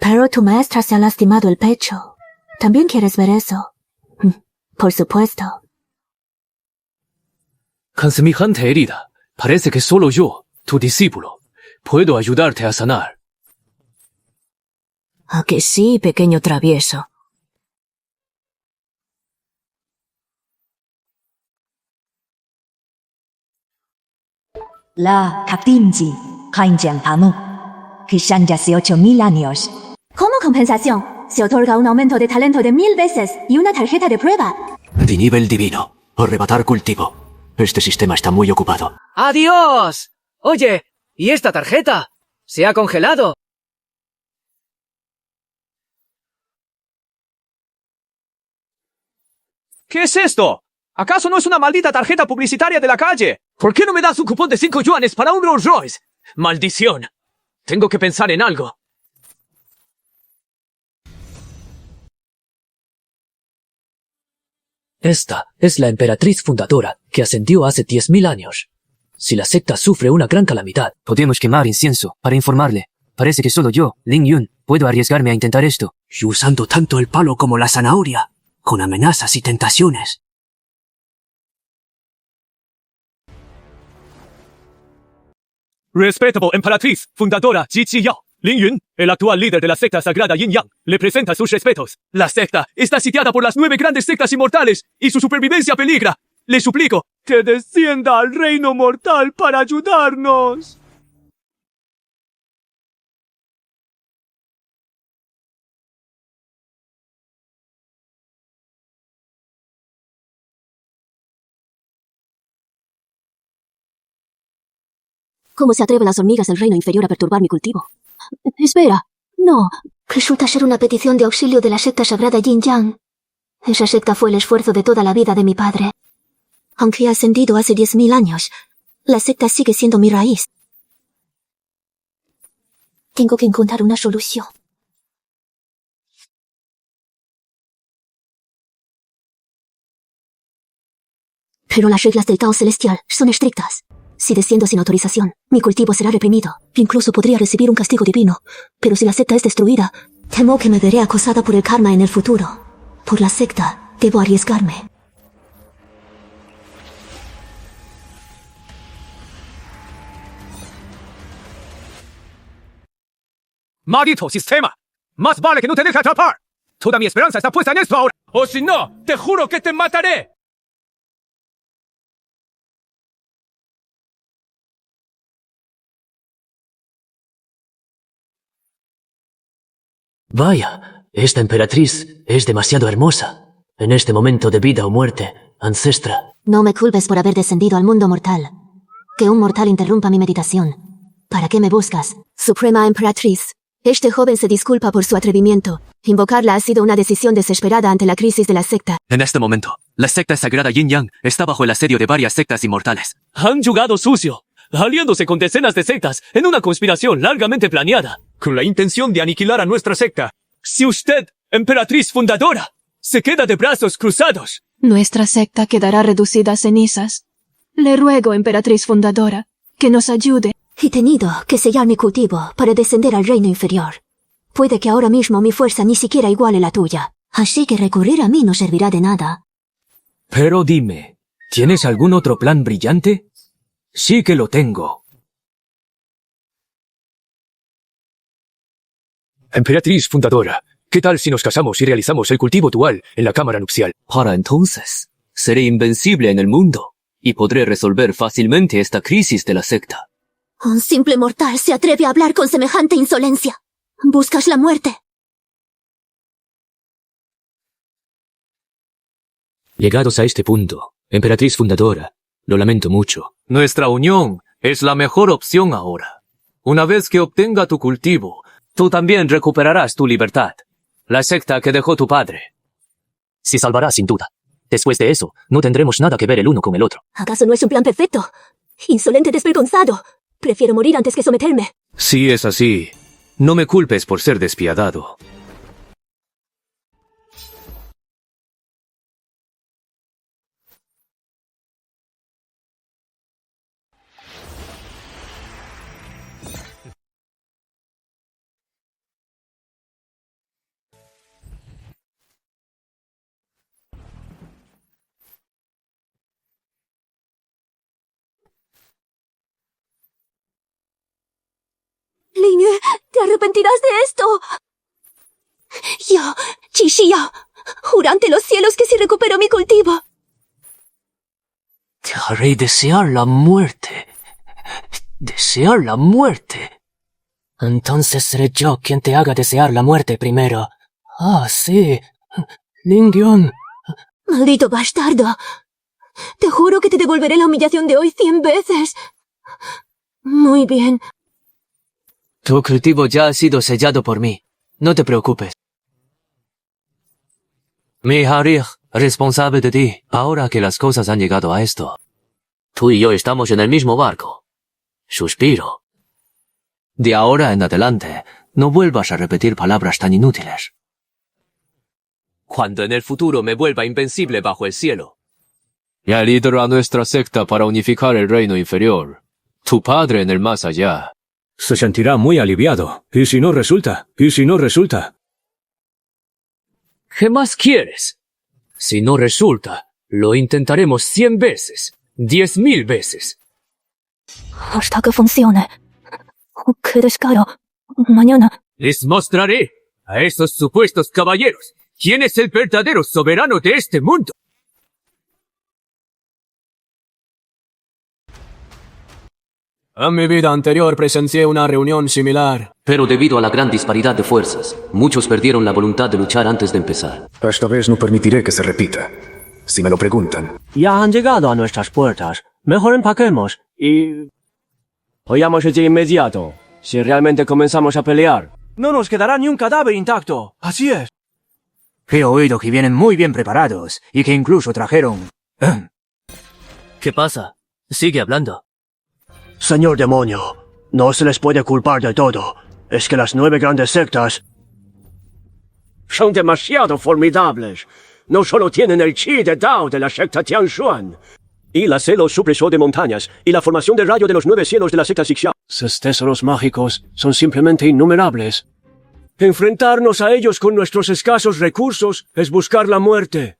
Pero tu maestra se ha lastimado el pecho. ¿También quieres ver eso? Por supuesto. Con semejante herida, parece que solo yo, tu discípulo, puedo ayudarte a sanar. ¿A que sí, pequeño travieso? La Capimji, Kainjian Pamu, que ya hace 8000 años. Como compensación, se otorga un aumento de talento de 1000 veces y una tarjeta de prueba. De nivel divino. Arrebatar cultivo. Este sistema está muy ocupado. ¡Adiós! Oye, ¿y esta tarjeta? Se ha congelado. ¿Qué es esto? ¿Acaso no es una maldita tarjeta publicitaria de la calle? ¿Por qué no me das un cupón de 5 yuanes para un Rolls Royce? ¡Maldición! Tengo que pensar en algo. Esta es la emperatriz fundadora que ascendió hace 10.000 años. Si la secta sufre una gran calamidad, Podemos quemar incienso para informarle. Parece que solo yo, Ling Yun, puedo arriesgarme a intentar esto. Y usando tanto el palo como la zanahoria, con amenazas y tentaciones. Respetable emperatriz, fundadora Ji Yao, Ling Yun, el actual líder de la secta sagrada Yin Yang, le presenta sus respetos. La secta está sitiada por las 9 grandes sectas inmortales y su supervivencia peligra. Le suplico que descienda al reino mortal para ayudarnos. ¿Cómo se atreven las hormigas del reino inferior a perturbar mi cultivo? Espera, no. Resulta ser una petición de auxilio de la secta sagrada Yin Yang. Esa secta fue el esfuerzo de toda la vida de mi padre. Aunque ha ascendido hace 10.000 años, la secta sigue siendo mi raíz. Tengo que encontrar una solución. Pero las reglas del Tao Celestial son estrictas. Si desciendo sin autorización, mi cultivo será reprimido. Incluso podría recibir un castigo divino. Pero si la secta es destruida, temo que me veré acosada por el karma en el futuro. Por la secta, debo arriesgarme. ¡Maldito sistema! ¡Más vale que no te deje atrapar! Toda mi esperanza está puesta en esto ahora. O si no, te juro que te mataré. Vaya, esta emperatriz es demasiado hermosa. En este momento de vida o muerte, ancestra. No me culpes por haber descendido al mundo mortal. Que un mortal interrumpa mi meditación. ¿Para qué me buscas? Suprema Emperatriz. Este joven se disculpa por su atrevimiento. Invocarla ha sido una decisión desesperada ante la crisis de la secta. En este momento, la secta sagrada Yin Yang está bajo el asedio de varias sectas inmortales. Han jugado sucio, aliándose con decenas de sectas en una conspiración largamente planeada, con la intención de aniquilar a nuestra secta. Si usted, emperatriz fundadora, se queda de brazos cruzados, nuestra secta quedará reducida a cenizas. Le ruego, emperatriz fundadora, que nos ayude. He tenido que sellar mi cultivo para descender al reino inferior. Puede que ahora mismo mi fuerza ni siquiera iguale la tuya. Así que recurrir a mí no servirá de nada. pero dime, ¿tienes algún otro plan brillante? Sí que lo tengo. emperatriz fundadora, ¿qué tal si nos casamos y realizamos el cultivo dual en la cámara nupcial? Para entonces, seré invencible en el mundo y podré resolver fácilmente esta crisis de la secta. Un simple mortal se atreve a hablar con semejante insolencia. ¿Buscas la muerte? Llegados a este punto, emperatriz fundadora, lo lamento mucho. Nuestra unión es la mejor opción ahora. Una vez que obtenga tu cultivo, tú también recuperarás tu libertad. La secta que dejó tu padre. Se salvará sin duda. Después de eso, no tendremos nada que ver el uno con el otro. ¿Acaso no es un plan perfecto? Insolente desvergonzado. Prefiero morir antes que someterme. Si es así, no me culpes por ser despiadado. arrepentirás de esto. Yo, Chishiya, juro ante los cielos que si recupero mi cultivo. Te haré desear la muerte. Desear la muerte. Entonces seré yo quien te haga desear la muerte primero. Ah, sí. Ling Yun. Maldito bastardo. Te juro que te devolveré la humillación de hoy 100 veces. Muy bien. Tu cultivo ya ha sido sellado por mí. No te preocupes. Mi Harig, responsable de ti, ahora que las cosas han llegado a esto. Tú y yo estamos en el mismo barco. Suspiro. De ahora en adelante, no vuelvas a repetir palabras tan inútiles. Cuando en el futuro me vuelva invencible bajo el cielo. Ya lidero a nuestra secta para unificar el reino inferior. Tu padre en el más allá Se sentirá muy aliviado. ¿Y si no resulta? ¿Y si no resulta? ¿Qué más quieres? Si no resulta, lo intentaremos 100 veces, 10,000 veces. Hasta que funcione. ¡Qué descaro! Mañana. Les mostraré a esos supuestos caballeros quién es el verdadero soberano de este mundo. En mi vida anterior presencié una reunión similar. Pero debido a la gran disparidad de fuerzas, muchos perdieron la voluntad de luchar antes de empezar. Esta vez no permitiré que se repita. Si me lo preguntan. Ya han llegado a nuestras puertas. Mejor empaquemos y... Oyamos de inmediato. Si realmente comenzamos a pelear, no nos quedará ni un cadáver intacto. Así es. He oído que vienen muy bien preparados y que incluso trajeron... ¿Qué pasa? Sigue hablando. Señor demonio, no se les puede culpar de todo. Es que las 9 grandes sectas son demasiado formidables. No solo tienen el chi de Dao de la secta Tianshuan, y la celos supresor de montañas, y la formación de rayo de los 9 cielos de la secta Xixiao. Sus tesoros mágicos son simplemente innumerables. Enfrentarnos a ellos con nuestros escasos recursos es buscar la muerte.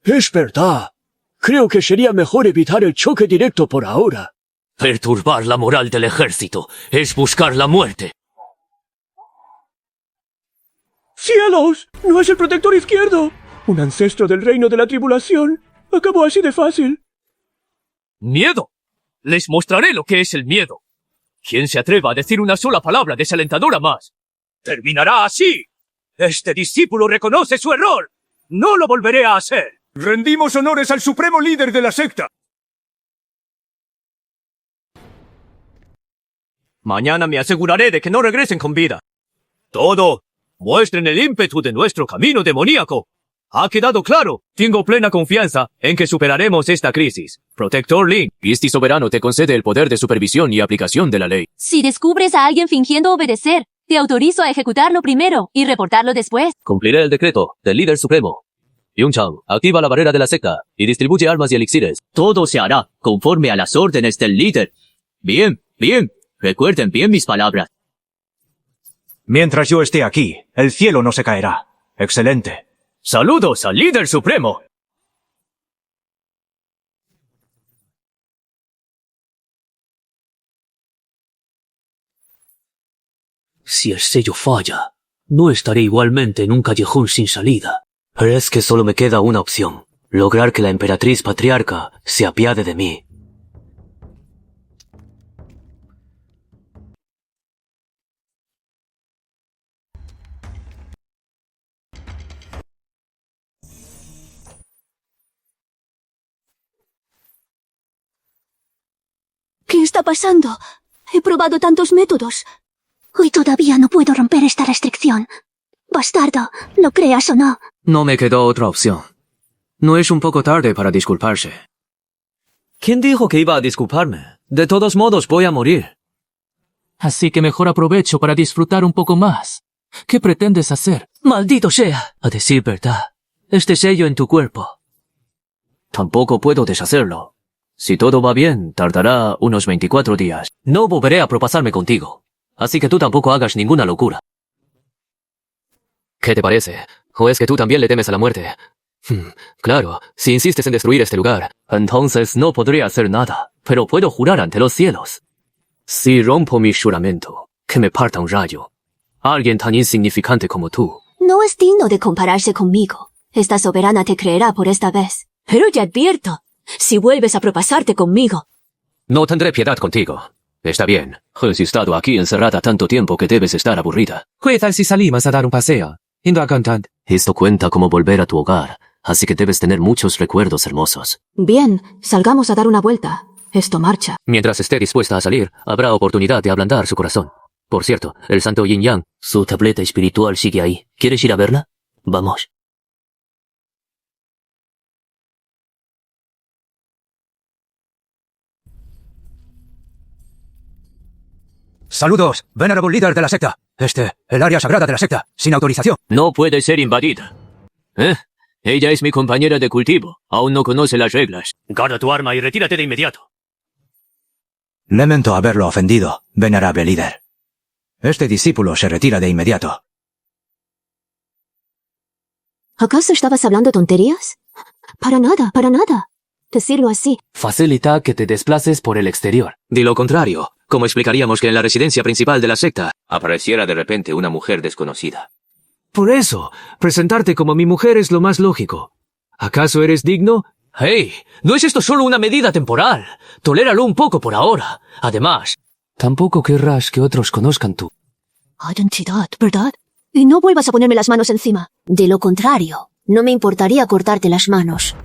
Es verdad. Creo que sería mejor evitar el choque directo por ahora. Perturbar la moral del ejército es buscar la muerte. ¡Cielos! ¡No es el protector izquierdo! Un ancestro del reino de la tribulación. Acabó así de fácil. ¡Miedo! Les mostraré lo que es el miedo. Quien se atreva a decir una sola palabra desalentadora más, terminará así. Este discípulo reconoce su error. No lo volveré a hacer. Rendimos honores al supremo líder de la secta. Mañana me aseguraré de que no regresen con vida. Todo. Muestren el ímpetu de nuestro camino demoníaco. Ha quedado claro. Tengo plena confianza en que superaremos esta crisis. Protector Ling. Este soberano te concede el poder de supervisión y aplicación de la ley. Si descubres a alguien fingiendo obedecer, te autorizo a ejecutarlo primero y reportarlo después. Cumpliré el decreto del líder supremo. Yun-chan, activa la barrera de la secta y distribuye armas y elixires. Todo se hará conforme a las órdenes del líder. Bien, bien. Recuerden bien mis palabras. Mientras yo esté aquí, el cielo no se caerá. Excelente. ¡Saludos al líder supremo! Si el sello falla, no estaré igualmente en un callejón sin salida. Pero es que solo me queda una opción. Lograr que la emperatriz patriarca se apiade de mí. ¿Qué está pasando? He probado tantos métodos. Y todavía no puedo romper esta restricción. Bastardo, lo creas o no. No me quedó otra opción. ¿No es un poco tarde para disculparse? ¿Quién dijo que iba a disculparme? De todos modos voy a morir. Así que mejor aprovecho para disfrutar un poco más. ¿Qué pretendes hacer? ¡Maldito sea! A decir verdad, este sello en tu cuerpo. Tampoco puedo deshacerlo. Si todo va bien, tardará unos 24 días. No volveré a propasarme contigo. Así que tú tampoco hagas ninguna locura. ¿Qué te parece? ¿O es que tú también le temes a la muerte? Claro, si insistes en destruir este lugar, entonces no podré hacer nada. Pero puedo jurar ante los cielos. Si rompo mi juramento, que me parta un rayo. Alguien tan insignificante como tú. No es digno de compararse conmigo. Esta soberana te creerá por esta vez. Pero te advierto, si vuelves a propasarte conmigo. No tendré piedad contigo. Está bien. Has estado aquí encerrada tanto tiempo que debes estar aburrida. ¿Qué tal si salimos a dar un paseo? Indo a cantar. Esto cuenta como volver a tu hogar, así que debes tener muchos recuerdos hermosos. Bien, salgamos a dar una vuelta. Esto marcha. Mientras esté dispuesta a salir, habrá oportunidad de ablandar su corazón. Por cierto, el santo Yin Yang, su tableta espiritual sigue ahí. ¿Quieres ir a verla? Vamos. Saludos, venerable líder de la secta. El área sagrada de la secta, sin autorización. No puede ser invadida. Ella es mi compañera de cultivo. Aún no conoce las reglas. Guarda tu arma y retírate de inmediato. Lamento haberlo ofendido, venerable líder. Este discípulo se retira de inmediato. ¿Acaso estabas hablando tonterías? Para nada, para nada. Decirlo así. Facilita que te desplaces por el exterior. De lo contrario, ¿cómo explicaríamos que en la residencia principal de la secta apareciera de repente una mujer desconocida? Por eso, presentarte como mi mujer es lo más lógico. ¿Acaso eres digno? ¡Hey! ¿No es esto solo una medida temporal? Toléralo un poco por ahora. Además, tampoco querrás que otros conozcan tu Identidad, ¿verdad? Y no vuelvas a ponerme las manos encima. De lo contrario, no me importaría cortarte las manos.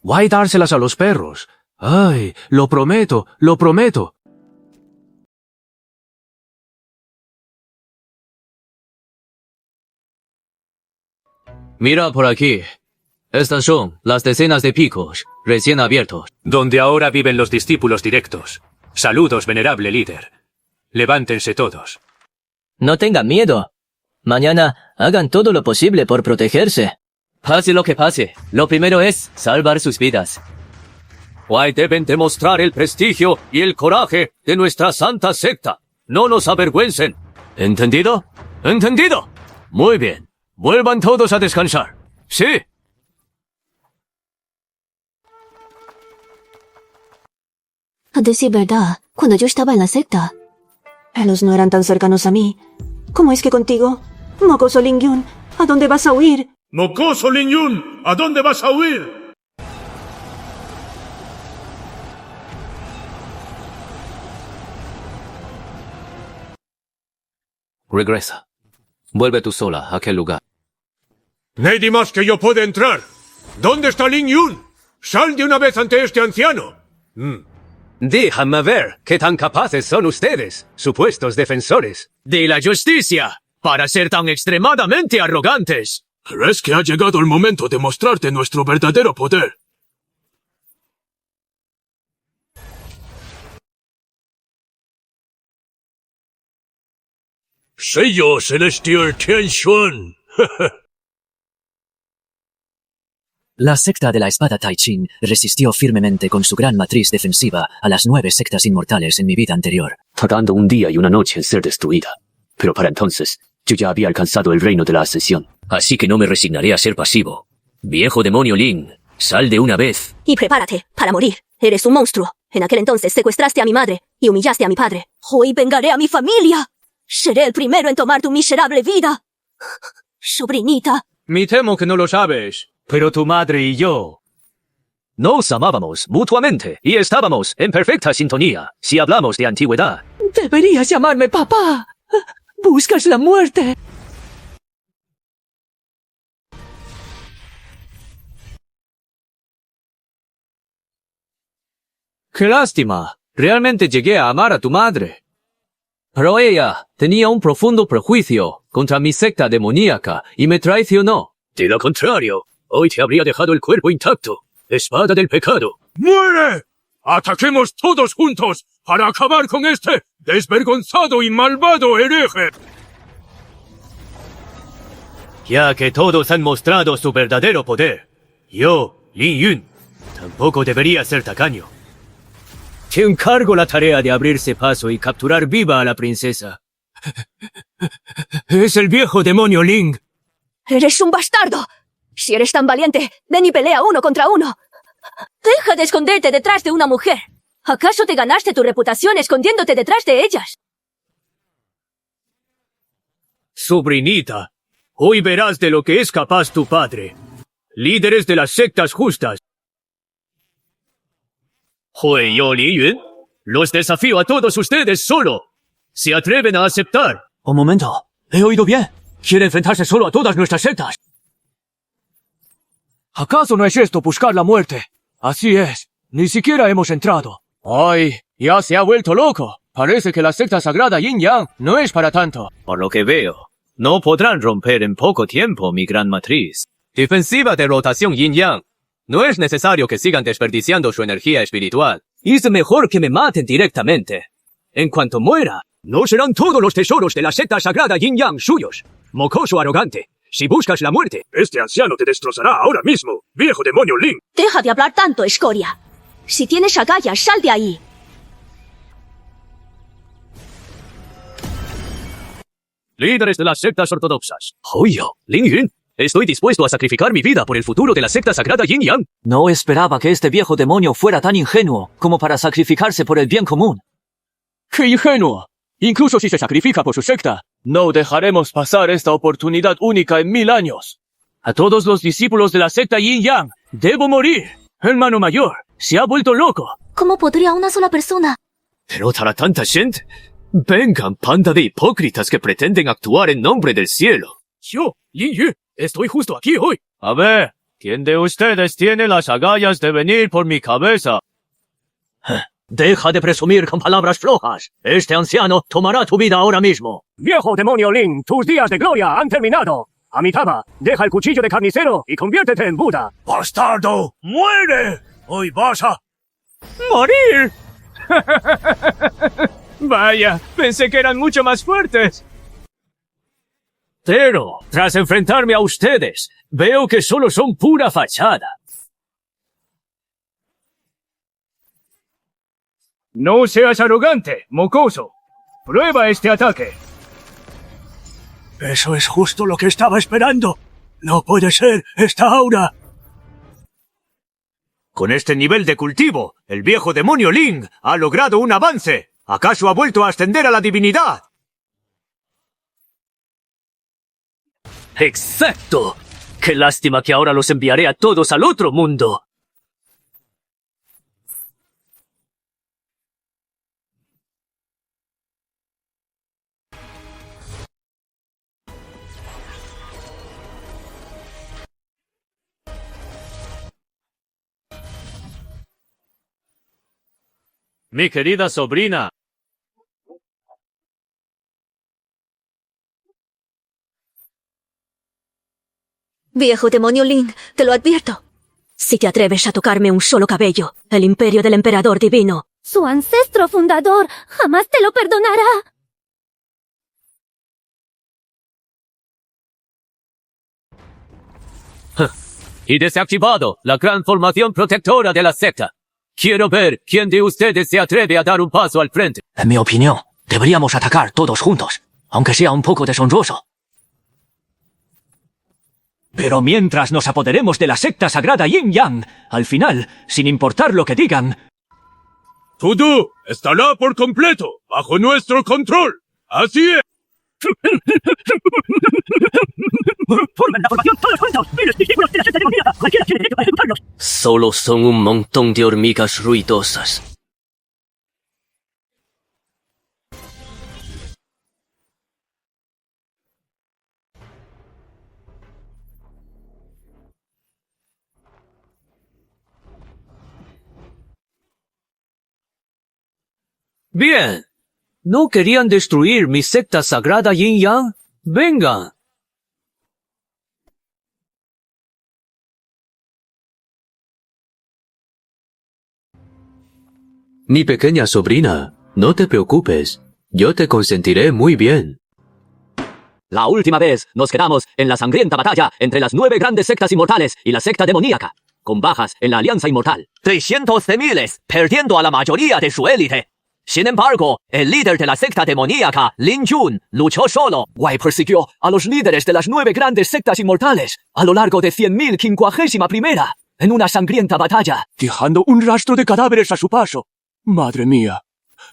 Voy a dárselas a los perros. Ay, lo prometo, lo prometo. Mira por aquí. Estas son las decenas de picos recién abiertos. Donde ahora viven los discípulos directos. Saludos, venerable líder. Levántense todos. No tengan miedo. Mañana hagan todo lo posible por protegerse. Pase lo que pase, lo primero es salvar sus vidas. Hoy deben demostrar el prestigio y el coraje de nuestra santa secta. No nos avergüencen. ¿Entendido? ¿Entendido? Muy bien. Vuelvan todos a descansar. Sí. A decir verdad, cuando yo estaba en la secta, ellos no eran tan cercanos a mí. ¿Cómo es que contigo? Mocoso Lingyun, ¿a dónde vas a huir? ¡Mocoso Lingyun! ¿A dónde vas a huir? Regresa. Vuelve tú sola a aquel lugar. Nadie más que yo puede entrar. ¿Dónde está Lingyun? ¡Sal de una vez ante este anciano! Déjame ver qué tan capaces son ustedes, supuestos defensores de la justicia, para ser tan extremadamente arrogantes. ¿Crees que ha llegado el momento de mostrarte nuestro verdadero poder? Sello Celestial Tianxuan. La secta de la espada Tai Chin resistió firmemente con su gran matriz defensiva a las 9 sectas inmortales en mi vida anterior, tardando un día y una noche en ser destruida. Pero para entonces, yo ya había alcanzado el reino de la ascensión. Así que no me resignaré a ser pasivo. Viejo demonio Lin, sal de una vez. Y prepárate para morir. Eres un monstruo. En aquel entonces secuestraste a mi madre y humillaste a mi padre. Hoy vengaré a mi familia. Seré el primero en tomar tu miserable vida. Sobrinita. Me temo que no lo sabes, pero tu madre y yo Nos amábamos mutuamente y estábamos en perfecta sintonía, si hablamos de antigüedad. Deberías llamarme papá. Buscas la muerte. ¡Qué lástima! Realmente llegué a amar a tu madre. Pero ella tenía un profundo prejuicio contra mi secta demoníaca y me traicionó. De lo contrario, hoy te habría dejado el cuerpo intacto. Espada del pecado. ¡Muere! ¡Ataquemos todos juntos para acabar con este desvergonzado y malvado hereje! Ya que todos han mostrado su verdadero poder, yo, Lin Yun, tampoco debería ser tacaño. Te encargo la tarea de abrirse paso y capturar viva a la princesa. Es el viejo demonio Ling. ¡Eres un bastardo! Si eres tan valiente, ven y pelea 1 contra 1. Deja de esconderte detrás de una mujer. ¿Acaso te ganaste tu reputación escondiéndote detrás de ellas? Sobrinita, hoy verás de lo que es capaz tu padre. Líderes de las sectas justas. Hueyo Li Yun, los desafío a todos ustedes solo. ¿Se atreven a aceptar? Un momento. ¿He oído bien? ¿Quiere enfrentarse solo a todas nuestras sectas? ¿Acaso no es esto buscar la muerte? Así es. Ni siquiera hemos entrado. ¡Ay! Ya se ha vuelto loco. Parece que la secta sagrada Yin Yang no es para tanto. Por lo que veo, no podrán romper en poco tiempo mi gran matriz. Defensiva de rotación Yin Yang. No es necesario que sigan desperdiciando su energía espiritual. Es mejor que me maten directamente. En cuanto muera, no serán todos los tesoros de la secta sagrada Yin Yang suyos. Mocoso arrogante. Si buscas la muerte, Este anciano te destrozará ahora mismo, viejo demonio Ling. Deja de hablar tanto, escoria. Si tienes agallas, sal de ahí. líderes de las sectas ortodoxas. Hueyo, Ling Yun, estoy dispuesto a sacrificar mi vida por el futuro de la secta sagrada Yin Yang. No esperaba que este viejo demonio fuera tan ingenuo como para sacrificarse por el bien común. ¡Qué ingenuo! Incluso si se sacrifica por su secta, no dejaremos pasar esta oportunidad única en 1000 años. A todos los discípulos de la secta Yin Yang, debo morir. Hermano mayor, se ha vuelto loco. ¿Cómo podría una sola persona? Pero para tanta gente. Vengan, panda de hipócritas que pretenden actuar en nombre del cielo. Yo, Yin Yu, estoy justo aquí hoy. A ver, ¿quién de ustedes tiene las agallas de venir por mi cabeza? Deja de presumir con palabras flojas. Este anciano tomará tu vida ahora mismo. Viejo demonio Ling, tus días de gloria han terminado. Amitabha, deja el cuchillo de carnicero y conviértete en Buda. ¡Bastardo! ¡Muere! Hoy vas a... ¡Morir! Vaya, pensé que eran mucho más fuertes. Pero, tras enfrentarme a ustedes, veo que solo son pura fachada. No seas arrogante, mocoso. Prueba este ataque. Eso es justo lo que estaba esperando. No puede ser, esta aura. Con este nivel de cultivo, el viejo demonio Ling ha logrado un avance. ¿Acaso ha vuelto a ascender a la divinidad? ¡Exacto! ¡Qué lástima que ahora los enviaré a todos al otro mundo! Mi querida sobrina. Viejo demonio Ling, te lo advierto. Si te atreves a tocarme un solo cabello, el imperio del emperador divino, Su ancestro fundador jamás te lo perdonará. Y desactivado la gran formación protectora de la secta. Quiero ver quién de ustedes se atreve a dar un paso al frente. En mi opinión, deberíamos atacar todos juntos, aunque sea un poco deshonroso. Pero mientras nos apoderemos de la secta sagrada Yin Yang, al final, sin importar lo que digan... Todo estará por completo bajo nuestro control. Así es. ¡Formen la formación todos juntos! ¡Y los discípulos de la secta demoníaca! ¡Cualquiera tiene derecho a ejecutarlos! Solo son un montón de hormigas ruidosas. Bien. ¿No querían destruir mi secta sagrada Yin Yang? Vengan. Mi pequeña sobrina, no te preocupes. Yo te consentiré muy bien. La última vez nos quedamos en la sangrienta batalla entre las 9 grandes sectas inmortales y la secta demoníaca, con bajas en la Alianza Inmortal. 300 de miles, perdiendo a la mayoría de su élite. Sin embargo, el líder de la secta demoníaca, Lin Yun, luchó solo. Wei persiguió a los líderes de las 9 grandes sectas inmortales a lo largo de 100.051 en una sangrienta batalla, dejando un rastro de cadáveres a su paso. Madre mía.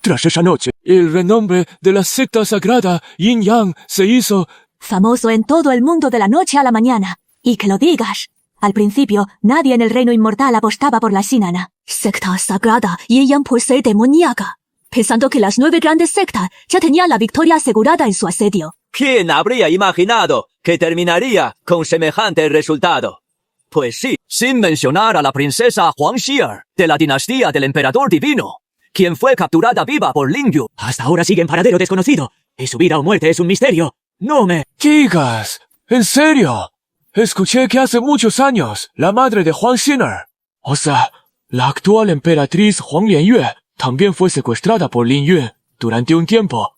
Tras esa noche, el renombre de la secta sagrada Yin Yang se hizo Famoso en todo el mundo de la noche a la mañana. Y que lo digas. Al principio, nadie en el reino inmortal apostaba por la Shinana, secta sagrada y ella por ser demoníaca, pensando que las 9 grandes sectas ya tenían la victoria asegurada en su asedio. ¿Quién habría imaginado que terminaría con semejante resultado? Pues sí, sin mencionar a la princesa Huang Xi'er, de la dinastía del emperador divino, quien fue capturada viva por Lin Yu. Hasta ahora sigue en paradero desconocido, y su vida o muerte es un misterio. No me... Chicas, ¿en serio? Escuché que hace muchos años, la madre de Huang Xi'er, o sea, la actual emperatriz Huang Lianyue, también fue secuestrada por Lin Yue durante un tiempo.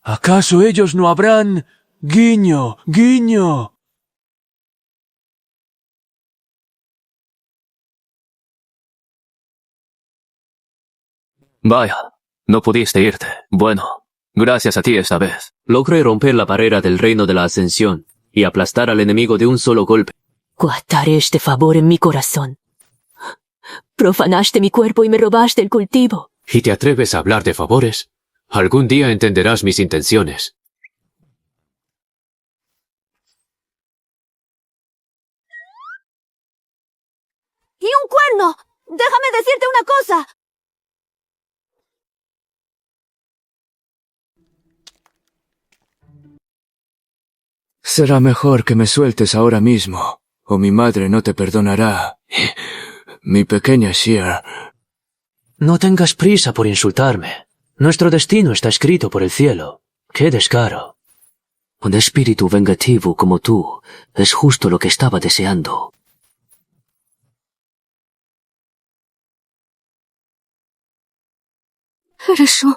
¿Acaso ellos no habrán... guiño, guiño? Vaya, no pudiste irte. Bueno, gracias a ti esta vez. Logré romper la barrera del reino de la ascensión y aplastar al enemigo de un solo golpe. Guardaré este favor en mi corazón. Profanaste mi cuerpo y me robaste el cultivo. ¿Y te atreves a hablar de favores? Algún día entenderás mis intenciones. ¡Y un cuerno! ¡Déjame decirte una cosa! Será mejor que me sueltes ahora mismo, o mi madre no te perdonará. Mi pequeña Xi'er. No tengas prisa por insultarme. Nuestro destino está escrito por el cielo. ¡Qué descaro! Un espíritu vengativo como tú es justo lo que estaba deseando. Eres tú.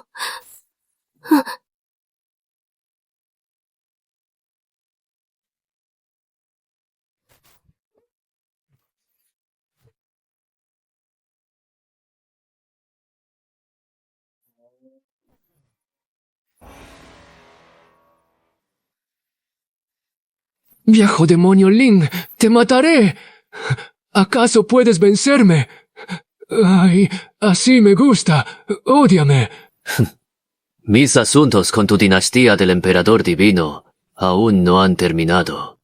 Viejo demonio Lin, te mataré. ¿Acaso puedes vencerme? Ay, así me gusta. Ódiame. Mis asuntos con tu dinastía del emperador divino aún no han terminado.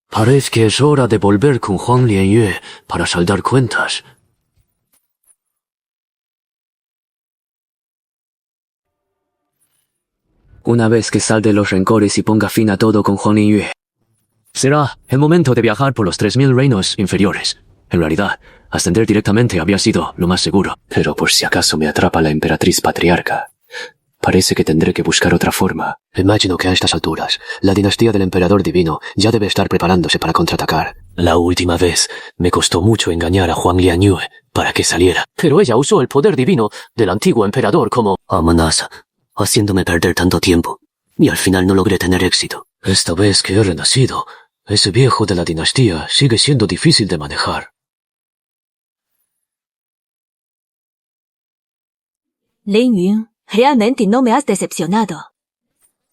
Parece que es hora de volver con Huang Lianyue para saldar cuentas. Una vez que salde los rencores y ponga fin a todo con Huang Lianyue, será el momento de viajar por los 3000 reinos inferiores. En realidad, ascender directamente había sido lo más seguro. Pero por si acaso me atrapa la emperatriz patriarca, parece que tendré que buscar otra forma. Imagino que a estas alturas, la dinastía del emperador divino ya debe estar preparándose para contraatacar. La última vez me costó mucho engañar a Huang Lianyue para que saliera, pero ella usó el poder divino del antiguo emperador como amenaza, haciéndome perder tanto tiempo, y al final no logré tener éxito. Esta vez que he renacido, ese viejo de la dinastía sigue siendo difícil de manejar. Lin Yun, realmente no me has decepcionado.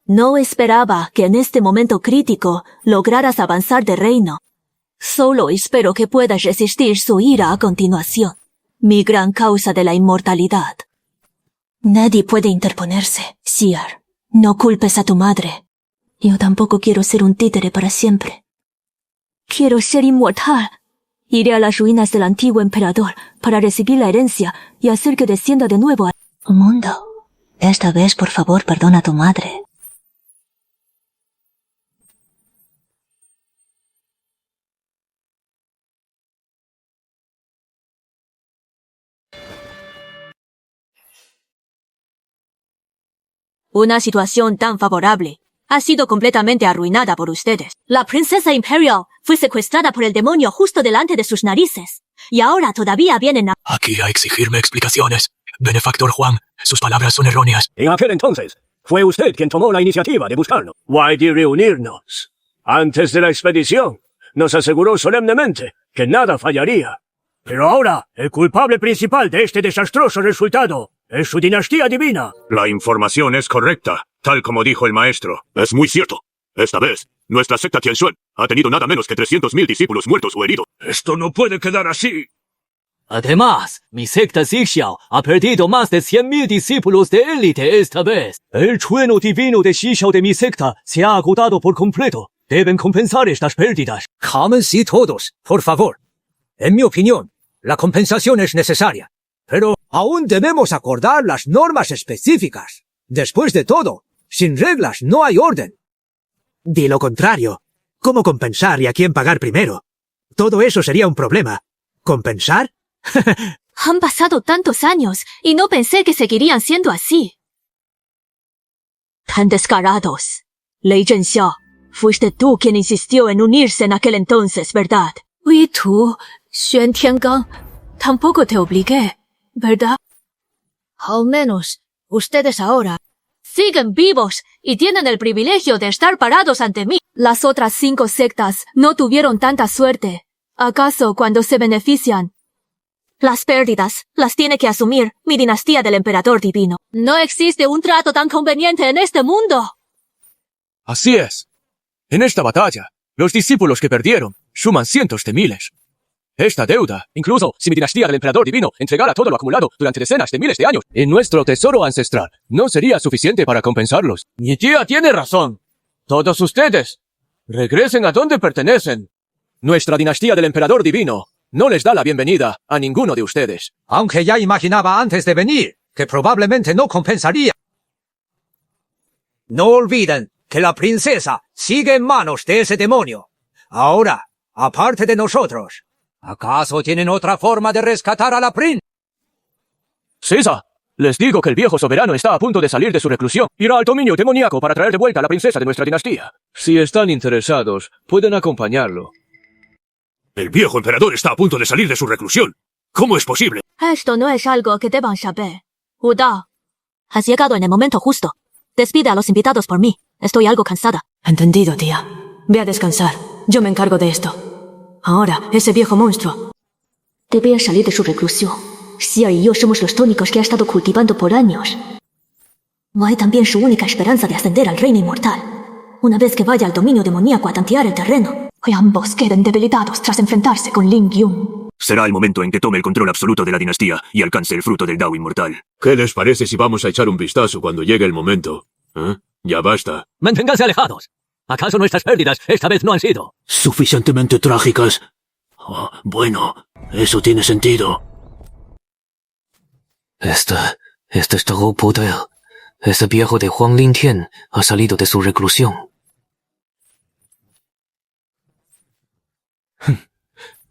No esperaba que en este momento crítico lograras avanzar de reino. Solo espero que puedas resistir su ira a continuación, mi gran causa de la inmortalidad. Nadie puede interponerse, Xi'er. No culpes a tu madre. Yo tampoco quiero ser un títere para siempre. Quiero ser inmortal. Iré a las ruinas del antiguo emperador para recibir la herencia y hacer que descienda de nuevo al mundo. Esta vez, por favor, perdona a tu madre. Una situación tan favorable ha sido completamente arruinada por ustedes. La princesa Imperial fue secuestrada por el demonio justo delante de sus narices. Y ahora todavía vienen a... Aquí a exigirme explicaciones. Benefactor Juan, sus palabras son erróneas. En aquel entonces, fue usted quien tomó la iniciativa de buscarlo. Why de reunirnos? Antes de la expedición, nos aseguró solemnemente que nada fallaría. Pero ahora, el culpable principal de este desastroso resultado es su dinastía divina. La información es correcta, tal como dijo el maestro. Es muy cierto. Esta vez, nuestra secta Tianxuan ha tenido nada menos que 300.000 discípulos muertos o heridos. Esto no puede quedar así. Además, mi secta Xixiao ha perdido más de 100.000 discípulos de élite esta vez. El trueno divino de Xixiao de mi secta se ha agotado por completo. Deben compensar estas pérdidas. Comen sí todos, por favor. En mi opinión, la compensación es necesaria. Pero aún debemos acordar las normas específicas. Después de todo, sin reglas no hay orden. De lo contrario, ¿cómo compensar y a quién pagar primero? Todo eso sería un problema. ¿Compensar? Han pasado tantos años y no pensé que seguirían siendo así. Tan descarados. Lei Zhenxiao, fuiste tú quien insistió en unirse en aquel entonces, ¿verdad? Y tú, Xuan Tiangang, tampoco te obligué, ¿verdad? Al menos, ustedes ahora siguen vivos y tienen el privilegio de estar parados ante mí. Las otras 5 sectas no tuvieron tanta suerte. ¿Acaso cuando se benefician? Las pérdidas las tiene que asumir mi dinastía del emperador divino. No existe un trato tan conveniente en este mundo. Así es. En esta batalla, los discípulos que perdieron suman cientos de miles. Esta deuda, incluso si mi dinastía del emperador divino entregara todo lo acumulado durante decenas de miles de años en nuestro tesoro ancestral, no sería suficiente para compensarlos. Mi tía tiene razón. Todos ustedes, regresen a donde pertenecen. Nuestra dinastía del emperador divino no les da la bienvenida a ninguno de ustedes. Aunque ya imaginaba antes de venir que probablemente no compensaría. No olviden que la princesa sigue en manos de ese demonio. Ahora, aparte de nosotros, ¿acaso tienen otra forma de rescatar a la princesa? César, les digo que el viejo soberano está a punto de salir de su reclusión. Irá al dominio demoníaco para traer de vuelta a la princesa de nuestra dinastía. Si están interesados, pueden acompañarlo. El viejo emperador está a punto de salir de su reclusión. ¿Cómo es posible? Esto no es algo que deban saber. Wu Dao, has llegado en el momento justo. Despide a los invitados por mí. Estoy algo cansada. Entendido, tía. Ve a descansar. Yo me encargo de esto. Ahora, ese viejo monstruo. Debe salir de su reclusión. Xia y yo somos los tónicos que ha estado cultivando por años. Wei también su única esperanza de ascender al reino inmortal. Una vez que vaya al dominio demoníaco a tantear el terreno, y ambos queden debilitados tras enfrentarse con Ling Yun. Será el momento en que tome el control absoluto de la dinastía y alcance el fruto del Dao inmortal. ¿Qué les parece si vamos a echar un vistazo cuando llegue el momento? Ya basta. Manténganse alejados. ¿Acaso nuestras pérdidas esta vez no han sido suficientemente trágicas? Bueno, eso tiene sentido. Este es todo poder. Ese viejo de Huang Lingtian ha salido de su reclusión.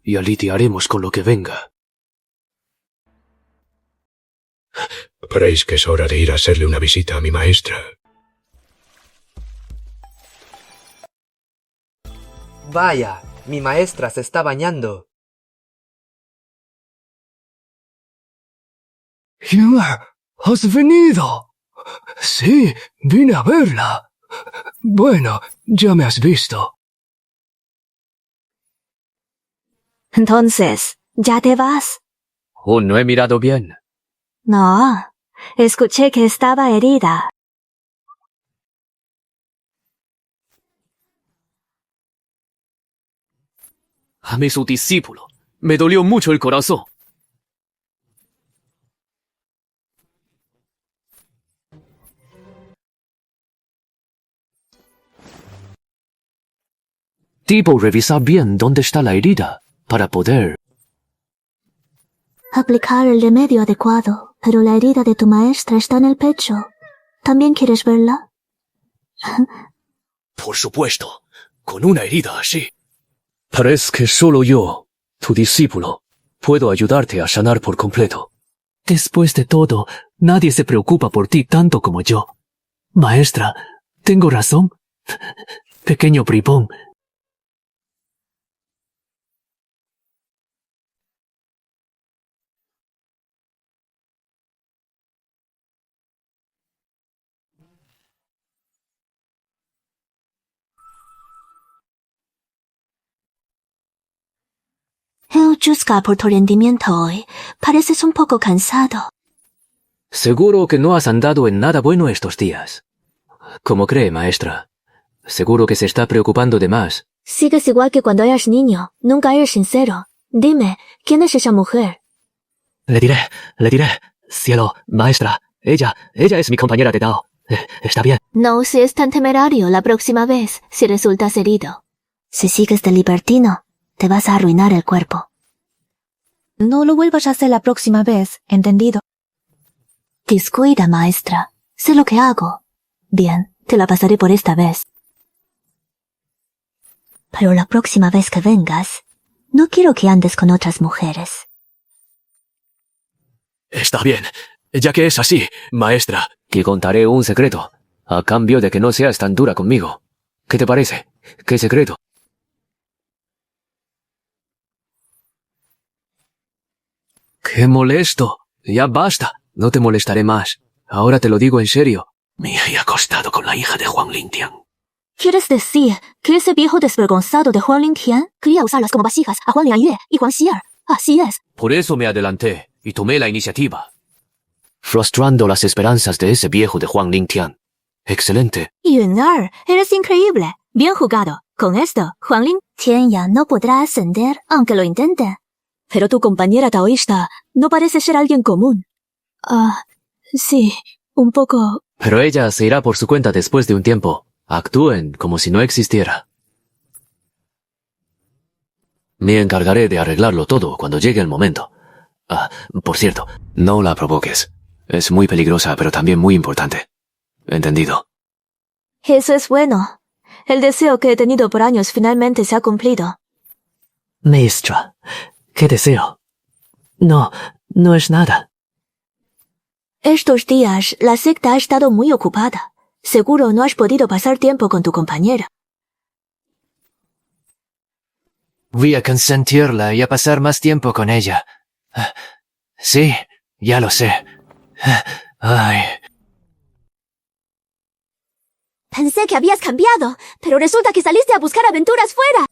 Ya lidiaremos con lo que venga. ¿Creéis que es hora de ir a hacerle una visita a mi maestra? Vaya, mi maestra se está bañando. Yuna, ¿has venido? Sí, vine a verla. Bueno, ya me has visto. Entonces, ¿ya te vas? No he mirado bien. No, escuché que estaba herida. Amé su discípulo. Me dolió mucho el corazón. Debo revisar bien dónde está la herida para poder Aplicar el remedio adecuado, pero la herida de tu maestra está en el pecho. ¿También quieres verla? Por supuesto, con una herida así. Parece que solo yo, tu discípulo, puedo ayudarte a sanar por completo. Después de todo, nadie se preocupa por ti tanto como yo. Maestra, ¿tengo razón? Pequeño bribón. Juzga por tu rendimiento hoy. Pareces un poco cansado. Seguro que no has andado en nada bueno estos días. ¿Cómo cree, maestra? Seguro que se está preocupando de más. Sigues igual que cuando eras niño. Nunca eres sincero. Dime, ¿quién es esa mujer? Le diré. Cielo, maestra, ella es mi compañera de Dao. Está bien. No seas tan temerario la próxima vez si resultas herido. Si sigues de libertino, te vas a arruinar el cuerpo. No lo vuelvas a hacer la próxima vez, ¿entendido? Descuida, maestra. Sé lo que hago. Bien, te la pasaré por esta vez. Pero la próxima vez que vengas, no quiero que andes con otras mujeres. Está bien. Ya que es así, maestra. Te contaré un secreto, a cambio de que no seas tan dura conmigo. ¿Qué te parece? ¿Qué secreto? ¡Qué molesto! Ya basta. No te molestaré más. Ahora te lo digo en serio. Me he acostado con la hija de Huang Lingtian. ¿Quieres decir que ese viejo desvergonzado de Huang Lingtian quería usarlas como vasijas a Huang Lianyue y Huang Xi'er? Así es. Por eso me adelanté y tomé la iniciativa, frustrando las esperanzas de ese viejo de Huang Lingtian. Excelente. Yunar, eres increíble. Bien jugado. Con esto, Huang Lingtian ya no podrá ascender aunque lo intente. Pero tu compañera taoísta no parece ser alguien común. Sí, un poco. Pero ella se irá por su cuenta después de un tiempo. Actúen como si no existiera. Me encargaré de arreglarlo todo cuando llegue el momento. Por cierto, no la provoques. Es muy peligrosa, pero también muy importante. ¿Entendido? Eso es bueno. El deseo que he tenido por años finalmente se ha cumplido. Maestra, ¿qué deseo? No es nada. Estos días la secta ha estado muy ocupada. Seguro no has podido pasar tiempo con tu compañera. Voy a consentirla y a pasar más tiempo con ella. Sí, ya lo sé. Ay. Pensé que habías cambiado, pero resulta que saliste a buscar aventuras fuera.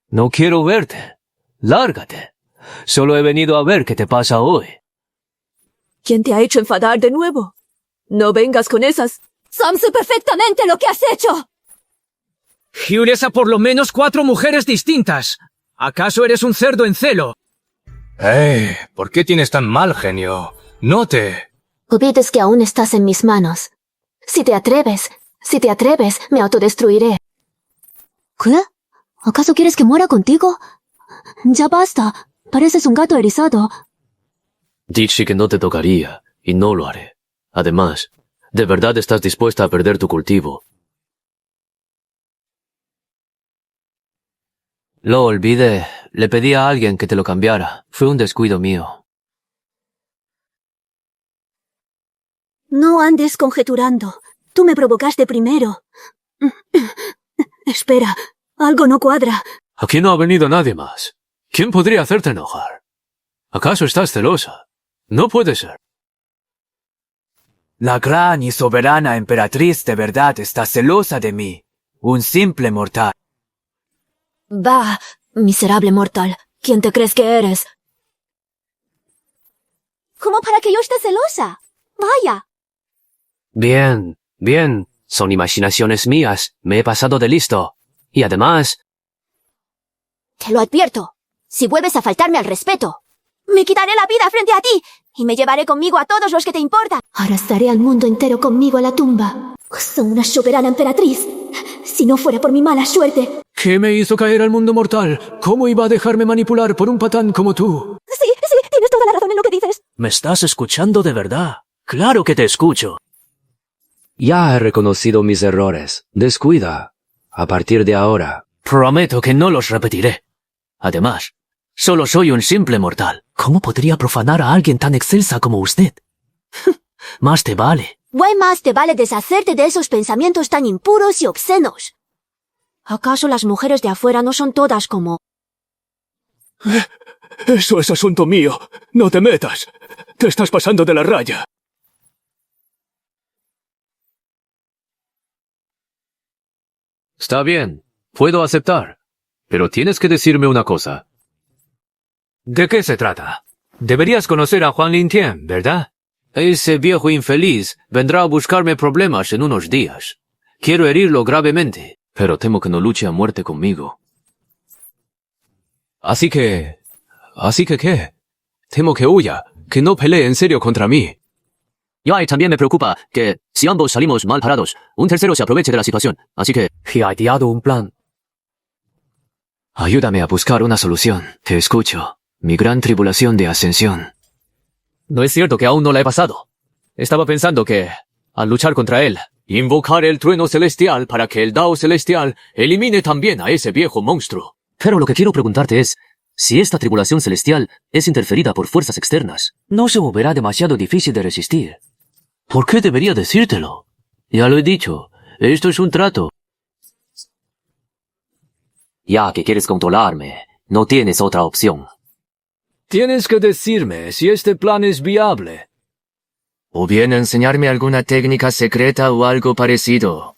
No quiero verte. Lárgate. Solo he venido a ver qué te pasa hoy. ¿Quién te ha hecho enfadar de nuevo? No vengas con esas. Sé perfectamente lo que has hecho. Julias a por lo menos 4 mujeres distintas. ¿Acaso eres un cerdo en celo? ¿Por qué tienes tan mal genio? No te... Olvides que aún estás en mis manos. Si te atreves, me autodestruiré. ¿Qué? ¿Acaso quieres que muera contigo? Ya basta. Pareces un gato erizado. Dije que no te tocaría, y no lo haré. Además, ¿de verdad estás dispuesta a perder tu cultivo? Lo olvidé. Le pedí a alguien que te lo cambiara. Fue un descuido mío. No andes conjeturando. Tú me provocaste primero. Espera, algo no cuadra. Aquí no ha venido nadie más. ¿Quién podría hacerte enojar? ¿Acaso estás celosa? No puede ser. La gran y soberana emperatriz de verdad está celosa de mí, un simple mortal. Bah, miserable mortal. ¿Quién te crees que eres? ¿Cómo para que yo esté celosa? Vaya. Bien. Son imaginaciones mías. Me he pasado de listo. Y además... Te lo advierto. Si vuelves a faltarme al respeto, me quitaré la vida frente a ti y me llevaré conmigo a todos los que te importan. Arrastraré al mundo entero conmigo a la tumba. Soy una soberana emperatriz. Si no fuera por mi mala suerte. ¿Qué me hizo caer al mundo mortal? ¿Cómo iba a dejarme manipular por un patán como tú? Sí, tienes toda la razón en lo que dices. ¿Me estás escuchando de verdad? Claro que te escucho. Ya he reconocido mis errores. Descuida. A partir de ahora, prometo que no los repetiré. Además, solo soy un simple mortal. ¿Cómo podría profanar a alguien tan excelsa como usted? Más te vale. Más te vale deshacerte de esos pensamientos tan impuros y obscenos. ¿Acaso las mujeres de afuera no son todas como... Eso es asunto mío. No te metas. Te estás pasando de la raya. Está bien, puedo aceptar. Pero tienes que decirme una cosa. ¿De qué se trata? Deberías conocer a Huang Lingtian, ¿verdad? Ese viejo infeliz vendrá a buscarme problemas en unos días. Quiero herirlo gravemente, pero temo que no luche a muerte conmigo. Así que ¿qué? Temo que huya, que no pelee en serio contra mí. Y también me preocupa que, si ambos salimos mal parados, un tercero se aproveche de la situación. Así que... He ideado un plan. Ayúdame a buscar una solución. Te escucho. Mi gran tribulación de ascensión. No es cierto que aún no la he pasado. Estaba pensando que, al luchar contra él, invocar el trueno celestial para que el Dao celestial elimine también a ese viejo monstruo. Pero lo que quiero preguntarte es, si esta tribulación celestial es interferida por fuerzas externas, ¿no se volverá demasiado difícil de resistir? ¿Por qué debería decírtelo? Ya lo he dicho, esto es un trato. Ya que quieres controlarme, no tienes otra opción. Tienes que decirme si este plan es viable. O bien enseñarme alguna técnica secreta o algo parecido.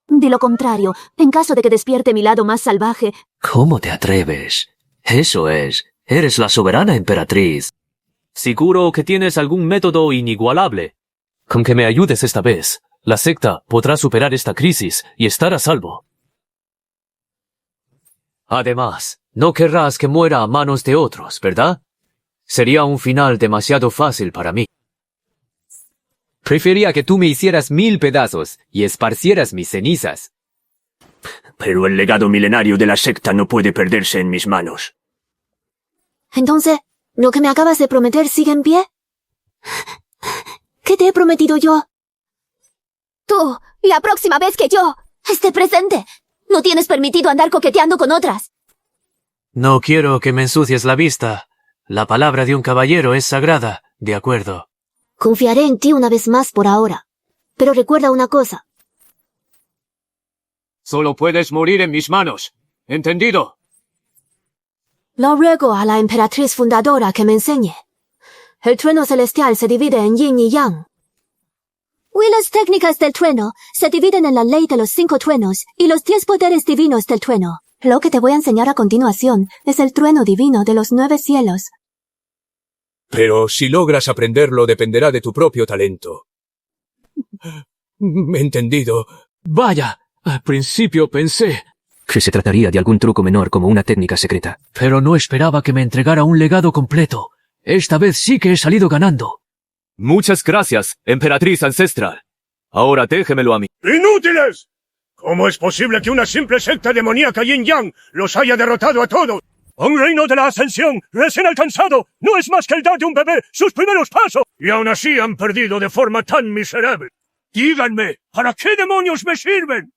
De lo contrario, en caso de que despierte mi lado más salvaje... ¿Cómo te atreves? Eso es, eres la soberana emperatriz. Seguro que tienes algún método inigualable. Con que me ayudes esta vez, la secta podrá superar esta crisis y estar a salvo. Además, no querrás que muera a manos de otros, ¿verdad? Sería un final demasiado fácil para mí. Prefería que tú me hicieras 1000 pedazos y esparcieras mis cenizas. Pero el legado milenario de la secta no puede perderse en mis manos. Entonces, ¿lo que me acabas de prometer sigue en pie? ¿Qué te he prometido yo? Tú, la próxima vez que yo esté presente, no tienes permitido andar coqueteando con otras. No quiero que me ensucies la vista. La palabra de un caballero es sagrada, de acuerdo. Confiaré en ti una vez más por ahora. Pero recuerda una cosa. Solo puedes morir en mis manos. ¿Entendido? Lo ruego a la emperatriz fundadora que me enseñe. El trueno celestial se divide en yin y yang. Y las técnicas del trueno se dividen en la ley de los 5 truenos y los 10 poderes divinos del trueno. Lo que te voy a enseñar a continuación es el trueno divino de los 9 cielos. Pero si logras aprenderlo dependerá de tu propio talento. Entendido. Vaya, al principio pensé que se trataría de algún truco menor como una técnica secreta. Pero no esperaba que me entregara un legado completo. Esta vez sí que he salido ganando. Muchas gracias, emperatriz ancestral. Ahora déjemelo a mí. ¡Inútiles! ¿Cómo es posible que una simple secta demoníaca yin-yang los haya derrotado a todos? Un reino de la ascensión, recién alcanzado, no es más que el dar de un bebé sus primeros pasos. Y aún así han perdido de forma tan miserable. Díganme, ¿para qué demonios me sirven?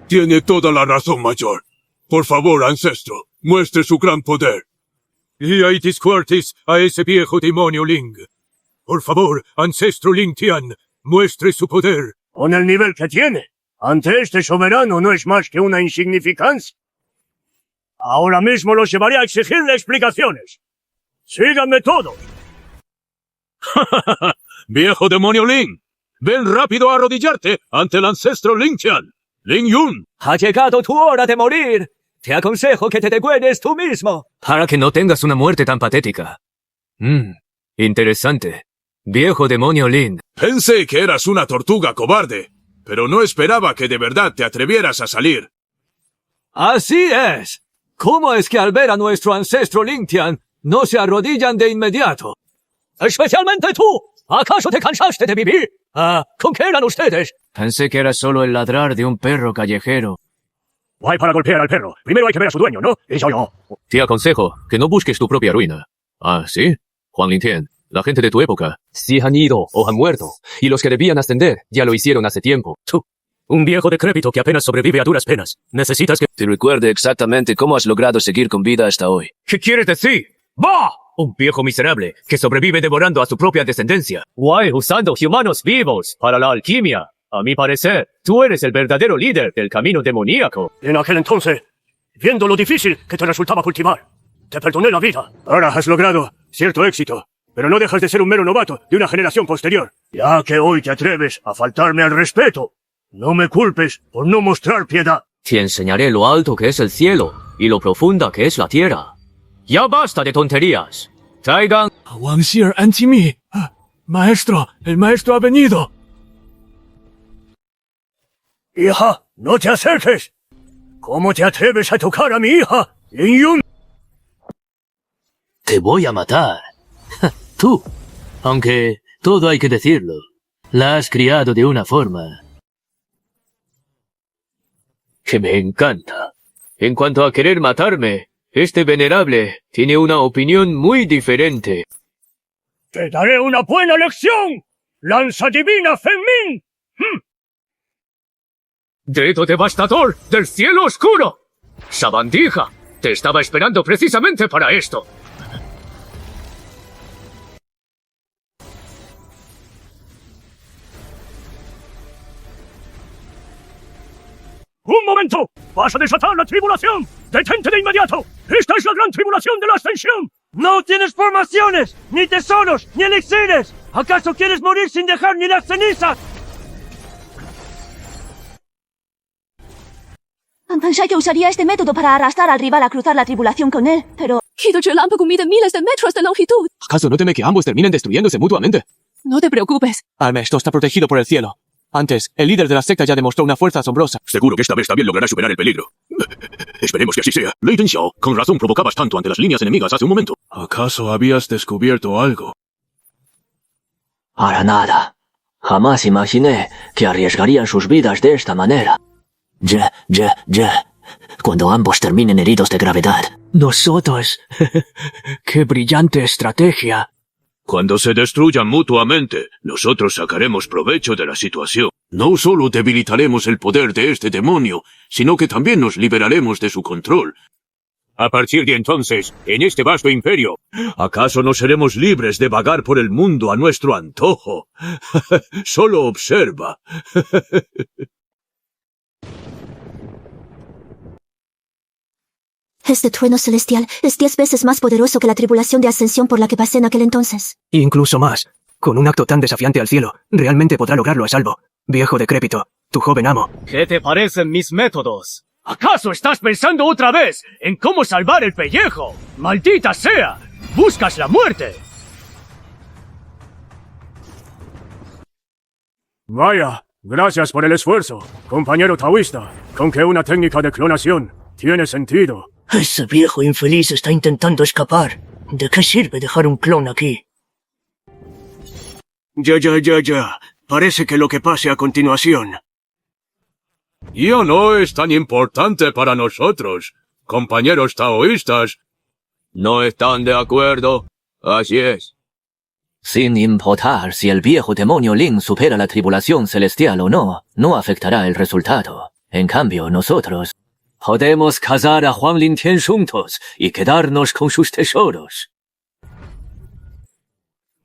Tiene toda la razón, mayor. Por favor, ancestro, muestre su gran poder. Y aitis cuartis a ese viejo demonio Ling. Por favor, ancestro Ling Tian, muestre su poder. Con el nivel que tiene, ante este soberano no es más que una insignificancia. Ahora mismo los llevaré a exigirle explicaciones. ¡Síganme todos! Viejo demonio Ling, ven rápido a arrodillarte ante el ancestro Ling Tian. Ling Yun. Ha llegado tu hora de morir. Te aconsejo que te degüelles tú mismo. Para que no tengas una muerte tan patética. Interesante. Viejo demonio Lin. Pensé que eras una tortuga cobarde, pero no esperaba que de verdad te atrevieras a salir. Así es. ¿Cómo es que al ver a nuestro ancestro Ling Tian no se arrodillan de inmediato? Especialmente tú. ¿Acaso te cansaste de vivir? ¿Con qué eran ustedes? Pensé que era solo el ladrar de un perro callejero. No hay para golpear al perro. Primero hay que ver a su dueño, ¿no? Y soy yo. Te aconsejo que no busques tu propia ruina. Ah, ¿sí? Juan Lingtian, la gente de tu época, sí han ido o han muerto, y los que debían ascender ya lo hicieron hace tiempo. Tú, un viejo decrépito que apenas sobrevive a duras penas. Necesitas que te recuerde exactamente cómo has logrado seguir con vida hasta hoy. ¿Qué quieres decir? ¡Bah! Un viejo miserable que sobrevive devorando a su propia descendencia. Guay, usando humanos vivos para la alquimia. A mi parecer, tú eres el verdadero líder del camino demoníaco. En aquel entonces, viendo lo difícil que te resultaba cultivar, te perdoné la vida. Ahora has logrado cierto éxito, pero no dejas de ser un mero novato de una generación posterior. Ya que hoy te atreves a faltarme al respeto, no me culpes por no mostrar piedad. Te enseñaré lo alto que es el cielo y lo profunda que es la tierra. Ya basta de tonterías. Taigan. Wang Xier ante mí. Maestro, el maestro ha venido. Hija, no te acerques. ¿Cómo te atreves a tocar a mi hija, Lin Yun? Te voy a matar. Tú. Aunque, todo hay que decirlo, la has criado de una forma que me encanta. En cuanto a querer matarme, este venerable tiene una opinión muy diferente. ¡Te daré una buena lección! ¡Lanza divina, Fenmin! ¡Dedo devastador del cielo oscuro! ¡Sabandija! Te estaba esperando precisamente para esto. ¡Un momento! ¡Vas a desatar la tribulación! ¡Detente de inmediato! ¡Esta es la gran tribulación de la ascensión! ¡No tienes formaciones! ¡Ni tesoros! ¡Ni elixires! ¿Acaso quieres morir sin dejar ni las cenizas? Pensé que usaría este método para arrastrar al rival a cruzar la tribulación con él, pero... Hidro Relámpago mide miles de metros de longitud. ¿Acaso no teme que ambos terminen destruyéndose mutuamente? No te preocupes. Almesto está protegido por el cielo. Antes, el líder de la secta ya demostró una fuerza asombrosa. Seguro que esta vez también logrará superar el peligro. Esperemos que así sea. Lei Tenxiao, con razón provocabas tanto ante las líneas enemigas hace un momento. ¿Acaso habías descubierto algo? Para nada. Jamás imaginé que arriesgarían sus vidas de esta manera. Ya. Cuando ambos terminen heridos de gravedad. Nosotros. ¡Qué brillante estrategia! Cuando se destruyan mutuamente, nosotros sacaremos provecho de la situación. No solo debilitaremos el poder de este demonio, sino que también nos liberaremos de su control. A partir de entonces, en este vasto imperio, ¿acaso no seremos libres de vagar por el mundo a nuestro antojo? Solo observa. Este trueno celestial es 10 veces más poderoso que la tribulación de ascensión por la que pasé en aquel entonces. Incluso más. Con un acto tan desafiante al cielo, realmente podrá lograrlo a salvo. Viejo decrépito, tu joven amo. ¿Qué te parecen mis métodos? ¿Acaso estás pensando otra vez en cómo salvar el pellejo? ¡Maldita sea! ¡Buscas la muerte! Vaya, gracias por el esfuerzo, compañero taoísta. Con que una técnica de clonación tiene sentido. Ese viejo infeliz está intentando escapar. ¿De qué sirve dejar un clon aquí? Ya. Parece que lo que pase a continuación. Ya no es tan importante para nosotros, compañeros taoístas. ¿No están de acuerdo? Así es. Sin importar si el viejo demonio Ling supera la tribulación celestial o no, no afectará el resultado. En cambio, nosotros podemos cazar a Huang Lingtian juntos y quedarnos con sus tesoros.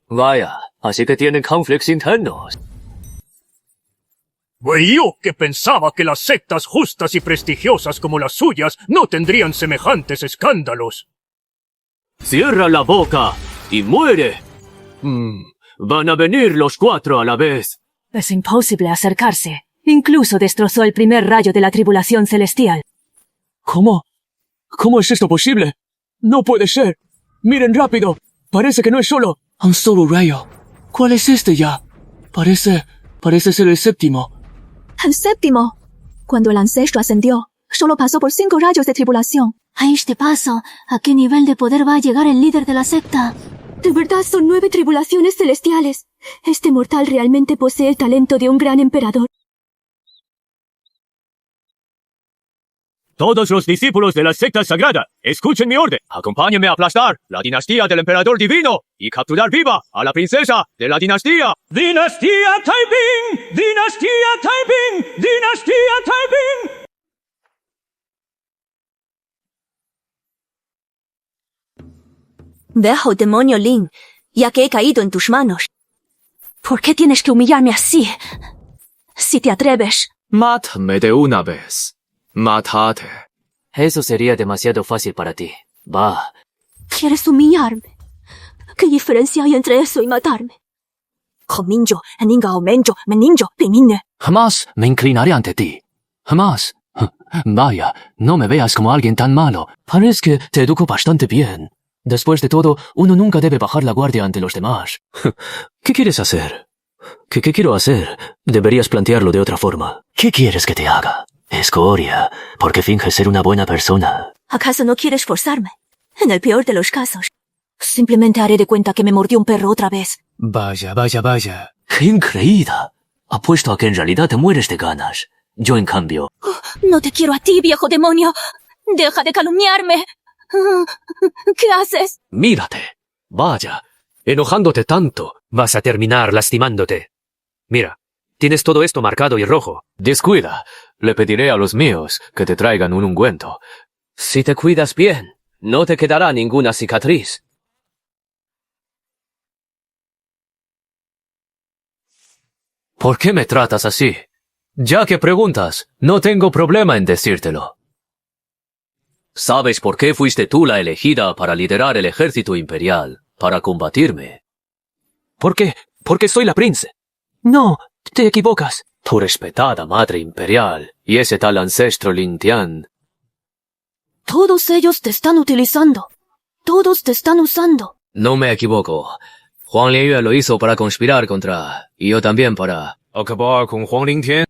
Vaya, así que tienen conflictos internos. Yo que pensaba que las sectas justas y prestigiosas como las suyas no tendrían semejantes escándalos. ¡Cierra la boca y muere! Van a venir los 4 a la vez. Es imposible acercarse. Incluso destrozó el primer rayo de la tribulación celestial. ¿Cómo? ¿Cómo es esto posible? No puede ser. Miren rápido. Parece que no es solo un solo rayo. ¿Cuál es este ya? Parece ser el séptimo. ¿El séptimo? Cuando el ancestro ascendió, solo pasó por 5 rayos de tribulación. A este paso, ¿a qué nivel de poder va a llegar el líder de la secta? De verdad son 9 tribulaciones celestiales. Este mortal realmente posee el talento de un gran emperador. Todos los discípulos de la secta sagrada, escuchen mi orden. Acompáñenme a aplastar la dinastía del emperador divino y capturar viva a la princesa de la dinastía. ¡Dinastía Taiping! ¡Dinastía Taiping! ¡Dinastía Taiping! Viejo demonio Ling, ya que he caído en tus manos, ¿por qué tienes que humillarme así? Si te atreves... Mátame de una vez. Mátate. Eso sería demasiado fácil para ti. Va. ¿Quieres humillarme? ¿Qué diferencia hay entre eso y matarme? Jamás me inclinaré ante ti. Jamás. Vaya, no me veas como alguien tan malo. Parece que te educo bastante bien. Después de todo, uno nunca debe bajar la guardia ante los demás. ¿Qué quieres hacer? ¿Qué quiero hacer? Deberías plantearlo de otra forma. ¿Qué quieres que te haga? Escoria, porque finges ser una buena persona. ¿Acaso no quieres forzarme? En el peor de los casos, Simplemente haré de cuenta que me mordió un perro otra vez. Vaya, vaya, vaya. ¡Qué increída! Apuesto a que en realidad te mueres de ganas. Yo, en cambio... No te quiero a ti, viejo demonio. Deja de calumniarme. ¿Qué haces? Mírate. Vaya. Enojándote tanto, vas a terminar lastimándote. Mira, tienes todo esto marcado y rojo. Descuida. Le pediré a los míos que te traigan un ungüento. Si te cuidas bien, no te quedará ninguna cicatriz. ¿Por qué me tratas así? Ya que preguntas, no tengo problema en decírtelo. ¿Sabes por qué fuiste tú la elegida para liderar el ejército imperial, para combatirme? ¿Por qué? Porque soy la princesa. No, te equivocas. Tu respetada madre imperial y ese tal ancestro Lin Tian. Todos ellos te están utilizando. Todos te están usando. No me equivoco. Huang Lianyue lo hizo para conspirar contra... y yo también para... acabar con Huang Lingtian.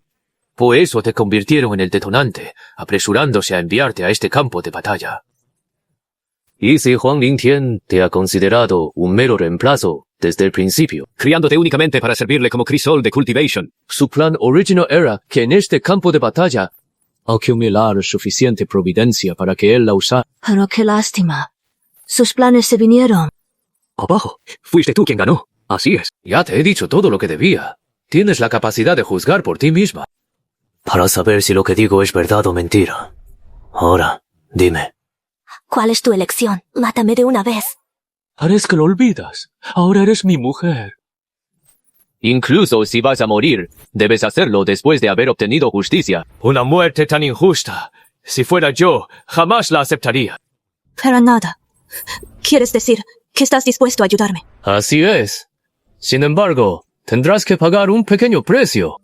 Por eso te convirtieron en el detonante, apresurándose a enviarte a este campo de batalla. Y si Huang Lingtian te ha considerado un mero reemplazo desde el principio, criándote únicamente para servirle como crisol de cultivation, su plan original era que en este campo de batalla acumular suficiente providencia para que él la usara. Pero qué lástima. Sus planes se vinieron abajo. Fuiste tú quien ganó. Así es. Ya te he dicho todo lo que debía. Tienes la capacidad de juzgar por ti misma. Para saber si lo que digo es verdad o mentira. Ahora, dime. ¿Cuál es tu elección? Mátame de una vez. Parece que lo olvidas. Ahora eres mi mujer. Incluso si vas a morir, debes hacerlo después de haber obtenido justicia. Una muerte tan injusta. Si fuera yo, jamás la aceptaría. Para nada. ¿Quieres decir que estás dispuesto a ayudarme? Así es. Sin embargo, tendrás que pagar un pequeño precio.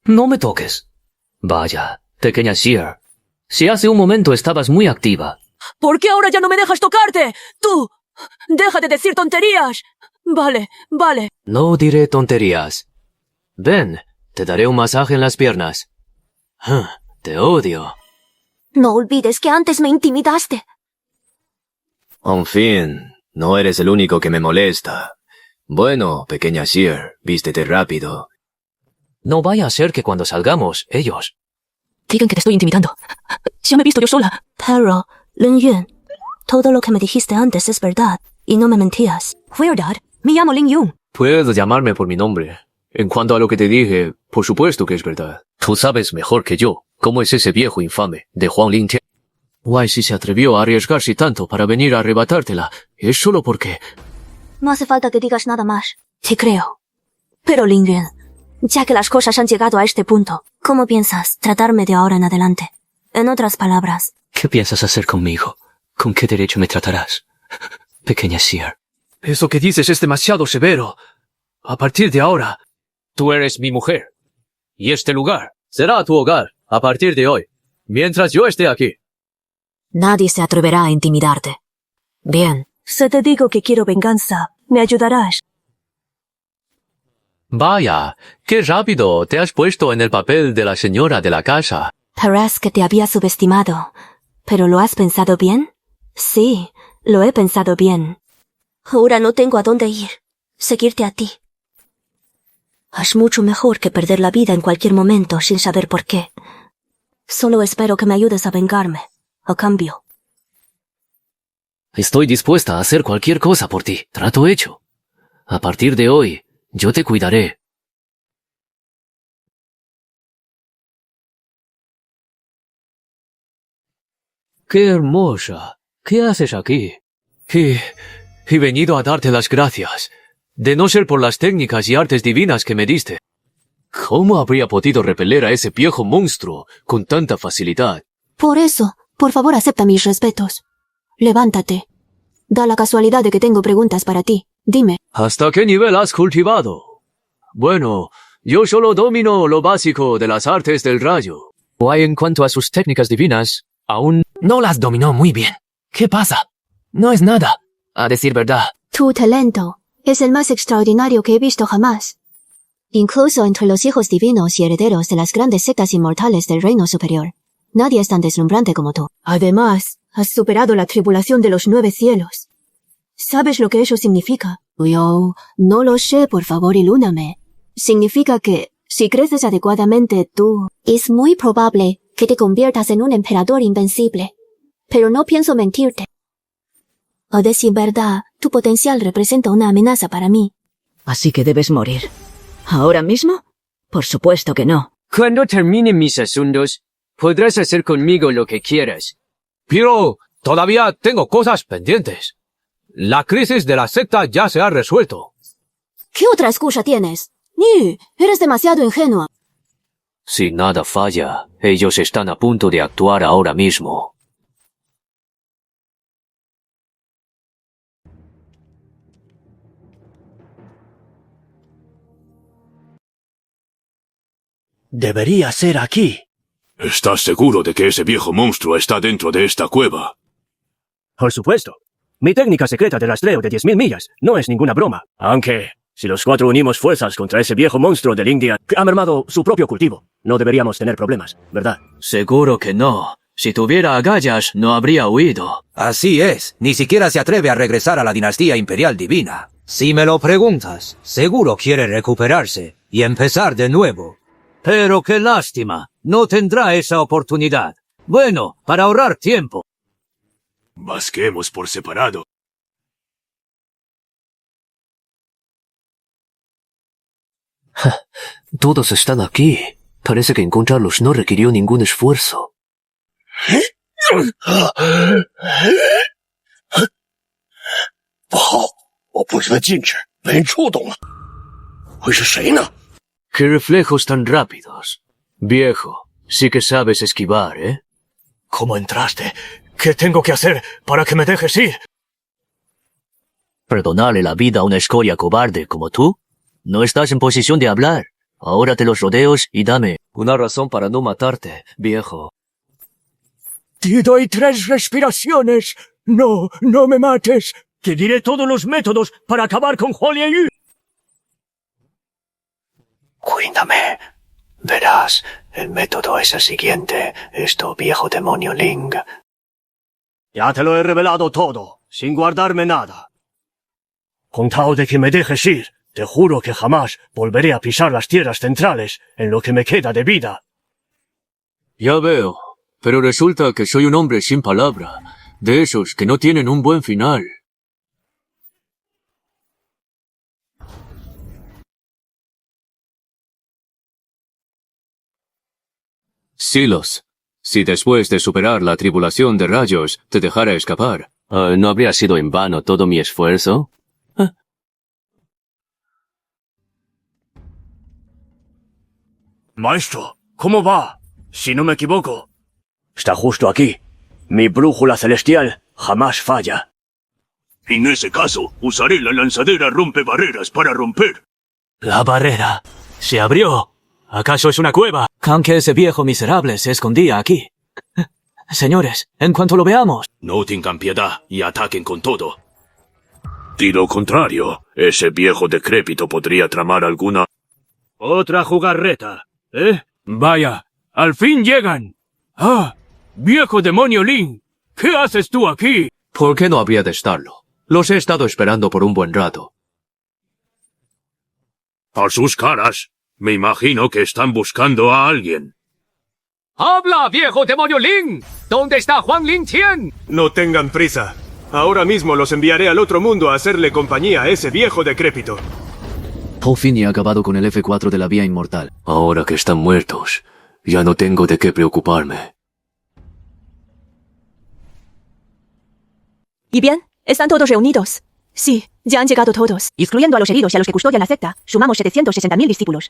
No me toques. Vaya, pequeña Sheer. Si hace un momento estabas muy activa. ¿Por qué ahora ya no me dejas tocarte? ¡Tú! ¡Deja de decir tonterías! Vale, vale. No diré tonterías. Ven, te daré un masaje en las piernas. Te odio. No olvides que antes me intimidaste. En fin, no eres el único que me molesta. Bueno, pequeña Sheer, vístete rápido. No vaya a ser que cuando salgamos, ellos... digan que te estoy intimidando. Ya me he visto yo sola. Pero, Lingyun, todo lo que me dijiste antes es verdad, y no me mentías. ¿Verdad? Me llamo Lingyun. Puedes llamarme por mi nombre. En cuanto a lo que te dije, por supuesto que es verdad. Tú sabes mejor que yo cómo es ese viejo infame de Huang Lingtian. Why si se atrevió a arriesgarse tanto para venir a arrebatártela, es solo porque... No hace falta que digas nada más. Te creo. Pero Lingyun, ya que las cosas han llegado a este punto, ¿cómo piensas tratarme de ahora en adelante? En otras palabras... ¿Qué piensas hacer conmigo? ¿Con qué derecho me tratarás? Pequeña Sheer. Eso que dices es demasiado severo. A partir de ahora, tú eres mi mujer. Y este lugar será tu hogar a partir de hoy, mientras yo esté aquí. Nadie se atreverá a intimidarte. Bien. Si te digo que quiero venganza, ¿me ayudarás? Vaya, qué rápido te has puesto en el papel de la señora de la casa. Parece que te había subestimado. ¿Pero lo has pensado bien? Sí, lo he pensado bien. Ahora no tengo a dónde ir. Seguirte a ti. Es mucho mejor que perder la vida en cualquier momento sin saber por qué. Solo espero que me ayudes a vengarme. A cambio. Estoy dispuesta a hacer cualquier cosa por ti. Trato hecho. A partir de hoy, yo te cuidaré. ¡Qué hermosa! ¿Qué haces aquí? He venido a darte las gracias. De no ser por las técnicas y artes divinas que me diste, ¿cómo habría podido repeler a ese viejo monstruo con tanta facilidad? Por eso, por favor acepta mis respetos. Levántate. Da la casualidad de que tengo preguntas para ti. Dime. ¿Hasta qué nivel has cultivado? Bueno, yo solo domino lo básico de las artes del rayo. Why, en cuanto a sus técnicas divinas, aún no las dominó muy bien. ¿Qué pasa? No es nada, a decir verdad. Tu talento es el más extraordinario que he visto jamás. Incluso entre los hijos divinos y herederos de las grandes sectas inmortales del reino superior, nadie es tan deslumbrante como tú. Además, has superado la tribulación de los 9 cielos. ¿Sabes lo que eso significa? Yo no lo sé, por favor, ilúminame. Significa que, si creces adecuadamente, tú... Es muy probable que te conviertas en un emperador invencible. Pero no pienso mentirte. A decir verdad, tu potencial representa una amenaza para mí. Así que debes morir. ¿Ahora mismo? Por supuesto que no. Cuando termine mis asuntos, podrás hacer conmigo lo que quieras. Pero todavía tengo cosas pendientes. La crisis de la secta ya se ha resuelto. ¿Qué otra excusa tienes? Ni, eres demasiado ingenua. Si nada falla, ellos están a punto de actuar ahora mismo. Debería ser aquí. ¿Estás seguro de que ese viejo monstruo está dentro de esta cueva? Por supuesto. Mi técnica secreta de rastreo de 10.000 millas no es ninguna broma. Aunque, si los 4 unimos fuerzas contra ese viejo monstruo del India, que ha mermado su propio cultivo, no deberíamos tener problemas, ¿verdad? Seguro que no. Si tuviera agallas, no habría huido. Así es. Ni siquiera se atreve a regresar a la dinastía imperial divina. Si me lo preguntas, seguro quiere recuperarse y empezar de nuevo. Pero qué lástima. No tendrá esa oportunidad. Bueno, para ahorrar tiempo. Vasquemos por separado. Todos están aquí. Parece que encontrarlos no requirió ningún esfuerzo. ¿Qué reflejos tan rápidos? Viejo, sí que sabes esquivar, ¿eh? ¿Cómo entraste? ¿Qué tengo que hacer para que me dejes ir? ¿Perdonarle la vida a una escoria cobarde como tú? No estás en posición de hablar. Ahórate los rodeos y dame una razón para no matarte, viejo. Te doy 3 respiraciones. No, no me mates. Te diré todos los métodos para acabar con Huo Lianyu. Cuídame. Verás, el método es el siguiente. Esto, viejo demonio Ling. Ya te lo he revelado todo, sin guardarme nada. Con tal de que me dejes ir, te juro que jamás volveré a pisar las tierras centrales en lo que me queda de vida. Ya veo, pero resulta que soy un hombre sin palabra, de esos que no tienen un buen final. Silos, si después de superar la tribulación de rayos te dejara escapar, ¿no habría sido en vano todo mi esfuerzo? Maestro, ¿cómo va? Si no me equivoco. Está justo aquí. Mi brújula celestial jamás falla. En ese caso, usaré la lanzadera rompebarreras para romper. La barrera se abrió. ¿Acaso es una cueva? Aunque ese viejo miserable se escondía aquí. Señores, en cuanto lo veamos... No tengan piedad y ataquen con todo. De lo contrario, ese viejo decrépito podría tramar alguna... Otra jugarreta, ¿eh? Vaya, al fin llegan. ¡Ah! ¡Viejo demonio Ling! ¿Qué haces tú aquí? ¿Por qué no habría de estarlo? Los he estado esperando por un buen rato. A sus caras, me imagino que están buscando a alguien. ¡Habla, viejo demonio Ling! ¿Dónde está Huang Lingtian? No tengan prisa. Ahora mismo los enviaré al otro mundo a hacerle compañía a ese viejo decrépito. Por fin he acabado con el F4 de la vía inmortal. Ahora que están muertos, ya no tengo de qué preocuparme. ¿Y bien? ¿Están todos reunidos? Sí, ya han llegado todos. Excluyendo a los heridos y a los que custodian la secta, sumamos 760.000 discípulos.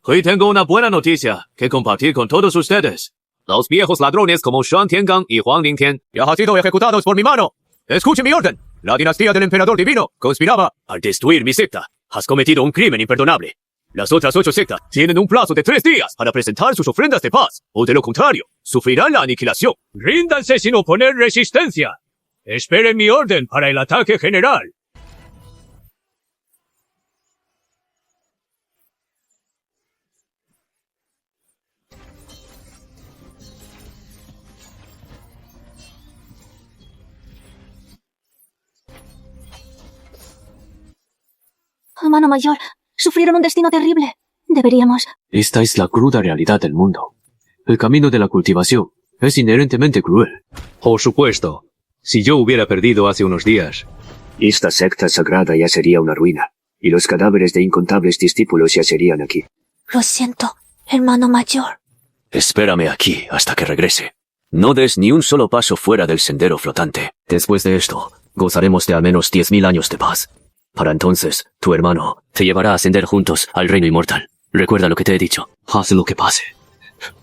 Hoy tengo una buena noticia que compartir con todos ustedes. Los viejos ladrones como Shan Tiangang y Huang Lingtian ya han sido ejecutados por mi mano. Escuche mi orden. La dinastía del emperador divino conspiraba. Al destruir mi secta, has cometido un crimen imperdonable. Las otras 8 sectas tienen un plazo de 3 días para presentar sus ofrendas de paz, o de lo contrario, sufrirán la aniquilación. Ríndanse sin oponer resistencia. Esperen mi orden para el ataque general. Hermano mayor, sufrieron un destino terrible. Deberíamos... Esta es la cruda realidad del mundo. El camino de la cultivación es inherentemente cruel. Por supuesto. Si yo hubiera perdido hace unos días... Esta secta sagrada ya sería una ruina, y los cadáveres de incontables discípulos ya serían aquí. Lo siento, hermano mayor. Espérame aquí hasta que regrese. No des ni un solo paso fuera del sendero flotante. Después de esto, gozaremos de al menos 10.000 años de paz. Para entonces, tu hermano te llevará a ascender juntos al reino inmortal. Recuerda lo que te he dicho. Haz lo que pase.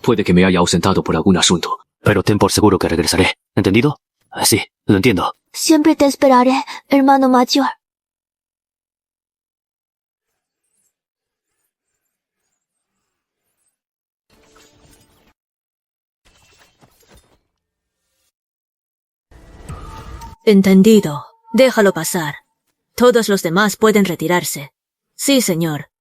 Puede que me haya ausentado por algún asunto, pero ten por seguro que regresaré. ¿Entendido? Sí, lo entiendo. Siempre te esperaré, hermano mayor. Entendido. Déjalo pasar. Todos los demás pueden retirarse. Sí, señor.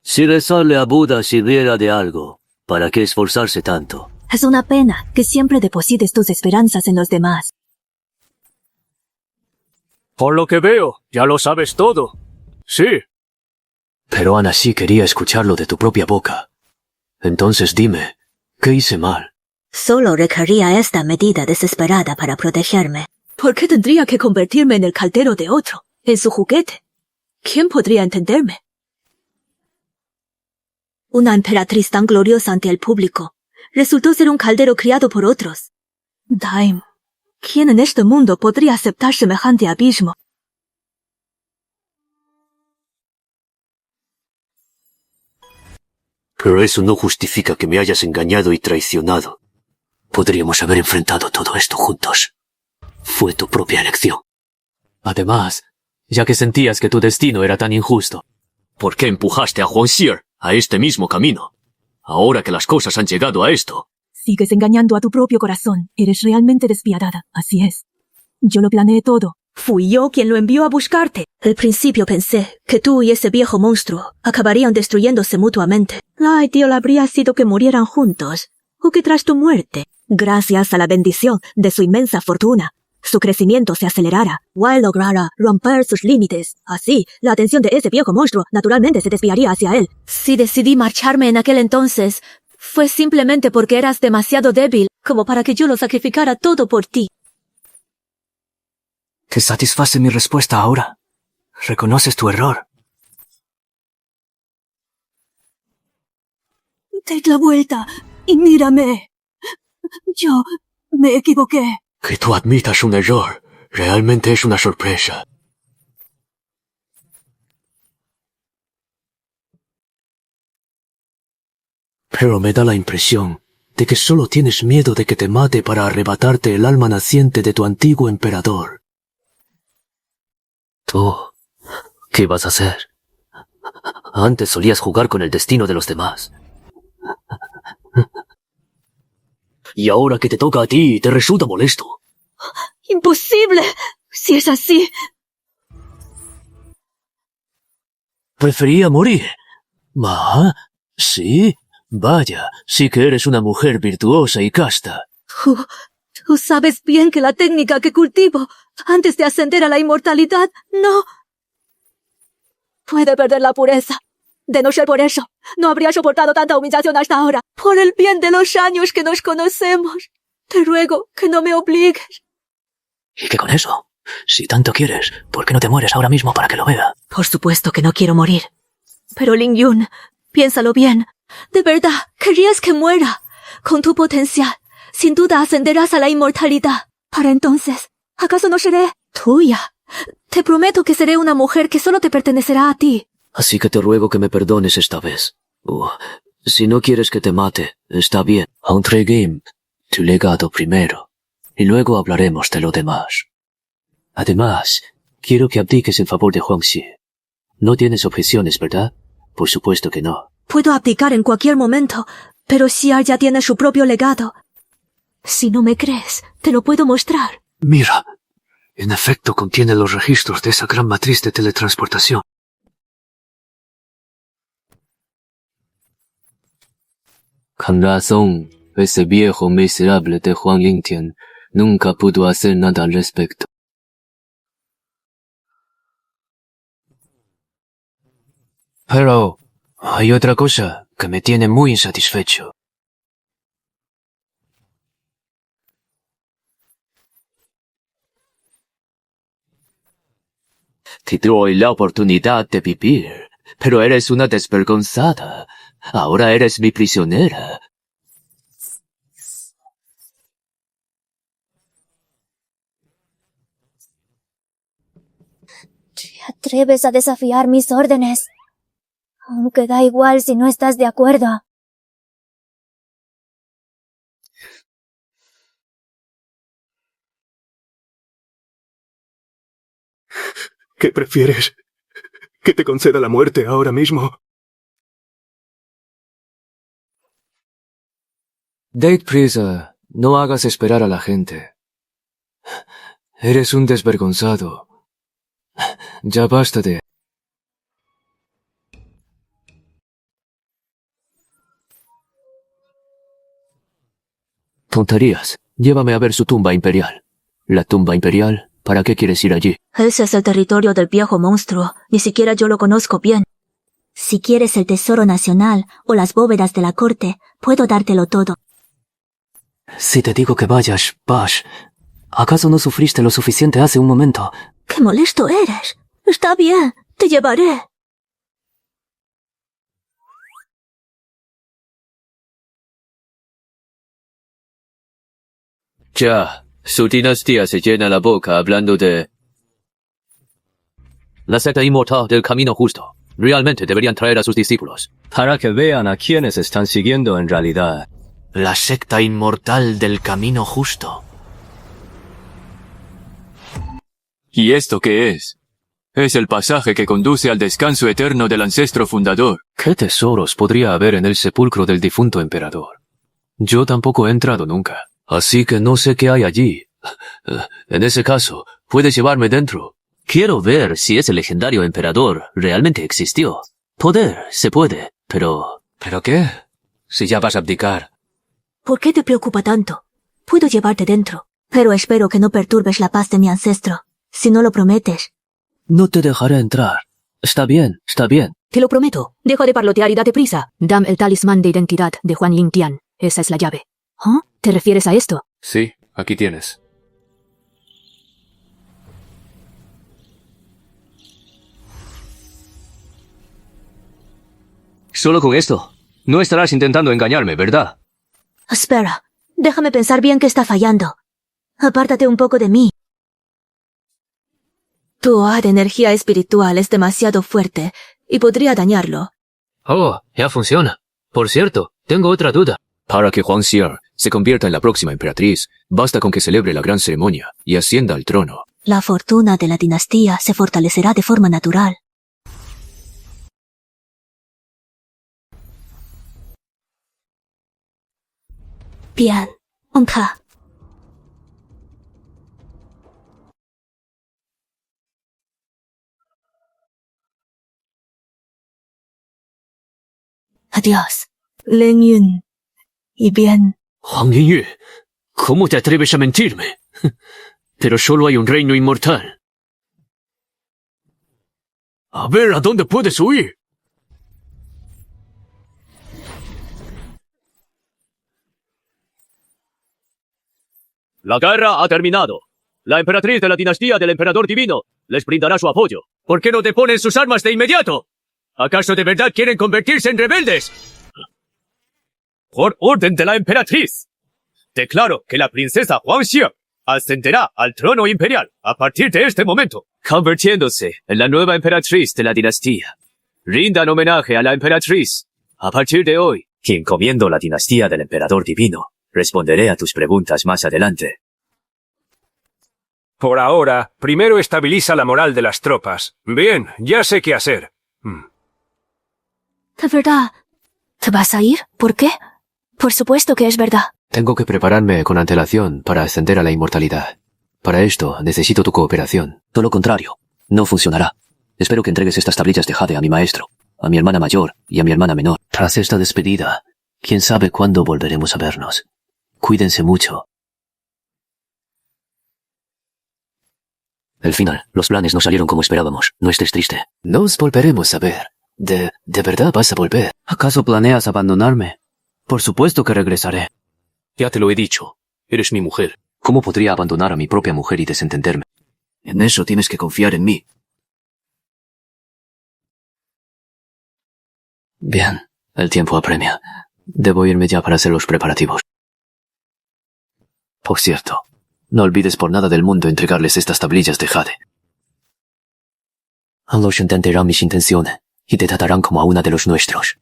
Si rezarle a Buda sirviera de algo, ¿para qué esforzarse tanto? Es una pena que siempre deposites tus esperanzas en los demás. Por lo que veo, ya lo sabes todo. Sí. Pero aún así quería escucharlo de tu propia boca. Entonces dime, ¿qué hice mal? Solo requería esta medida desesperada para protegerme. ¿Por qué tendría que convertirme en el caldero de otro, en su juguete? ¿Quién podría entenderme? Una emperatriz tan gloriosa ante el público resultó ser un caldero criado por otros. Daim, ¿quién en este mundo podría aceptar semejante abismo? Pero eso no justifica que me hayas engañado y traicionado. Podríamos haber enfrentado todo esto juntos. Fue tu propia elección. Además, ya que sentías que tu destino era tan injusto, ¿por qué empujaste a Huang Xier a este mismo camino? Ahora que las cosas han llegado a esto. Sigues engañando a tu propio corazón. Eres realmente despiadada. Así es. Yo lo planeé todo. Fui yo quien lo envió a buscarte. Al principio pensé que tú y ese viejo monstruo acabarían destruyéndose mutuamente. La ideal habría sido que murieran juntos, o que tras tu muerte, gracias a la bendición de su inmensa fortuna, su crecimiento se acelerara, o él lograra romper sus límites. Así, la atención de ese viejo monstruo naturalmente se desviaría hacia él. Si decidí marcharme en aquel entonces, fue simplemente porque eras demasiado débil como para que yo lo sacrificara todo por ti. ¿te satisface mi respuesta ahora? ¿Reconoces tu error? Dad la vuelta y mírame. Yo me equivoqué. Que tú admitas un error realmente es una sorpresa. Pero me da la impresión de que solo tienes miedo de que te mate para arrebatarte el alma naciente de tu antiguo emperador. ¿Tú qué vas a hacer? Antes solías jugar con el destino de los demás. Y ahora que te toca a ti, te resulta molesto. ¡Imposible! Si es así... Prefería morir. ¿Sí? Vaya, sí que eres una mujer virtuosa y casta. Tú sabes bien que la técnica que cultivo antes de ascender a la inmortalidad no puede perder la pureza. De no ser por eso, no habría soportado tanta humillación hasta ahora. Por el bien de los años que nos conocemos, te ruego que no me obligues. ¿Y qué con eso? Si tanto quieres, ¿por qué no te mueres ahora mismo para que lo vea? Por supuesto que no quiero morir. Pero Ling Yun, piénsalo bien. ¿De verdad querías que muera? Con tu potencial, sin duda ascenderás a la inmortalidad. Para entonces, ¿acaso no seré tuya? Te prometo que seré una mujer que solo te pertenecerá a ti. Así que te ruego que me perdones esta vez. Si no quieres que te mate, está bien. Entregué tu legado primero, y luego hablaremos de lo demás. Además, quiero que abdiques en favor de Huangxi. No tienes objeciones, ¿verdad? Por supuesto que no. Puedo abdicar en cualquier momento, pero Xiar ya tiene su propio legado. Si no me crees, te lo puedo mostrar. Mira, en efecto contiene los registros de esa gran matriz de teletransportación. Con razón, ese viejo miserable de Huang Lingtian nunca pudo hacer nada al respecto. Pero hay otra cosa que me tiene muy insatisfecho. Te doy la oportunidad de vivir, pero eres una desvergonzada. Ahora eres mi prisionera. ¿Te atreves a desafiar mis órdenes? Aunque da igual si no estás de acuerdo. ¿Qué prefieres? ¿Que te conceda la muerte ahora mismo? Date prisa, no hagas esperar a la gente. Eres un desvergonzado. Ya basta de... Tonterías. Llévame a ver su tumba imperial. ¿La tumba imperial? ¿Para qué quieres ir allí? Ese es el territorio del viejo monstruo. Ni siquiera yo lo conozco bien. Si quieres el tesoro nacional o las bóvedas de la corte, puedo dártelo todo. Si te digo que vayas, Bash, ¿acaso no sufriste lo suficiente hace un momento? ¡Qué molesto eres! Está bien, te llevaré. Ya, su dinastía se llena la boca hablando de... La secta inmortal del camino justo. Realmente deberían traer a sus discípulos. Para que vean a quienes están siguiendo en realidad. La secta inmortal del camino justo. ¿Y esto qué es? Es el pasaje que conduce al descanso eterno del ancestro fundador. ¿Qué tesoros podría haber en el sepulcro del difunto emperador? Yo tampoco he entrado nunca. Así que no sé qué hay allí. En ese caso, puedes llevarme dentro. Quiero ver si ese legendario emperador realmente existió. Poder, se puede, pero... ¿Pero qué? Si ya vas a abdicar. ¿Por qué te preocupa tanto? Puedo llevarte dentro, pero espero que no perturbes la paz de mi ancestro. Si no lo prometes. No te dejaré entrar. Está bien, está bien. Te lo prometo. Deja de parlotear y date prisa. Dame el talismán de identidad de Huang Lingtian. Esa es la llave. ¿Ah? ¿Te refieres a esto? Sí, aquí tienes. Solo con esto. No estarás intentando engañarme, ¿verdad? Espera, déjame pensar bien qué está fallando. Apártate un poco de mí. Tu haz de energía espiritual es demasiado fuerte y podría dañarlo. Oh, ya funciona. Por cierto, tengo otra duda. Para que Huang Xiar se convierta en la próxima emperatriz, basta con que celebre la gran ceremonia y ascienda al trono. La fortuna de la dinastía se fortalecerá de forma natural. Bien, Onka. Adiós, Len Yun. Y bien. Huang Yinyu, ¿cómo te atreves a mentirme? Pero solo hay un reino inmortal. A ver, ¿a dónde puedes huir? La guerra ha terminado. La emperatriz de la dinastía del emperador divino les brindará su apoyo. ¿Por qué no deponen sus armas de inmediato? ¿Acaso de verdad quieren convertirse en rebeldes? Por orden de la emperatriz. Declaro que la princesa Huangxie ascenderá al trono imperial a partir de este momento, convirtiéndose en la nueva emperatriz de la dinastía. Rindan homenaje a la emperatriz. A partir de hoy, y encomiendo la dinastía del emperador divino, responderé a tus preguntas más adelante. Por ahora, primero estabiliza la moral de las tropas. Bien, ya sé qué hacer. ¿De verdad? ¿Te vas a ir? ¿Por qué? Por supuesto que es verdad. Tengo que prepararme con antelación para ascender a la inmortalidad. Para esto, necesito tu cooperación. De lo contrario, no funcionará. Espero que entregues estas tablillas de jade a mi maestro, a mi hermana mayor y a mi hermana menor. Tras esta despedida, quién sabe cuándo volveremos a vernos. Cuídense mucho. Al final, los planes no salieron como esperábamos. No estés triste. Nos volveremos a ver. ¿De verdad vas a volver? ¿Acaso planeas abandonarme? Por supuesto que regresaré. Ya te lo he dicho. Eres mi mujer. ¿Cómo podría abandonar a mi propia mujer y desentenderme? En eso tienes que confiar en mí. Bien, el tiempo apremia. Debo irme ya para hacer los preparativos. Por cierto, no olvides por nada del mundo entregarles estas tablillas de jade. Los entenderán mis intenciones y te tratarán como a una de los nuestros.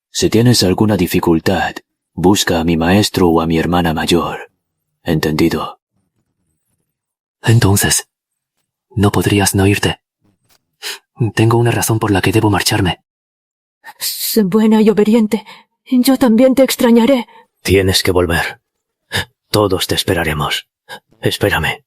Si tienes alguna dificultad, busca a mi maestro o a mi hermana mayor. ¿Entendido? Entonces, ¿no podrías no irte? Tengo una razón por la que debo marcharme. Sé buena y obediente. Yo también te extrañaré. Tienes que volver. Todos te esperaremos. Espérame.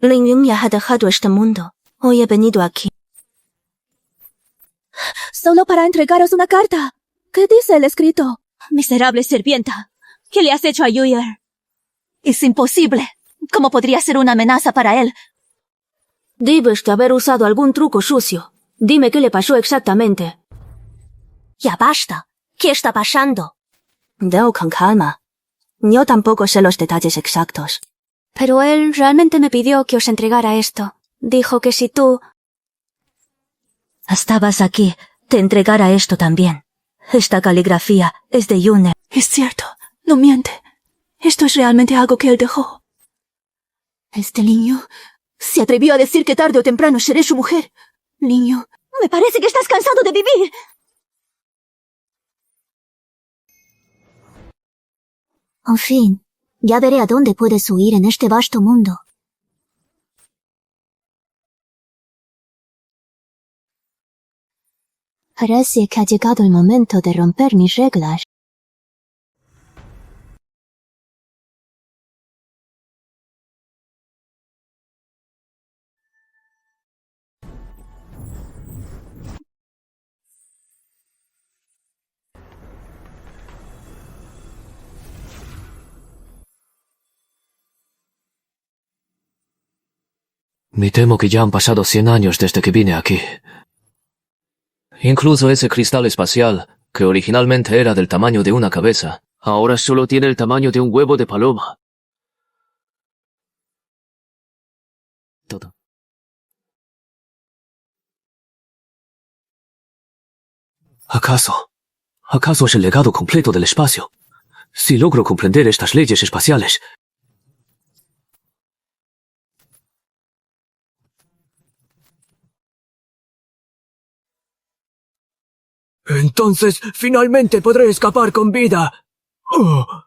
Lin Yun ya ha dejado este mundo. Hoy he venido aquí solo para entregaros una carta. ¿Qué dice el escrito? Miserable sirvienta. ¿Qué le has hecho a Yuyer? Es imposible. ¿Cómo podría ser una amenaza para él? Debes de haber usado algún truco sucio. Dime qué le pasó exactamente. Ya basta. ¿Qué está pasando? Deo con calma. Yo tampoco sé los detalles exactos. Pero él realmente me pidió que os entregara esto. Dijo que si tú... Estabas aquí, te entregara esto también. Esta caligrafía es de Yune. Es cierto, no miente. Esto es realmente algo que él dejó. Este niño se atrevió a decir que tarde o temprano seré su mujer. Niño, me parece que estás cansado de vivir. En fin, ya veré a dónde puedes huir en este vasto mundo. Parece que ha llegado el momento de romper mis reglas. Me temo que ya han pasado 100 años desde que vine aquí. Incluso ese cristal espacial, que originalmente era del tamaño de una cabeza, ahora solo tiene el tamaño de un huevo de paloma. Todo. ¿Acaso es el legado completo del espacio? Si logro comprender estas leyes espaciales... Entonces, finalmente podré escapar con vida. Oh.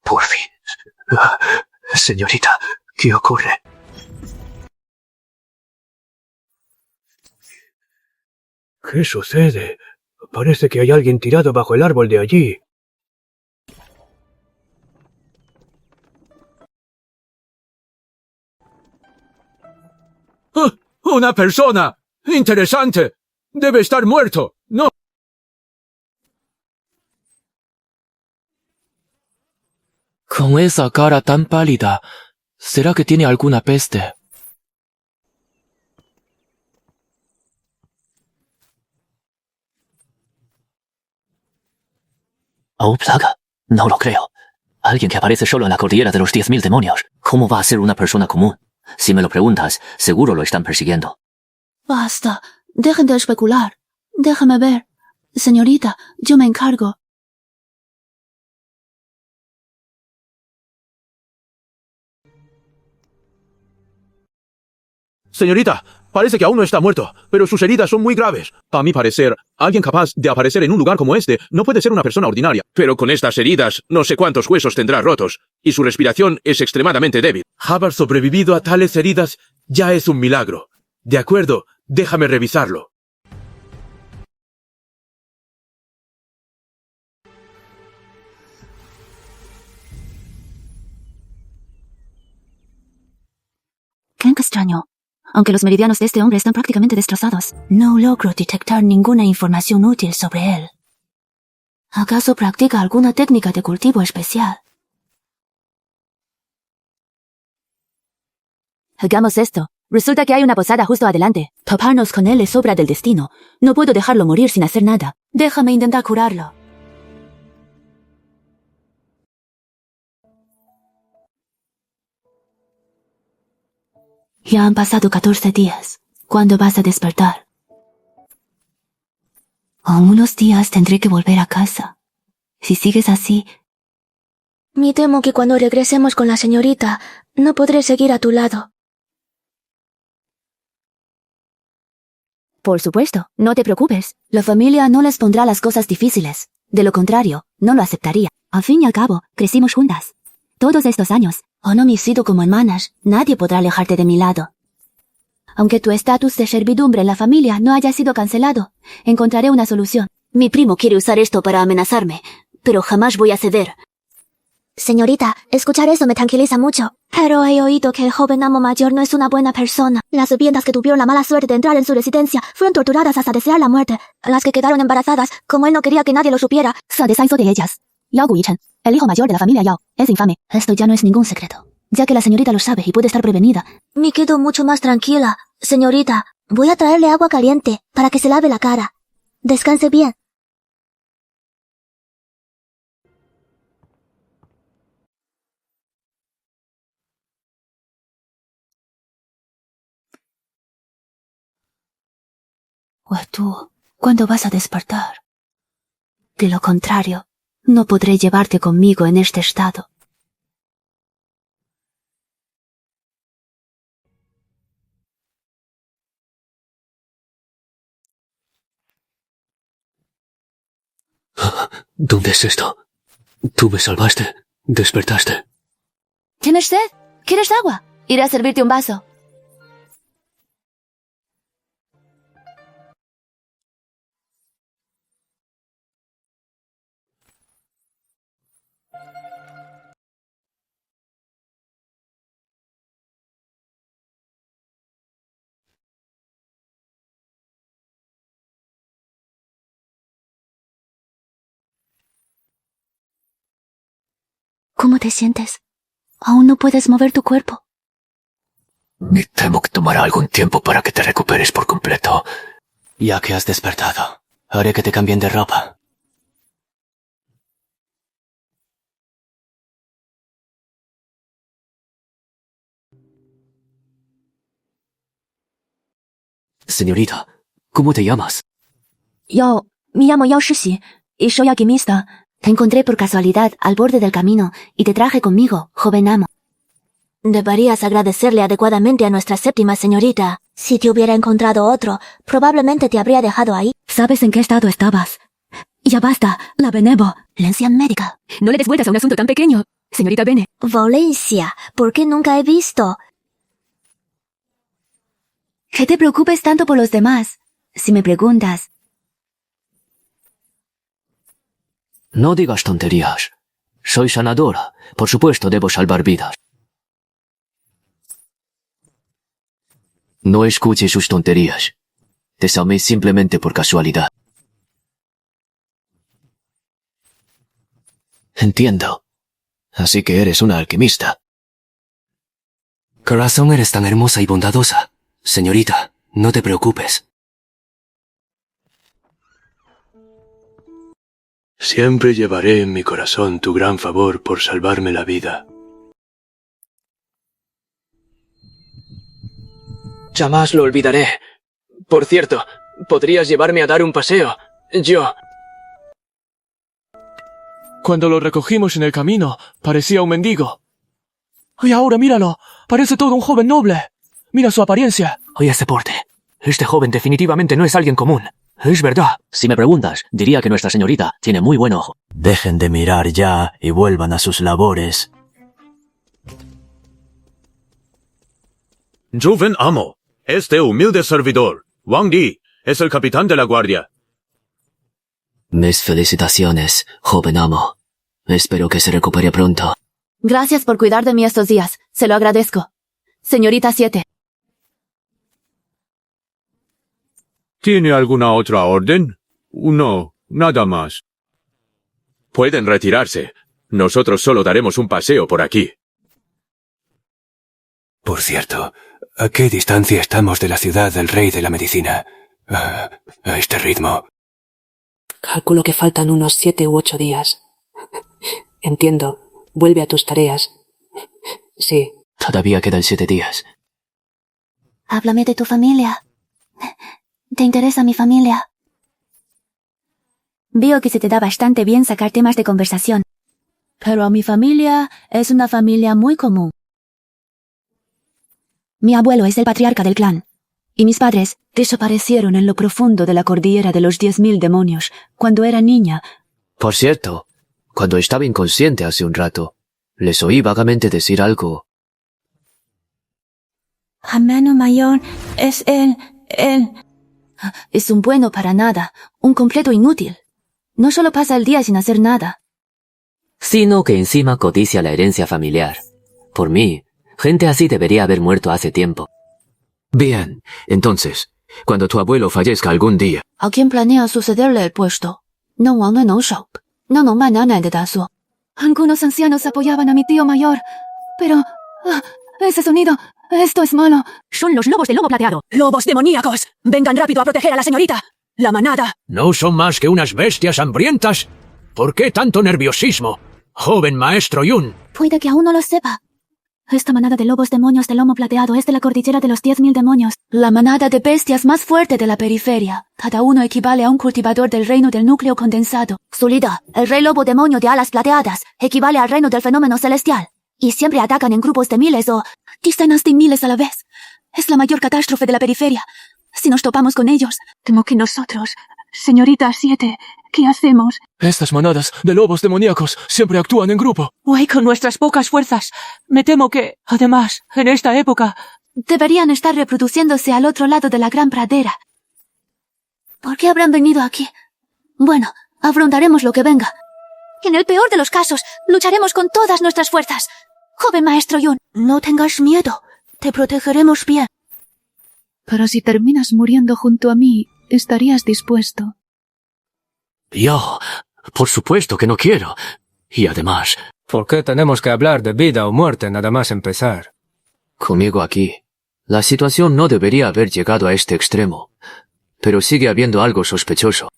Por fin. Señorita, ¿qué ocurre? ¿Qué sucede? Parece que hay alguien tirado bajo el árbol de allí. Una persona. Interesante. Debe estar muerto. No. Con esa cara tan pálida, ¿será que tiene alguna peste? Oh, plaga. No lo creo. Alguien que aparece solo en la cordillera de los 10.000 demonios. ¿Cómo va a ser una persona común? Si me lo preguntas, seguro lo están persiguiendo. Basta. Dejen de especular. Déjame ver. Señorita, yo me encargo. Señorita, parece que aún no está muerto, pero sus heridas son muy graves. A mi parecer, alguien capaz de aparecer en un lugar como este no puede ser una persona ordinaria. Pero con estas heridas, no sé cuántos huesos tendrá rotos, y su respiración es extremadamente débil. Haber sobrevivido a tales heridas ya es un milagro. De acuerdo, déjame revisarlo. Qué extraño. Aunque los meridianos de este hombre están prácticamente destrozados, no logro detectar ninguna información útil sobre él. ¿Acaso practica alguna técnica de cultivo especial? Hagamos esto. Resulta que hay una posada justo adelante. Toparnos con él es obra del destino. No puedo dejarlo morir sin hacer nada. Déjame intentar curarlo. Ya han pasado 14 días. ¿Cuándo vas a despertar? En unos días tendré que volver a casa. Si sigues así... Me temo que cuando regresemos con la señorita, no podré seguir a tu lado. Por supuesto, no te preocupes. La familia no les pondrá las cosas difíciles. De lo contrario, no lo aceptaría. Al fin y al cabo, crecimos juntas. Todos estos años. O no me he sido como hermanas, nadie podrá alejarte de mi lado. Aunque tu estatus de servidumbre en la familia no haya sido cancelado, encontraré una solución. Mi primo quiere usar esto para amenazarme, pero jamás voy a ceder. Señorita, escuchar eso me tranquiliza mucho. Pero he oído que el joven amo mayor no es una buena persona. Las sirvientas que tuvieron la mala suerte de entrar en su residencia fueron torturadas hasta desear la muerte. Las que quedaron embarazadas, como él no quería que nadie lo supiera. Se deshizo de ellas. Yao Guichen, el hijo mayor de la familia Yao, es infame. Esto ya no es ningún secreto, ya que la señorita lo sabe y puede estar prevenida. Me quedo mucho más tranquila. Señorita, voy a traerle agua caliente para que se lave la cara. Descanse bien. ¿O tú, cuándo vas a despertar? De lo contrario, no podré llevarte conmigo en este estado. ¿Dónde es esto? Tú me salvaste. Despertaste. ¿Tienes sed? ¿Quieres agua? Iré a servirte un vaso. ¿Cómo te sientes? ¿Aún no puedes mover tu cuerpo? Me temo que tomará algún tiempo para que te recuperes por completo. Ya que has despertado, haré que te cambien de ropa. Señorita, ¿cómo te llamas? Me llamo Yao Shixi y soy alquimista. Te encontré por casualidad al borde del camino y te traje conmigo, joven amo. Deberías agradecerle adecuadamente a nuestra séptima señorita. Si te hubiera encontrado otro, probablemente te habría dejado ahí. ¿Sabes en qué estado estabas? Ya basta, la Benevo, la anciana médica. No le des vueltas a un asunto tan pequeño, señorita Bene. Valencia, ¿por qué nunca he visto? ¿Qué te preocupes tanto por los demás? Si me preguntas... No digas tonterías. Soy sanadora. Por supuesto debo salvar vidas. No escuche sus tonterías. Desalmé simplemente por casualidad. Entiendo. Así que eres una alquimista. Corazón, eres tan hermosa y bondadosa. Señorita, no te preocupes. Siempre llevaré en mi corazón tu gran favor por salvarme la vida. Jamás lo olvidaré. Por cierto, ¿podrías llevarme a dar un paseo? Yo... Cuando lo recogimos en el camino, parecía un mendigo. Y ahora míralo, parece todo un joven noble. Mira su apariencia. Oye ese porte. Este joven definitivamente no es alguien común. Es verdad. Si me preguntas, diría que nuestra señorita tiene muy buen ojo. Dejen de mirar ya y vuelvan a sus labores. Joven amo, este humilde servidor, Wang Di, es el capitán de la guardia. Mis felicitaciones, joven amo. Espero que se recupere pronto. Gracias por cuidar de mí estos días. Se lo agradezco. Señorita 7. ¿Tiene alguna otra orden? No, nada más. Pueden retirarse. Nosotros solo daremos un paseo por aquí. Por cierto, ¿a qué distancia estamos de la ciudad del rey de la medicina? A este ritmo. Calculo que faltan unos 7 u 8 días. Entiendo. Vuelve a tus tareas. Sí. Todavía quedan 7 días. Háblame de tu familia. ¿Te interesa mi familia? Veo que se te da bastante bien sacar temas de conversación. Pero mi familia es una familia muy común. Mi abuelo es el patriarca del clan. Y mis padres desaparecieron en lo profundo de la cordillera de los 10.000 demonios cuando era niña. Por cierto, cuando estaba inconsciente hace un rato, les oí vagamente decir algo. Hermano mayor es él. Es un bueno para nada, un completo inútil. No solo pasa el día sin hacer nada. Sino que encima codicia la herencia familiar. Por mí, gente así debería haber muerto hace tiempo. Bien, entonces, cuando tu abuelo fallezca algún día... ¿A quién planea sucederle el puesto? Algunos ancianos apoyaban a mi tío mayor, pero... ese sonido... Esto es malo. Son los lobos del lobo plateado. ¡Lobos demoníacos! ¡Vengan rápido a proteger a la señorita! ¡La manada! ¿No son más que unas bestias hambrientas? ¿Por qué tanto nerviosismo, joven maestro Yun? Puede que aún no lo sepa. Esta manada de lobos demonios del lomo plateado es de la cordillera de los 10.000 demonios. La manada de bestias más fuerte de la periferia. Cada uno equivale a un cultivador del reino del núcleo condensado. Su líder, el rey lobo demonio de alas plateadas, equivale al reino del fenómeno celestial. Y siempre atacan en grupos de miles o... decenas de miles a la vez. Es la mayor catástrofe de la periferia. Si nos topamos con ellos... Temo que nosotros... Señorita 7, ¿qué hacemos? Estas manadas de lobos demoníacos siempre actúan en grupo. Guay, con nuestras pocas fuerzas. Me temo que, además, en esta época... Deberían estar reproduciéndose al otro lado de la gran pradera. ¿Por qué habrán venido aquí? Bueno, afrontaremos lo que venga. En el peor de los casos, lucharemos con todas nuestras fuerzas. Joven maestro Yun, no tengas miedo. Te protegeremos bien. Pero si terminas muriendo junto a mí, ¿estarías dispuesto? Yo, por supuesto que no quiero. Y además... ¿Por qué tenemos que hablar de vida o muerte nada más empezar? Conmigo aquí, la situación no debería haber llegado a este extremo. Pero sigue habiendo algo sospechoso.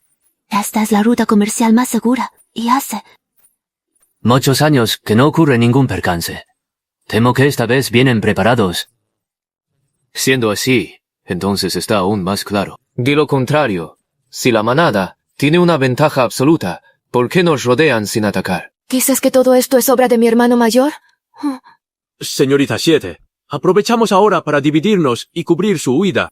Esta es la ruta comercial más segura. Y hace... Muchos años que no ocurre ningún percance. Temo que esta vez vienen preparados. Siendo así, entonces está aún más claro. De lo contrario, si la manada tiene una ventaja absoluta, ¿por qué nos rodean sin atacar? ¿Dices que todo esto es obra de mi hermano mayor? Señorita 7, aprovechamos ahora para dividirnos y cubrir su huida.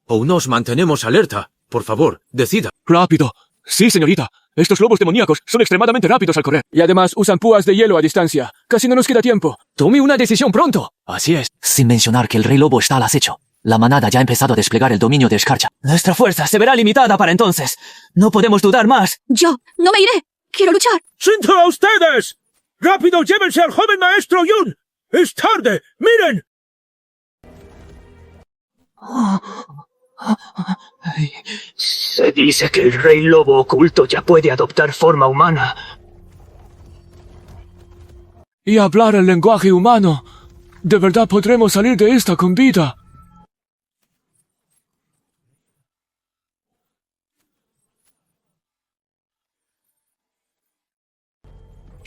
O nos mantenemos alerta. Por favor, decida. ¡Rápido! Sí, señorita. Estos lobos demoníacos son extremadamente rápidos al correr. Y además usan púas de hielo a distancia. Casi no nos queda tiempo. Tome una decisión pronto. Así es. Sin mencionar que el rey lobo está al acecho. La manada ya ha empezado a desplegar el dominio de escarcha. Nuestra fuerza se verá limitada para entonces. No podemos dudar más. Yo no me iré. Quiero luchar. ¡Sinto a ustedes! ¡Rápido, llévense al joven maestro Yun! ¡Es tarde! ¡Miren! Se dice que el rey lobo oculto ya puede adoptar forma humana. Y hablar el lenguaje humano. ¿De verdad podremos salir de esta con vida?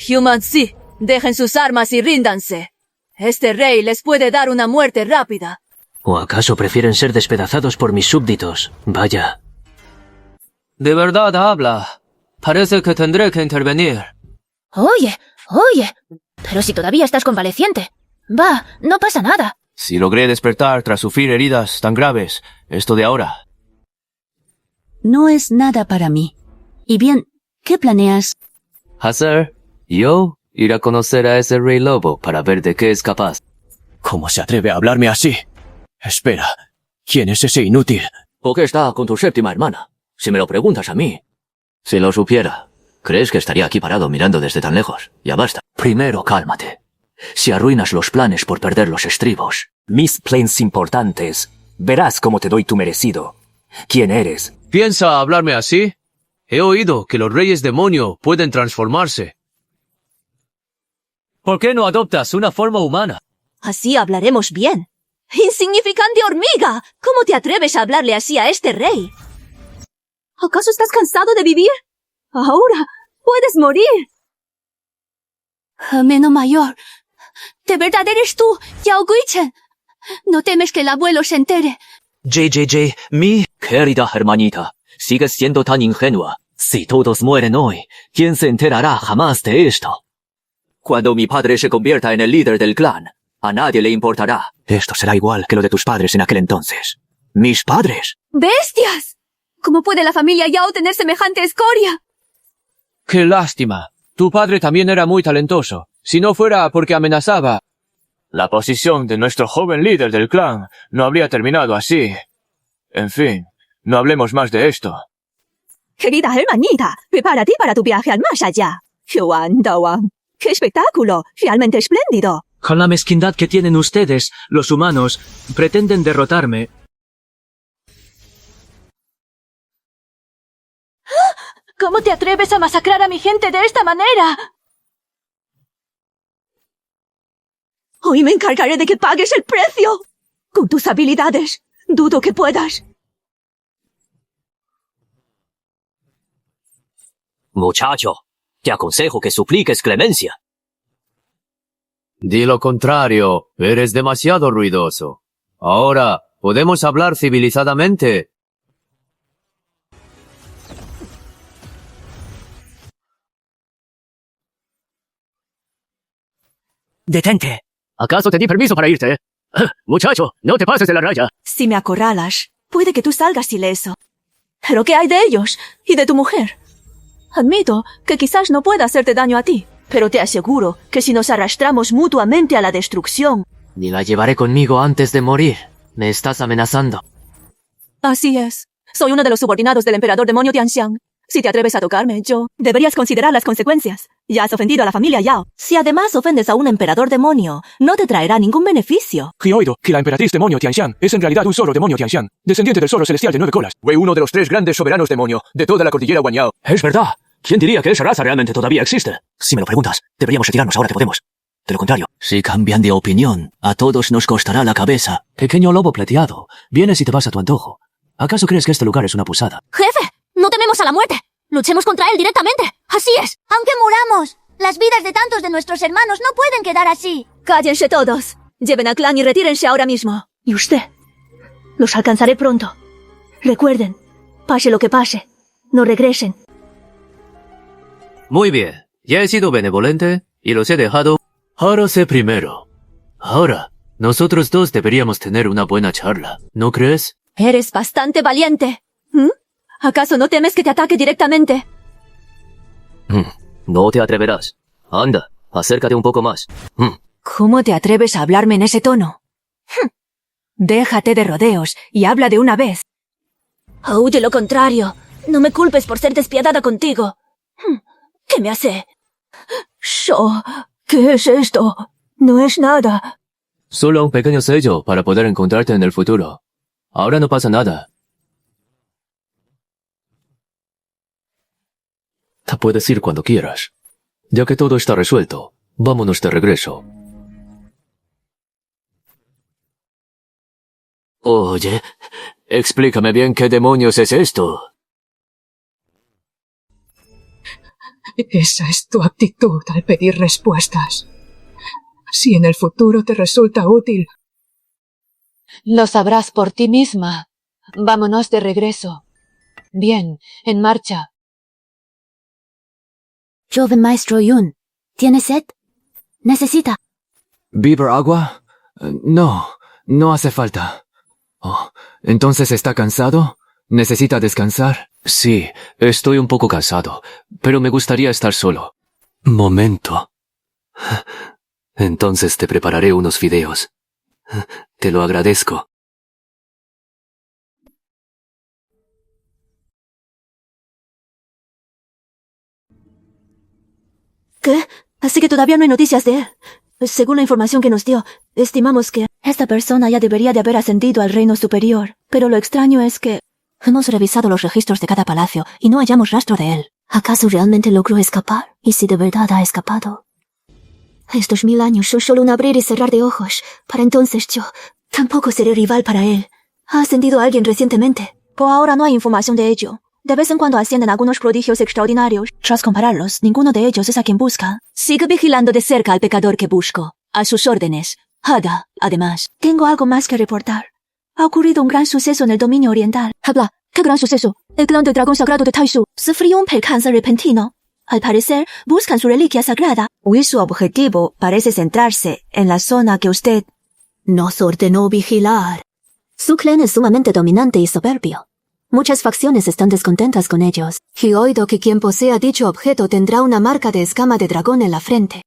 Humans, sí, dejen sus armas y ríndanse. Este rey les puede dar una muerte rápida. ¿O acaso prefieren ser despedazados por mis súbditos? Vaya. De verdad habla. Parece que tendré que intervenir. Oye, pero si todavía estás convaleciente. Va, no pasa nada. Si logré despertar tras sufrir heridas tan graves, esto de ahora. No es nada para mí. Y bien, ¿qué planeas? Hacer, yo ir a conocer a ese rey lobo para ver de qué es capaz. ¿Cómo se atreve a hablarme así? Espera, ¿quién es ese inútil? ¿O qué está con tu séptima hermana? Si me lo preguntas a mí. Si lo supiera, ¿crees que estaría aquí parado mirando desde tan lejos? Ya basta. Primero cálmate. Si arruinas los planes por perder los estribos, mis planes importantes, verás cómo te doy tu merecido. ¿Quién eres? ¿Piensa hablarme así? He oído que los reyes demonio pueden transformarse. ¿Por qué no adoptas una forma humana? Así hablaremos bien. ¡Insignificante hormiga! ¿Cómo te atreves a hablarle así a este rey? ¿Acaso estás cansado de vivir? Ahora puedes morir. Ameno mayor, ¿de verdad eres tú, Yao Guichen? ¿No temes que el abuelo se entere? mi querida hermanita, sigues siendo tan ingenua. Si todos mueren hoy, ¿quién se enterará jamás de esto? Cuando mi padre se convierta en el líder del clan, a nadie le importará. Esto será igual que lo de tus padres en aquel entonces. ¿Mis padres? ¡Bestias! ¿Cómo puede la familia Yao tener semejante escoria? ¡Qué lástima! Tu padre también era muy talentoso. Si no fuera porque amenazaba, La posición de nuestro joven líder del clan no habría terminado así. En fin, no hablemos más de esto. Querida hermanita, prepárate para tu viaje al más allá. Yuan, Dawan, ¡qué espectáculo! Realmente espléndido. Con la mezquindad que tienen ustedes, los humanos, pretenden derrotarme. ¿Cómo te atreves a masacrar a mi gente de esta manera? Hoy me encargaré de que pagues el precio. Con tus habilidades, dudo que puedas. Muchacho, te aconsejo que supliques clemencia. Di lo contrario, eres demasiado ruidoso. Ahora, ¿podemos hablar civilizadamente? ¡Detente! ¿Acaso te di permiso para irte? Muchacho, no te pases de la raya. Si me acorralas, puede que tú salgas ileso. ¿Pero qué hay de ellos? ¿Y de tu mujer? Admito que quizás no pueda hacerte daño a ti, pero te aseguro que si nos arrastramos mutuamente a la destrucción... Ni la llevaré conmigo antes de morir. Me estás amenazando. Así es. Soy uno de los subordinados del emperador demonio Tianxiang. Si te atreves a tocarme, deberías considerar las consecuencias. Ya has ofendido a la familia Yao. Si además ofendes a un emperador demonio, no te traerá ningún beneficio. He oído que la emperatriz demonio Tianxiang es en realidad un zorro demonio Tianxiang, descendiente del zorro celestial de 9 colas. fue uno de los 3 grandes soberanos demonio de toda la cordillera Guanyao. Es verdad. ¿Quién diría que esa raza realmente todavía existe? Si me lo preguntas, deberíamos retirarnos ahora que podemos. De lo contrario, si cambian de opinión, a todos nos costará la cabeza. Pequeño lobo plateado, vienes y te vas a tu antojo. ¿Acaso crees que este lugar es una posada? ¡Jefe! ¡No tememos a la muerte! ¡Luchemos contra él directamente! ¡Así es! ¡Aunque muramos! Las vidas de tantos de nuestros hermanos no pueden quedar así. ¡Cállense todos! Lleven al clan y retírense ahora mismo. Y usted. Los alcanzaré pronto. Recuerden, pase lo que pase, no regresen. Muy bien, ya he sido benevolente y los he dejado. Ahora sé primero. Ahora, nosotros dos deberíamos tener una buena charla, ¿no crees? Eres bastante valiente. ¿Acaso no temes que te ataque directamente? No te atreverás. Anda, acércate un poco más. ¿Cómo te atreves a hablarme en ese tono? Déjate de rodeos y habla de una vez. Oh, de lo contrario. No me culpes por ser despiadada contigo. ¿Qué me hace? ¿Qué es esto? No es nada. Solo un pequeño sello para poder encontrarte en el futuro. Ahora no pasa nada. Te puedes ir cuando quieras. Ya que todo está resuelto, vámonos de regreso. Oye, explícame bien qué demonios es esto. Esa es tu actitud al pedir respuestas. Si en el futuro te resulta útil, lo sabrás por ti misma. Vámonos de regreso. Bien, en marcha. Joven maestro Yun, ¿tiene sed? ¿Necesita? ¿Beber agua? No hace falta. Oh, ¿entonces está cansado? ¿Necesita descansar? Sí, estoy un poco cansado, pero me gustaría estar solo. Momento. Entonces te prepararé unos fideos. Te lo agradezco. ¿Qué? Así que todavía no hay noticias de él. Según la información que nos dio, estimamos que esta persona ya debería de haber ascendido al reino superior. Pero lo extraño es que hemos revisado los registros de cada palacio y no hallamos rastro de él. ¿Acaso realmente logró escapar? ¿Y si de verdad ha escapado? Estos 1000 años son solo un abrir y cerrar de ojos. Para entonces yo tampoco seré rival para él. ¿Ha ascendido alguien recientemente? Por ahora no hay información de ello. De vez en cuando ascienden algunos prodigios extraordinarios. Tras compararlos, ninguno de ellos es a quien busca. Sigue vigilando de cerca al pecador que busco. A sus órdenes. Hada, además. Tengo algo más que reportar. Ha ocurrido un gran suceso en el dominio oriental. Habla. ¿Qué gran suceso? El clan del dragón sagrado de Taishu sufrió un percance repentino. Al parecer, buscan su reliquia sagrada. Y su objetivo parece centrarse en la zona que usted nos ordenó vigilar. Su clan es sumamente dominante y soberbio. Muchas facciones están descontentas con ellos. Y he oído que quien posea dicho objeto tendrá una marca de escama de dragón en la frente.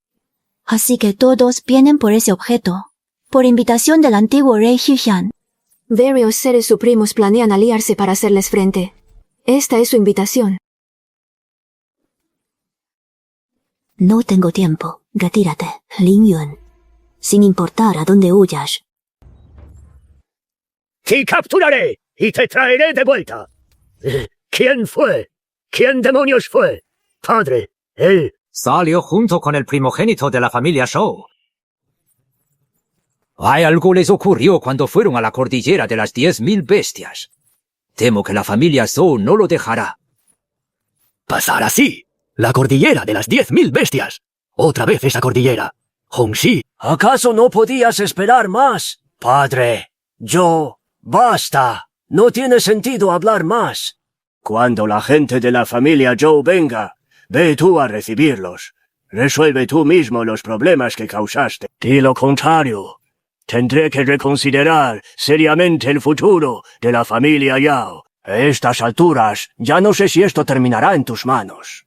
Así que todos vienen por ese objeto. Por invitación del antiguo rey Hyuhyang. Varios seres supremos planean aliarse para hacerles frente. Esta es su invitación. No tengo tiempo. Retírate, Lin Yun. Sin importar a dónde huyas. ¡Te capturaré y te traeré de vuelta! ¿Quién fue? ¿Quién demonios fue? Padre, él... Salió junto con el primogénito de la familia Zhou. Algo les ocurrió cuando fueron a la cordillera de las 10.000 bestias. Temo que la familia Zhou no lo dejará. Pasar así. La cordillera de las 10.000 bestias. Otra vez esa cordillera. Hongxi. ¿Acaso no podías esperar más? Padre, basta. No tiene sentido hablar más. Cuando la gente de la familia Zhou venga, ve tú a recibirlos. Resuelve tú mismo los problemas que causaste. De lo contrario, tendré que reconsiderar seriamente el futuro de la familia Yao. A estas alturas, ya no sé si esto terminará en tus manos.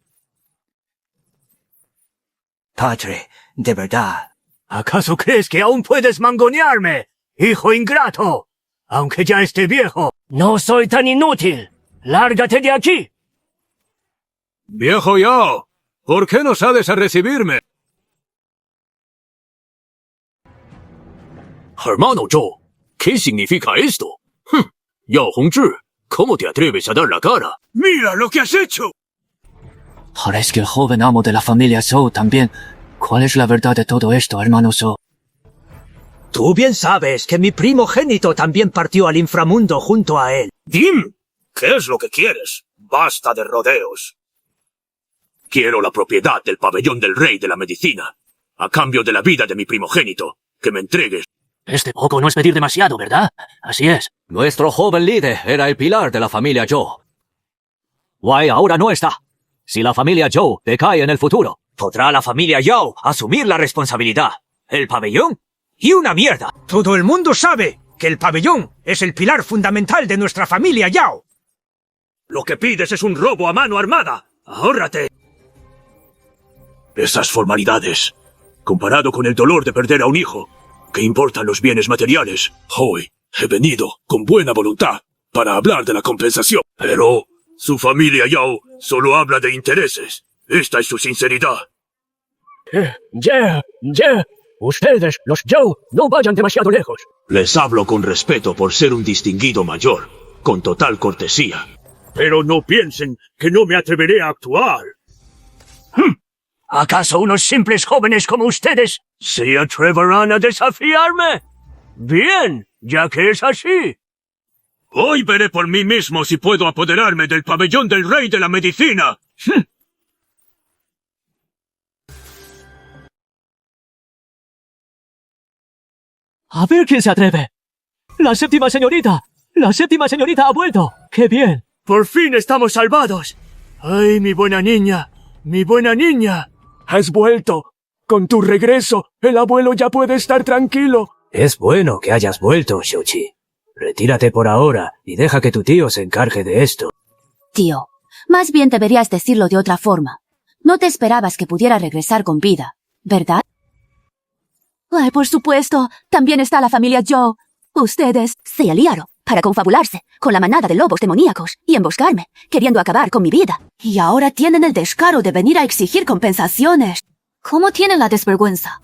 Padre, de verdad. ¿Acaso crees que aún puedes mangonearme, hijo ingrato? Aunque ya esté viejo, no soy tan inútil. ¡Lárgate de aquí! Viejo Yao, ¿por qué no sales a recibirme? Hermano Zhou, ¿qué significa esto? Yao Hongzhi, ¿cómo te atreves a dar la cara? ¡Mira lo que has hecho! Ahora es que el joven amo de la familia Zhou también. ¿Cuál es la verdad de todo esto, hermano Zhou? Tú bien sabes que mi primogénito también partió al inframundo junto a él. ¡Dim! ¿Qué es lo que quieres? Basta de rodeos. Quiero la propiedad del pabellón del rey de la medicina, a cambio de la vida de mi primogénito. Que me entregues. Este poco no es pedir demasiado, ¿verdad? Así es. Nuestro joven líder era el pilar de la familia Zhou. Why ahora no está. Si la familia Zhou decae en el futuro, podrá la familia Yao asumir la responsabilidad. ¿El pabellón? ¡Y una mierda! Todo el mundo sabe que el pabellón es el pilar fundamental de nuestra familia Yao. Lo que pides es un robo a mano armada. ¡Ahórrate! Esas formalidades, comparado con el dolor de perder a un hijo, ¿qué importan los bienes materiales? Hoy he venido con buena voluntad para hablar de la compensación. Pero su familia Yao solo habla de intereses. Esta es su sinceridad. Ustedes, los Zhou, no vayan demasiado lejos. Les hablo con respeto por ser un distinguido mayor, con total cortesía. Pero no piensen que no me atreveré a actuar. ¿Acaso unos simples jóvenes como ustedes se atreverán a desafiarme? Bien, ya que es así. Hoy veré por mí mismo si puedo apoderarme del pabellón del rey de la medicina. A ver quién se atreve. ¡La séptima señorita! ¡La séptima señorita ha vuelto! ¡Qué bien! ¡Por fin estamos salvados! ¡Ay, mi buena niña! ¡Mi buena niña! ¡Has vuelto! Con tu regreso, el abuelo ya puede estar tranquilo. Es bueno que hayas vuelto, Xiuqi. Retírate por ahora y deja que tu tío se encargue de esto. Tío, más bien deberías decirlo de otra forma. No te esperabas que pudiera regresar con vida, ¿verdad? Ay, por supuesto. También está la familia Zhou. Ustedes se aliaron para confabularse con la manada de lobos demoníacos y emboscarme, queriendo acabar con mi vida. Y ahora tienen el descaro de venir a exigir compensaciones. ¿Cómo tienen la desvergüenza?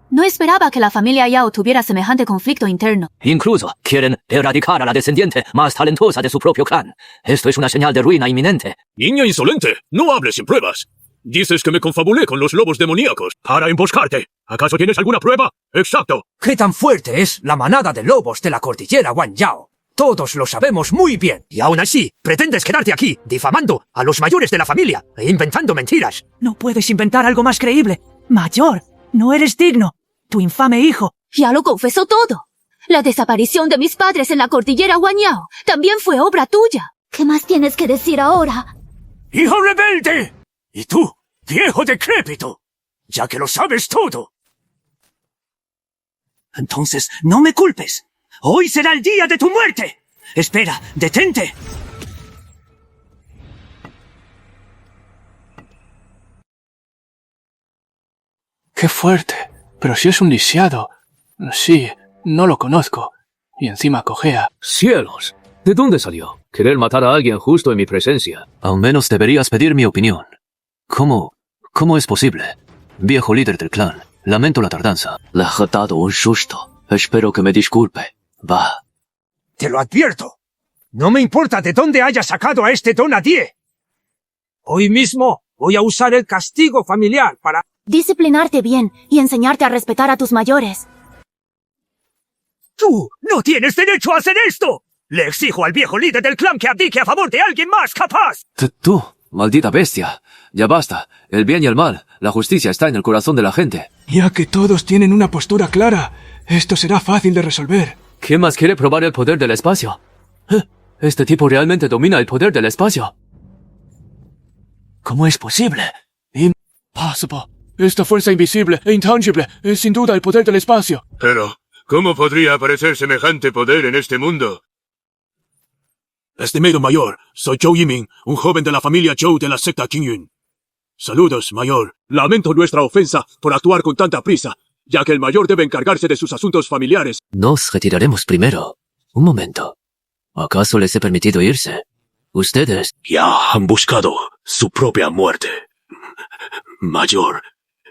No esperaba que la familia Yao tuviera semejante conflicto interno. Incluso quieren erradicar a la descendiente más talentosa de su propio clan. Esto es una señal de ruina inminente. Niña insolente, no hables sin pruebas. Dices que me confabulé con los lobos demoníacos para emboscarte. ¿Acaso tienes alguna prueba? Exacto. ¿Qué tan fuerte es la manada de lobos de la cordillera Wanyao? Todos lo sabemos muy bien. Y aún así, pretendes quedarte aquí, difamando a los mayores de la familia e inventando mentiras. No puedes inventar algo más creíble. Mayor, no eres digno. Tu infame hijo. Ya lo confesó todo. La desaparición de mis padres en la cordillera Wanyao también fue obra tuya. ¿Qué más tienes que decir ahora? ¡Hijo rebelde! Y tú, viejo decrépito, ya que lo sabes todo. Entonces, no me culpes. Hoy será el día de tu muerte. Espera, detente. ¡Qué fuerte! Pero si es un lisiado. Sí, no lo conozco. Y encima cojea. ¡Cielos! ¿De dónde salió? Querer matar a alguien justo en mi presencia. Al menos deberías pedir mi opinión. ¿Cómo es posible? Viejo líder del clan, lamento la tardanza. Le ha dado un susto. Espero que me disculpe. Va. Te lo advierto. No me importa de dónde haya sacado a este Donadier. Hoy mismo voy a usar el castigo familiar para... disciplinarte bien y enseñarte a respetar a tus mayores. ¡Tú no tienes derecho a hacer esto! Le exijo al viejo líder del clan que abdique a favor de alguien más capaz. Tú, maldita bestia. Ya basta. El bien y el mal, la justicia está en el corazón de la gente. Ya que todos tienen una postura clara, esto será fácil de resolver. ¿Quién más quiere probar el poder del espacio? Este tipo realmente domina el poder del espacio. ¿Cómo es posible? Impossible. Esta fuerza invisible e intangible es sin duda el poder del espacio. Pero, ¿cómo podría aparecer semejante poder en este mundo? Estimado mayor, soy Zhou Yiming, un joven de la familia Zhou de la secta Qingyun. Saludos, mayor. Lamento nuestra ofensa por actuar con tanta prisa, ya que el mayor debe encargarse de sus asuntos familiares. Nos retiraremos primero. Un momento. ¿Acaso les he permitido irse? Ustedes... ya han buscado su propia muerte. Mayor,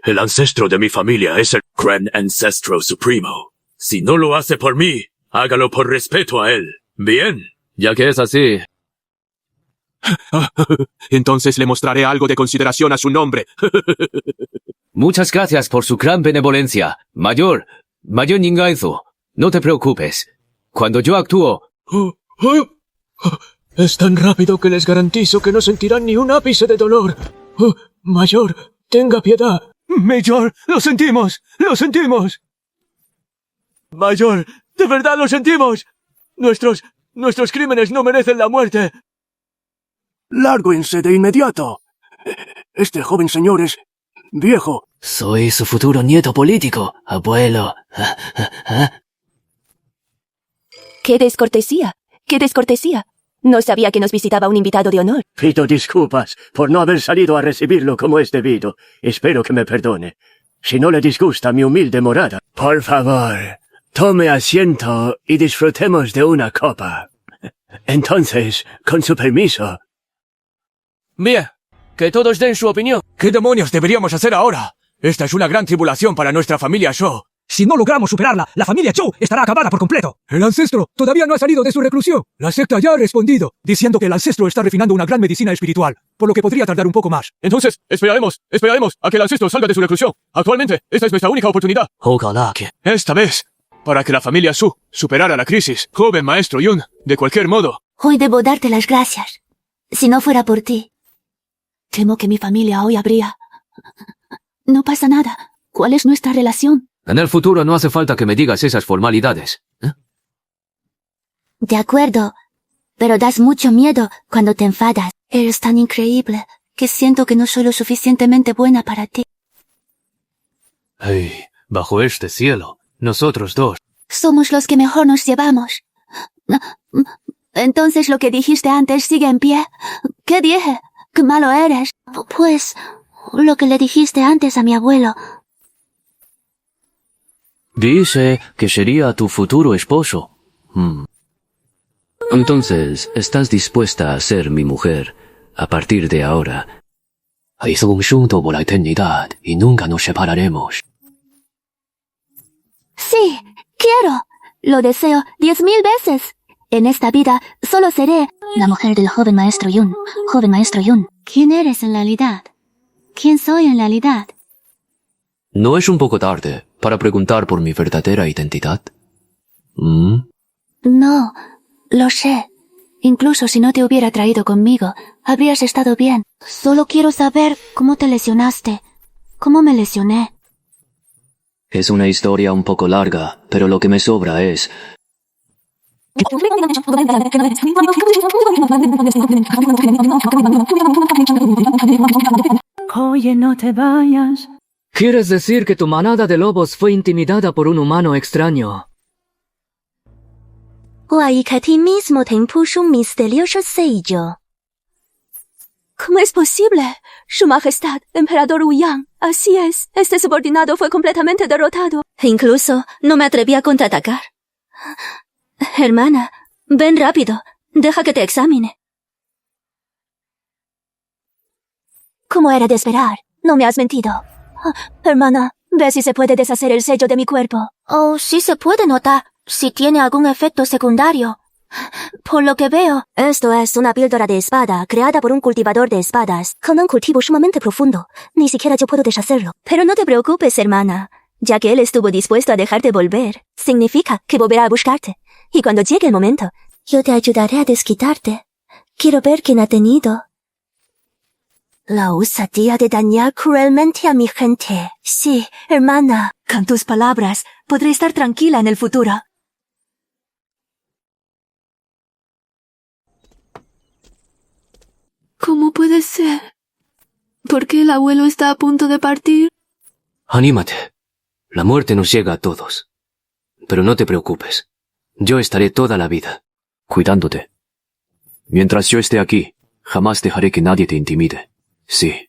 el ancestro de mi familia es el Gran Ancestro Supremo. Si no lo hace por mí, hágalo por respeto a él. ¿Bien? Ya que es así... entonces le mostraré algo de consideración a su nombre. Muchas gracias por su gran benevolencia. Mayor Ningaizu, no te preocupes. Cuando yo actúo... Es tan rápido que les garantizo que no sentirán ni un ápice de dolor. Mayor, tenga piedad. Mayor, lo sentimos, lo sentimos. Mayor, de verdad lo sentimos. Nuestros crímenes no merecen la muerte. Lárguense de inmediato. Este joven señor es viejo. Soy su futuro nieto político, abuelo. ¡Qué descortesía! ¡Qué descortesía! No sabía que nos visitaba un invitado de honor. Pido disculpas por no haber salido a recibirlo como es debido. Espero que me perdone. Si no le disgusta mi humilde morada, por favor, tome asiento y disfrutemos de una copa. Entonces, con su permiso. Bien, que todos den su opinión. ¿Qué demonios deberíamos hacer ahora? Esta es una gran tribulación para nuestra familia Zhou. Si no logramos superarla, la familia Zhou estará acabada por completo. El ancestro todavía no ha salido de su reclusión. La secta ya ha respondido, diciendo que el ancestro está refinando una gran medicina espiritual, por lo que podría tardar un poco más. Entonces, esperaremos a que el ancestro salga de su reclusión. Actualmente, esta es nuestra única oportunidad. Esta vez, para que la familia Su superara la crisis, joven maestro Yun, de cualquier modo. Hoy debo darte las gracias. Si no fuera por ti, temo que mi familia hoy habría... No pasa nada. ¿Cuál es nuestra relación? En el futuro no hace falta que me digas esas formalidades. De acuerdo, pero das mucho miedo cuando te enfadas. Eres tan increíble que siento que no soy lo suficientemente buena para ti. Ay, bajo este cielo, nosotros dos. Somos los que mejor nos llevamos. Entonces lo que dijiste antes sigue en pie. ¿Qué dije? ¡Qué malo eres! Pues, lo que le dijiste antes a mi abuelo. Dice que sería tu futuro esposo. Entonces, ¿estás dispuesta a ser mi mujer a partir de ahora? Hizo un junto por la eternidad y nunca nos separaremos. Sí, quiero. Lo deseo 10.000 veces. En esta vida solo seré la mujer del joven maestro Yun. Joven maestro Yun. ¿Quién eres en realidad? ¿Quién soy en realidad? ¿No es un poco tarde para preguntar por mi verdadera identidad? No, lo sé. Incluso si no te hubiera traído conmigo, habrías estado bien. Solo quiero saber cómo te lesionaste. ¿Cómo me lesioné? Es una historia un poco larga, pero lo que me sobra es... Oye, no te vayas. ¿Quieres decir que tu manada de lobos fue intimidada por un humano extraño? Guayca a ti mismo te impuso un misterioso sello. ¿Cómo es posible? Su Majestad, Emperador Wu Yang. Así es, este subordinado fue completamente derrotado. Incluso no me atreví a contraatacar. Hermana, ven rápido. Deja que te examine. Como era de esperar, no me has mentido. Hermana, ve si se puede deshacer el sello de mi cuerpo. Oh, sí se puede notar, si tiene algún efecto secundario. Por lo que veo, esto es una píldora de espada creada por un cultivador de espadas con un cultivo sumamente profundo. Ni siquiera yo puedo deshacerlo. Pero no te preocupes, hermana, ya que él estuvo dispuesto a dejarte volver. Significa que volverá a buscarte. Y cuando llegue el momento, yo te ayudaré a desquitarte. Quiero ver quién ha tenido la osadía de dañar cruelmente a mi gente. Sí, hermana, con tus palabras podré estar tranquila en el futuro. ¿Cómo puede ser? ¿Por qué el abuelo está a punto de partir? Anímate. La muerte nos llega a todos. Pero no te preocupes. Yo estaré toda la vida, cuidándote. Mientras yo esté aquí, jamás dejaré que nadie te intimide. Sí.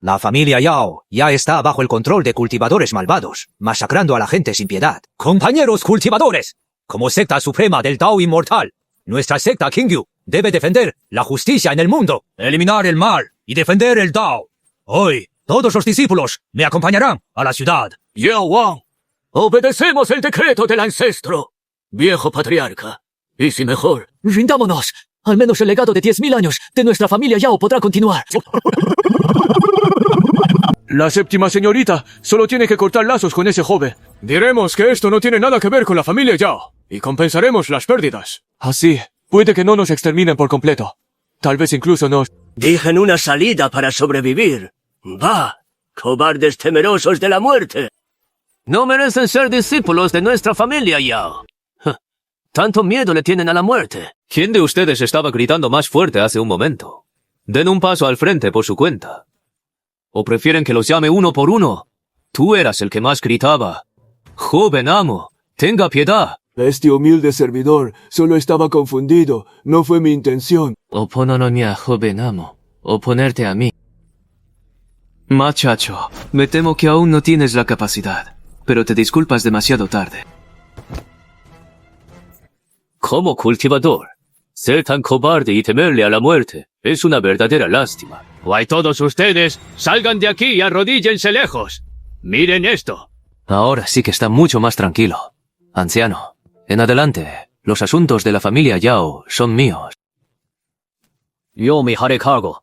La familia Yao ya está bajo el control de cultivadores malvados, masacrando a la gente sin piedad. Compañeros cultivadores, como secta suprema del Tao inmortal, nuestra secta Qingyu debe defender la justicia en el mundo, eliminar el mal y defender el Tao. Hoy, todos los discípulos me acompañarán a la ciudad. Yao Wang, obedecemos el decreto del ancestro, viejo patriarca. Y si mejor... ¡Rindámonos! Al menos el legado de 10.000 años de nuestra familia Yao podrá continuar. La séptima señorita solo tiene que cortar lazos con ese joven. Diremos que esto no tiene nada que ver con la familia Yao y compensaremos las pérdidas. Así, puede que no nos exterminen por completo. Tal vez incluso nos... Dijen una salida para sobrevivir. Va, cobardes temerosos de la muerte. No merecen ser discípulos de nuestra familia Yao. Tanto miedo le tienen a la muerte. ¿Quién de ustedes estaba gritando más fuerte hace un momento? Den un paso al frente por su cuenta. ¿O prefieren que los llame uno por uno? Tú eras el que más gritaba. Joven amo, tenga piedad. Este humilde servidor solo estaba confundido. No fue mi intención. Opononomia a joven amo. Oponerte a mí. Muchacho, me temo que aún no tienes la capacidad, pero te disculpas demasiado tarde. Como cultivador, ser tan cobarde y temerle a la muerte es una verdadera lástima. Guay, todos ustedes, salgan de aquí y arrodíllense lejos. Miren esto. Ahora sí que está mucho más tranquilo. Anciano, en adelante, los asuntos de la familia Yao son míos. Yo me haré cargo.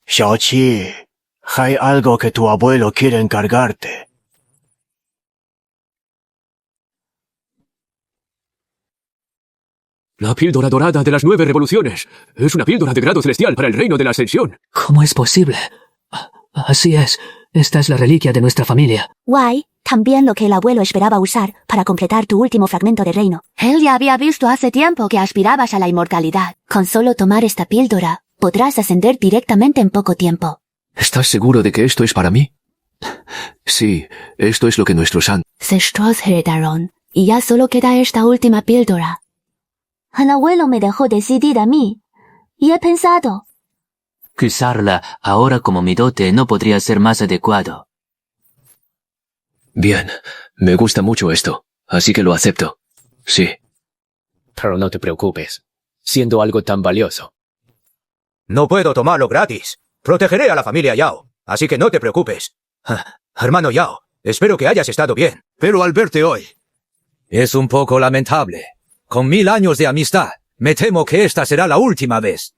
Xiaoqi, hay algo que tu abuelo quiere encargarte. La píldora dorada de las 9 revoluciones. Es una píldora de grado celestial para el reino de la ascensión. ¿Cómo es posible? Así es. Esta es la reliquia de nuestra familia. Guay, también lo que el abuelo esperaba usar para completar tu último fragmento de reino. Él ya había visto hace tiempo que aspirabas a la inmortalidad. Con solo tomar esta píldora, podrás ascender directamente en poco tiempo. ¿Estás seguro de que esto es para mí? Sí, esto es lo que nuestros ancestros heredaron, y ya solo queda esta última píldora. El abuelo me dejó decidir a mí, y he pensado. Que usarla ahora como mi dote no podría ser más adecuado. Bien, me gusta mucho esto, así que lo acepto. Sí. Pero no te preocupes, siendo algo tan valioso. No puedo tomarlo gratis. Protegeré a la familia Yao, así que no te preocupes. Hermano Yao, espero que hayas estado bien. Pero al verte hoy... Es un poco lamentable. Con 1000 años de amistad, me temo que esta será la última vez.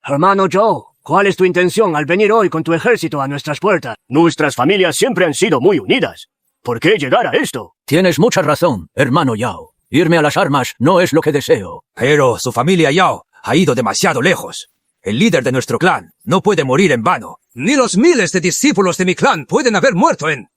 Hermano Joe, ¿cuál es tu intención al venir hoy con tu ejército a nuestras puertas? Nuestras familias siempre han sido muy unidas. ¿Por qué llegar a esto? Tienes mucha razón, hermano Yao. Irme a las armas no es lo que deseo. Pero su familia Yao ha ido demasiado lejos. El líder de nuestro clan no puede morir en vano. Ni los miles de discípulos de mi clan pueden haber muerto en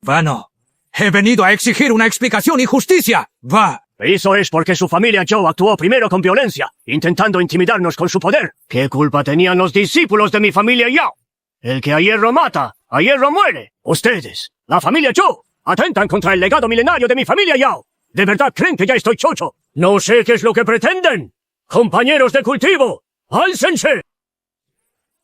vano. He venido a exigir una explicación y justicia. Va. Eso es porque su familia Zhou actuó primero con violencia, intentando intimidarnos con su poder. ¿Qué culpa tenían los discípulos de mi familia Yao? El que a hierro mata, a hierro muere. Ustedes, la familia Zhou, atentan contra el legado milenario de mi familia Yao. ¿De verdad creen que ya estoy chocho? No sé qué es lo que pretenden. Compañeros de cultivo, ¡álcense!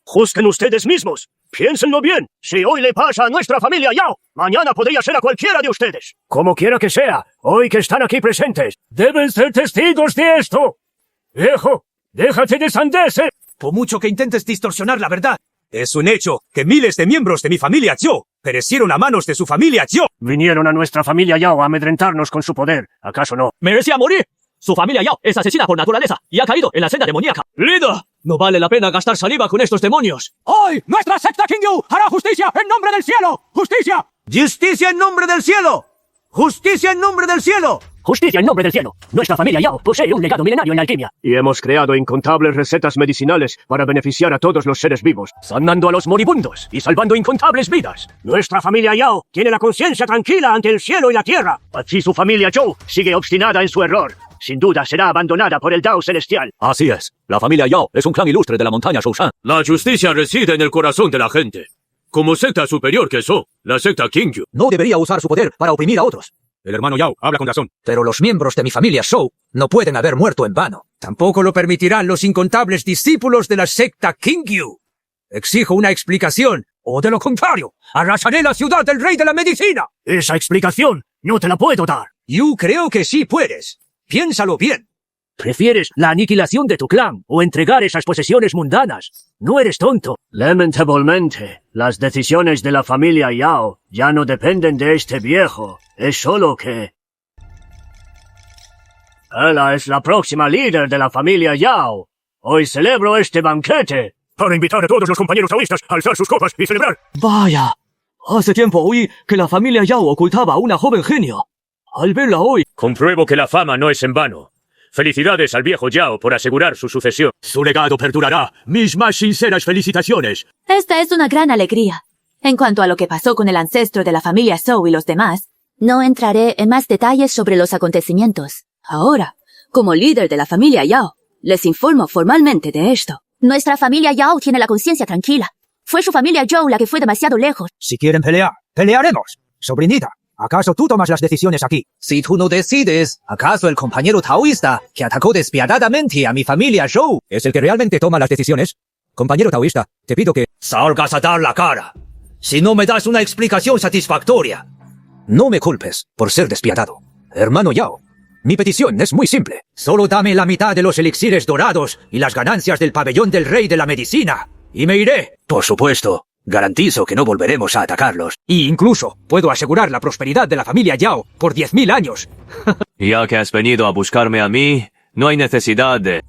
Juzguen ustedes mismos. Piénsenlo bien. Si hoy le pasa a nuestra familia Yao, mañana podría ser a cualquiera de ustedes. Como quiera que sea, hoy que están aquí presentes, deben ser testigos de esto. Viejo, déjate de sandeces. Por mucho que intentes distorsionar la verdad, es un hecho que miles de miembros de mi familia Zhou perecieron a manos de su familia Zhou. Vinieron a nuestra familia Yao a amedrentarnos con su poder. ¿Acaso no? ¡Merecía morir! Su familia Yao es asesina por naturaleza y ha caído en la senda demoníaca. ¡Líder! No vale la pena gastar saliva con estos demonios. ¡Hoy nuestra secta Qingyu hará justicia en nombre del cielo! ¡Justicia! ¡Justicia en nombre del cielo! ¡Justicia en nombre del cielo! ¡Justicia en nombre del cielo! Nuestra familia Yao posee un legado milenario en la alquimia. Y hemos creado incontables recetas medicinales para beneficiar a todos los seres vivos, sanando a los moribundos y salvando incontables vidas. Nuestra familia Yao tiene la conciencia tranquila ante el cielo y la tierra. Así su familia Zhou sigue obstinada en su error. Sin duda será abandonada por el Dao Celestial. Así es. La familia Yao es un clan ilustre de la montaña Shoushan. La justicia reside en el corazón de la gente. Como secta superior que son, la secta Qingyu no debería usar su poder para oprimir a otros. El hermano Yao habla con razón. Pero los miembros de mi familia Zhou no pueden haber muerto en vano. Tampoco lo permitirán los incontables discípulos de la secta Qingyu. Exijo una explicación, o de lo contrario, arrasaré la ciudad del rey de la medicina. Esa explicación no te la puedo dar. Yo creo que sí puedes. Piénsalo bien. ¿Prefieres la aniquilación de tu clan o entregar esas posesiones mundanas? No eres tonto. Lamentablemente, las decisiones de la familia Yao ya no dependen de este viejo. Es solo que... Ella es la próxima líder de la familia Yao. Hoy celebro este banquete para invitar a todos los compañeros taoístas a alzar sus copas y celebrar. Vaya, hace tiempo oí que la familia Yao ocultaba a una joven genio. Al verla hoy... Compruebo que la fama no es en vano. Felicidades al viejo Yao por asegurar su sucesión. Su legado perdurará. Mis más sinceras felicitaciones. Esta es una gran alegría. En cuanto a lo que pasó con el ancestro de la familia Zhou y los demás, no entraré en más detalles sobre los acontecimientos. Ahora, como líder de la familia Yao, les informo formalmente de esto. Nuestra familia Yao tiene la conciencia tranquila. Fue su familia Zhou la que fue demasiado lejos. Si quieren pelear, pelearemos. Sobrinita, ¿acaso tú tomas las decisiones aquí? Si tú no decides, ¿acaso el compañero taoísta que atacó despiadadamente a mi familia Zhou es el que realmente toma las decisiones? Compañero taoísta, te pido que salgas a dar la cara. Si no me das una explicación satisfactoria, no me culpes por ser despiadado. Hermano Yao, Mi petición es muy simple. Solo dame la mitad de los elixires dorados y las ganancias del pabellón del rey de la medicina. Y me iré. Por supuesto. Garantizo que no volveremos a atacarlos. Y incluso puedo asegurar la prosperidad de la familia Yao por 10.000 años. Ya que has venido a buscarme a mí, no hay necesidad de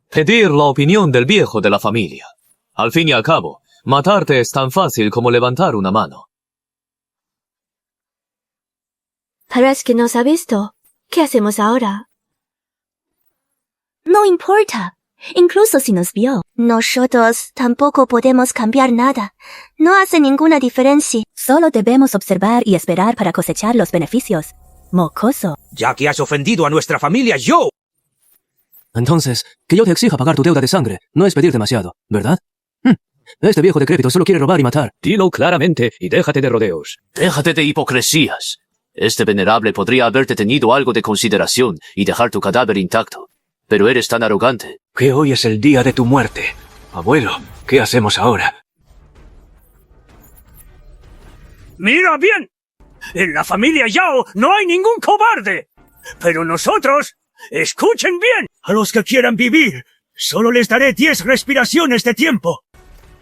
pedir la opinión del viejo de la familia. Al fin y al cabo, matarte es tan fácil como levantar una mano. Pero es que nos ha visto. ¿Qué hacemos ahora? No importa. Incluso si nos vio. Nosotros tampoco podemos cambiar nada. No hace ninguna diferencia. Solo debemos observar y esperar para cosechar los beneficios. Mocoso. Ya que has ofendido a nuestra familia Yao. Entonces, que yo te exija pagar tu deuda de sangre no es pedir demasiado, ¿verdad? Este viejo decrépito solo quiere robar y matar. Dilo claramente y déjate de rodeos. Déjate de hipocresías. Este venerable podría haberte tenido algo de consideración y dejar tu cadáver intacto. Pero eres tan arrogante. Que hoy es el día de tu muerte. Abuelo, ¿qué hacemos ahora? ¡Mira bien! En la familia Yao no hay ningún cobarde. Pero nosotros, escuchen bien. A los que quieran vivir, solo les daré 10 respiraciones de tiempo.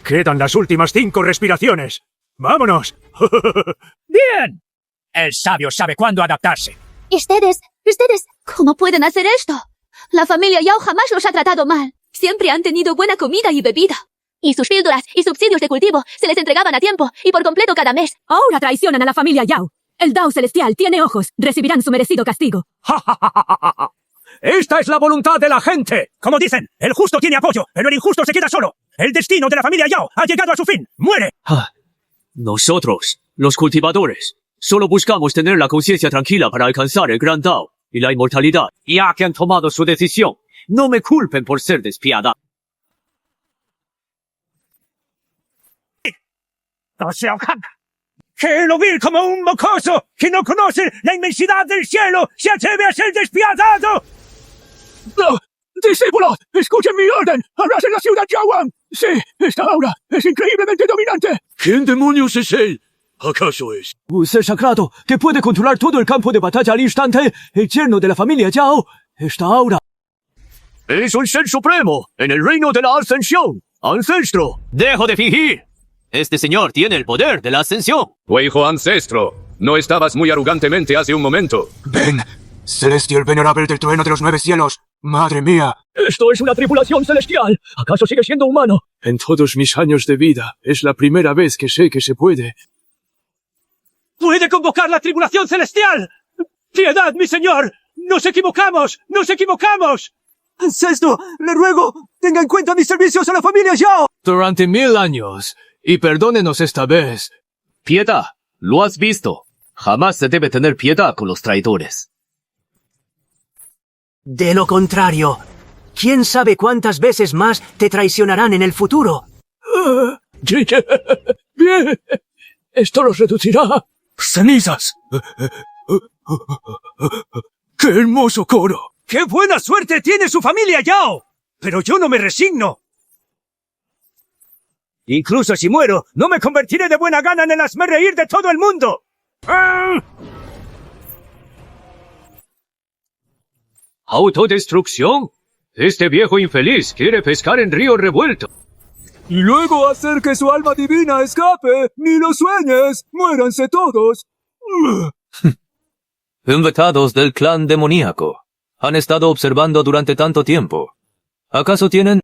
Quedan las últimas 5 respiraciones. ¡Vámonos! ¡Bien! El sabio sabe cuándo adaptarse. Ustedes, ¿cómo pueden hacer esto? La familia Yao jamás los ha tratado mal. Siempre han tenido buena comida y bebida. Y sus píldoras y subsidios de cultivo se les entregaban a tiempo y por completo cada mes. Ahora traicionan a la familia Yao. El Dao Celestial tiene ojos. Recibirán su merecido castigo. ¡Esta es la voluntad de la gente! Como dicen, el justo tiene apoyo, pero el injusto se queda solo. El destino de la familia Yao ha llegado a su fin. ¡Muere! Nosotros, los cultivadores, solo buscamos tener la conciencia tranquila para alcanzar el gran Dao y la inmortalidad. Ya que han tomado su decisión, no me culpen por ser despiadado. Que lo vi como un mocoso que no conoce la inmensidad del cielo se atreve a ser despiadado. ¡No! ¡Discípulos! ¡Escuchen mi orden! ¡Arrasen la ciudad Yaoan! ¡Sí! ¡Esta aura es increíblemente dominante! ¿Quién demonios es él? ¿Acaso es un ser sagrado que puede controlar todo el campo de batalla al instante? El yerno de la familia Yao. Esta aura es un ser supremo en el reino de la ascensión. ¡Ancestro! ¡Dejo de fingir! Este señor tiene el poder de la ascensión. Tu hijo ancestro, no estabas muy arrogantemente hace un momento. Ven, celestial venerable del trueno de los 9 cielos. Madre mía. Esto es una tripulación celestial. ¿Acaso sigue siendo humano? En todos mis años de vida, es la primera vez que sé que se puede. ¡Puede convocar la tripulación celestial! ¡Piedad, mi señor! ¡Nos equivocamos! ¡Nos equivocamos! Ancestro, le ruego, tenga en cuenta mis servicios a la familia Yao. Durante 1000 años. Y perdónenos esta vez. Piedad, lo has visto. Jamás se debe tener piedad con los traidores. De lo contrario, ¿quién sabe cuántas veces más te traicionarán en el futuro? Bien, esto los reducirá a cenizas. ¡Qué hermoso coro! ¡Qué buena suerte tiene su familia Yao! Pero yo no me resigno. Incluso si muero, no me convertiré de buena gana en el hazmerreír de todo el mundo. ¿Autodestrucción? Este viejo infeliz quiere pescar en río revuelto. Y luego hacer que su alma divina escape. ¡Ni lo sueñes! ¡Muéranse todos! Invitados del clan demoníaco. Han estado observando durante tanto tiempo. ¿Acaso tienen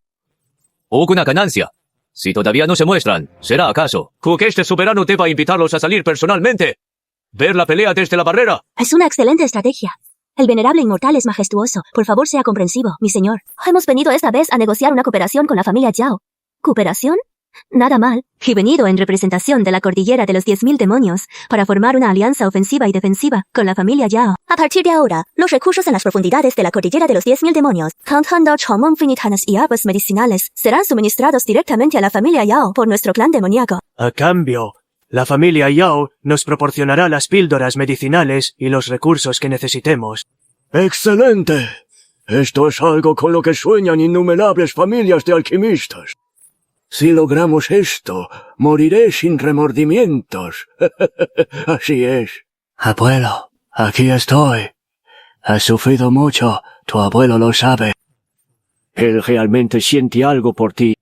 alguna ganancia? Si todavía no se muestran, ¿será acaso que este soberano deba invitarlos a salir personalmente? ¿Ver la pelea desde la barrera? Es una excelente estrategia. El venerable inmortal es majestuoso. Por favor, sea comprensivo, mi señor. Hemos venido esta vez a negociar una cooperación con la familia Yao. ¿Cooperación? Nada mal. He venido en representación de la cordillera de los 10.000 demonios para formar una alianza ofensiva y defensiva con la familia Yao. A partir de ahora, los recursos en las profundidades de la cordillera de los 10.000 demonios, contando finitanas y hierbas medicinales, serán suministrados directamente a la familia Yao por nuestro clan demoníaco. A cambio, la familia Yao nos proporcionará las píldoras medicinales y los recursos que necesitemos. ¡Excelente! Esto es algo con lo que sueñan innumerables familias de alquimistas. Si logramos esto, moriré sin remordimientos. Así es. Abuelo, aquí estoy. Has sufrido mucho, tu abuelo lo sabe. Él realmente siente algo por ti.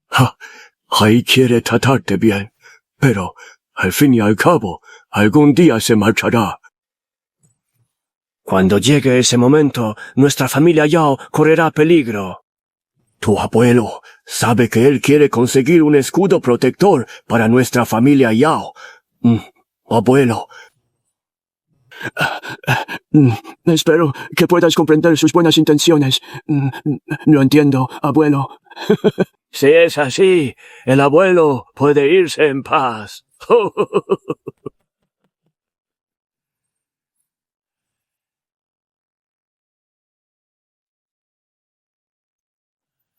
Ahí quiere tratarte bien, pero, al fin y al cabo, algún día se marchará. Cuando llegue ese momento, nuestra familia Yao correrá peligro. Tu abuelo sabe que él quiere conseguir un escudo protector para nuestra familia Yao. Abuelo. Espero que puedas comprender sus buenas intenciones. Lo entiendo, abuelo. Si es así, el abuelo puede irse en paz.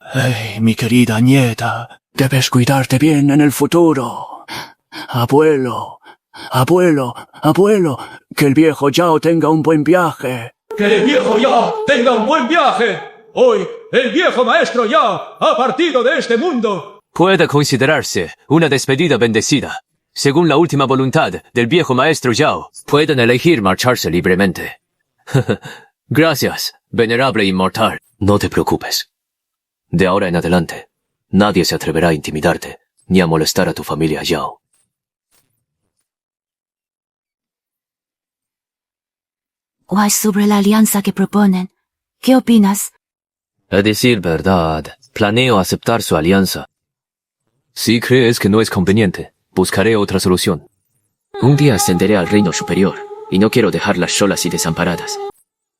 Ay, mi querida nieta, debes cuidarte bien en el futuro. Abuelo, que el viejo Yao tenga un buen viaje. ¡Que el viejo Yao tenga un buen viaje! Hoy, el viejo maestro Yao ha partido de este mundo. Puede considerarse una despedida bendecida. Según la última voluntad del viejo maestro Yao, pueden elegir marcharse libremente. Gracias, venerable inmortal. No te preocupes. De ahora en adelante, nadie se atreverá a intimidarte ni a molestar a tu familia Yao. Wise, sobre la alianza que proponen. ¿Qué opinas? A decir verdad, planeo aceptar su alianza. Si crees que no es conveniente, buscaré otra solución. Un día ascenderé al reino superior, y no quiero dejarlas solas y desamparadas.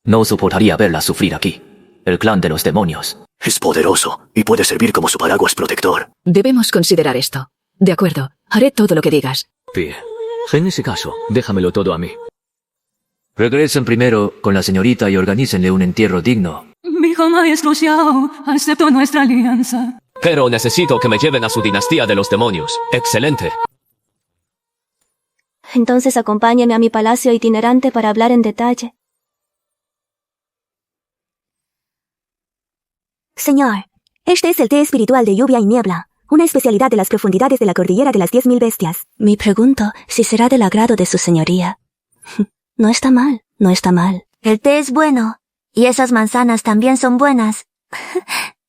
No soportaría verlas sufrir aquí. El clan de los demonios es poderoso y puede servir como su paraguas protector. Debemos considerar esto. De acuerdo, haré todo lo que digas. Bien. En ese caso, déjamelo todo a mí. Regresen primero con la señorita y organícenle un entierro digno. Viejo maestro Xiao, acepto nuestra alianza. Pero necesito que me lleven a su dinastía de los demonios. Excelente. Entonces acompáñeme a mi palacio itinerante para hablar en detalle. Señor, este es el té espiritual de lluvia y niebla, una especialidad de las profundidades de la cordillera de las 10.000 bestias. Me pregunto si será del agrado de su señoría. No está mal, no está mal. El té es bueno, y esas manzanas también son buenas.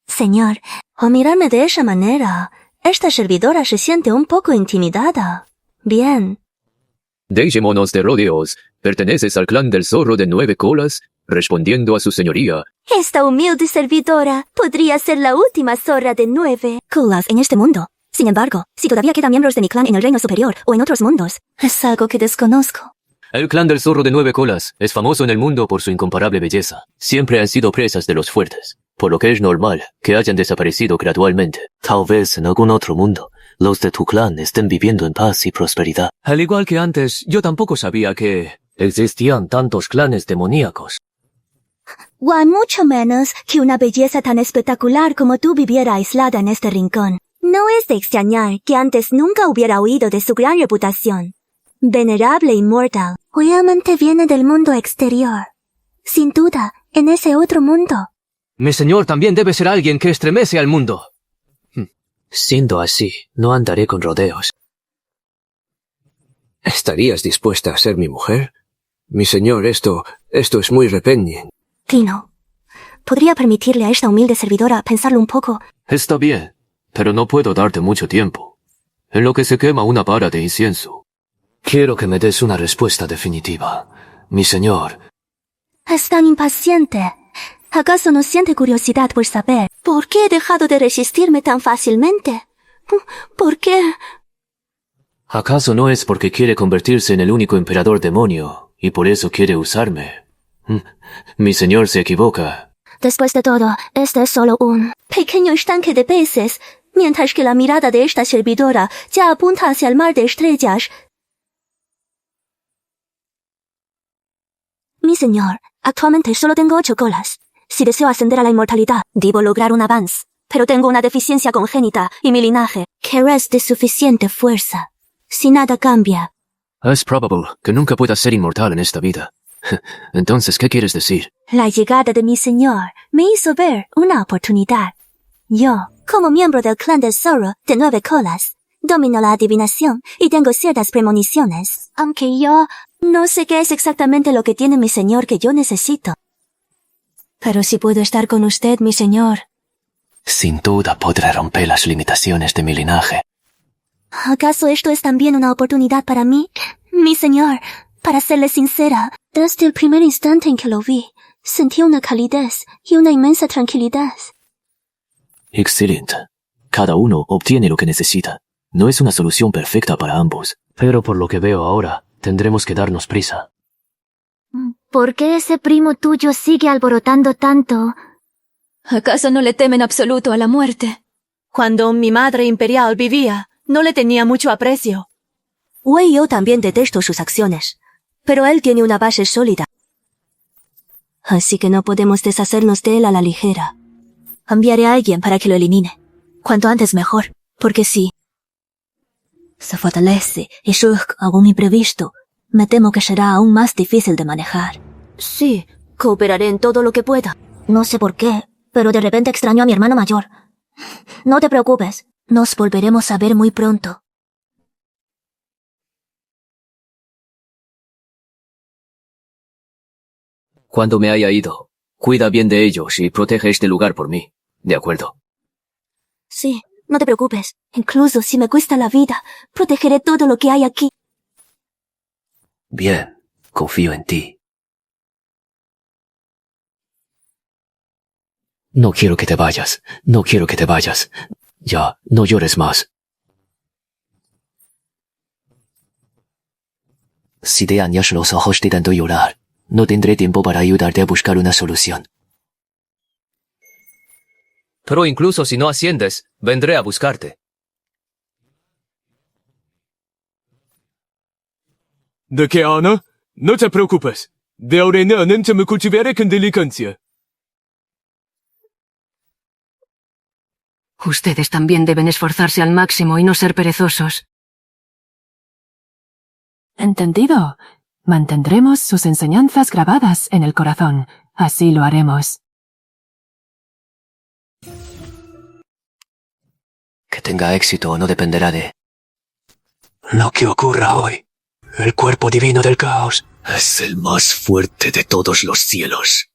Señor, al mirarme de esa manera, esta servidora se siente un poco intimidada. Bien. Dejémonos de rodeos. ¿Perteneces al clan del zorro de 9 colas? Respondiendo a su señoría. Esta humilde servidora podría ser la última zorra de 9 colas en este mundo. Sin embargo, si todavía quedan miembros de mi clan en el reino superior o en otros mundos, es algo que desconozco. El clan del zorro de 9 colas es famoso en el mundo por su incomparable belleza. Siempre han sido presas de los fuertes, por lo que es normal que hayan desaparecido gradualmente. Tal vez en algún otro mundo, los de tu clan estén viviendo en paz y prosperidad. Al igual que antes, yo tampoco sabía que existían tantos clanes demoníacos. O hay mucho menos que una belleza tan espectacular como tú viviera aislada en este rincón. No es de extrañar que antes nunca hubiera oído de su gran reputación. Venerable inmortal, realmente viene del mundo exterior. Sin duda, en ese otro mundo. Mi señor también debe ser alguien que estremece al mundo. Siendo así, no andaré con rodeos. ¿Estarías dispuesta a ser mi mujer? Mi señor, esto es muy repugnante. Tino, ¿podría permitirle a esta humilde servidora pensarlo un poco? Está bien, pero no puedo darte mucho tiempo. En lo que se quema una vara de incienso. Quiero que me des una respuesta definitiva. Mi señor. Es tan impaciente. ¿Acaso no siente curiosidad por saber por qué he dejado de resistirme tan fácilmente? ¿Por qué? ¿Acaso no es porque quiere convertirse en el único emperador demonio y por eso quiere usarme? Mi señor se equivoca. Después de todo, este es solo un pequeño estanque de peces, mientras que la mirada de esta servidora ya apunta hacia el mar de estrellas. Mi señor, actualmente solo tengo 8 colas. Si deseo ascender a la inmortalidad, debo lograr un avance. Pero tengo una deficiencia congénita y mi linaje carece de suficiente fuerza. Si nada cambia. Es probable que nunca puedas ser inmortal en esta vida. Entonces, ¿qué quieres decir? La llegada de mi señor me hizo ver una oportunidad. Yo, como miembro del clan del zorro de 9 colas, domino la adivinación y tengo ciertas premoniciones. Aunque yo no sé qué es exactamente lo que tiene mi señor que yo necesito. Pero si puedo estar con usted, mi señor. Sin duda podré romper las limitaciones de mi linaje. ¿Acaso esto es también una oportunidad para mí? Mi señor, para serle sincera, desde el primer instante en que lo vi, sentí una calidez y una inmensa tranquilidad. Excelente. Cada uno obtiene lo que necesita. No es una solución perfecta para ambos, pero por lo que veo ahora, tendremos que darnos prisa. ¿Por qué ese primo tuyo sigue alborotando tanto? ¿Acaso no le teme en absoluto a la muerte? Cuando mi madre imperial vivía, no le tenía mucho aprecio. Wei yo también detesto sus acciones, pero él tiene una base sólida. Así que no podemos deshacernos de él a la ligera. Enviaré a alguien para que lo elimine. Cuanto antes mejor, porque si se fortalece y surge algún imprevisto, me temo que será aún más difícil de manejar. Sí, cooperaré en todo lo que pueda. No sé por qué, pero de repente extraño a mi hermano mayor. No te preocupes, nos volveremos a ver muy pronto. Cuando me haya ido, cuida bien de ellos y protege este lugar por mí. ¿De acuerdo? Sí, no te preocupes. Incluso si me cuesta la vida, protegeré todo lo que hay aquí. Bien, confío en ti. No quiero que te vayas. No quiero que te vayas. Ya, no llores más. Si te dañas los ojos de tanto llorar, no tendré tiempo para ayudarte a buscar una solución. Pero incluso si no asciendes, vendré a buscarte. ¿De qué, Ana? No te preocupes. De ahora en adelante me cultivaré con diligencia. Ustedes también deben esforzarse al máximo y no ser perezosos. Entendido. Mantendremos sus enseñanzas grabadas en el corazón. Así lo haremos. Que tenga éxito no dependerá de... Lo que ocurra hoy. El cuerpo divino del caos. Es el más fuerte de todos los cielos.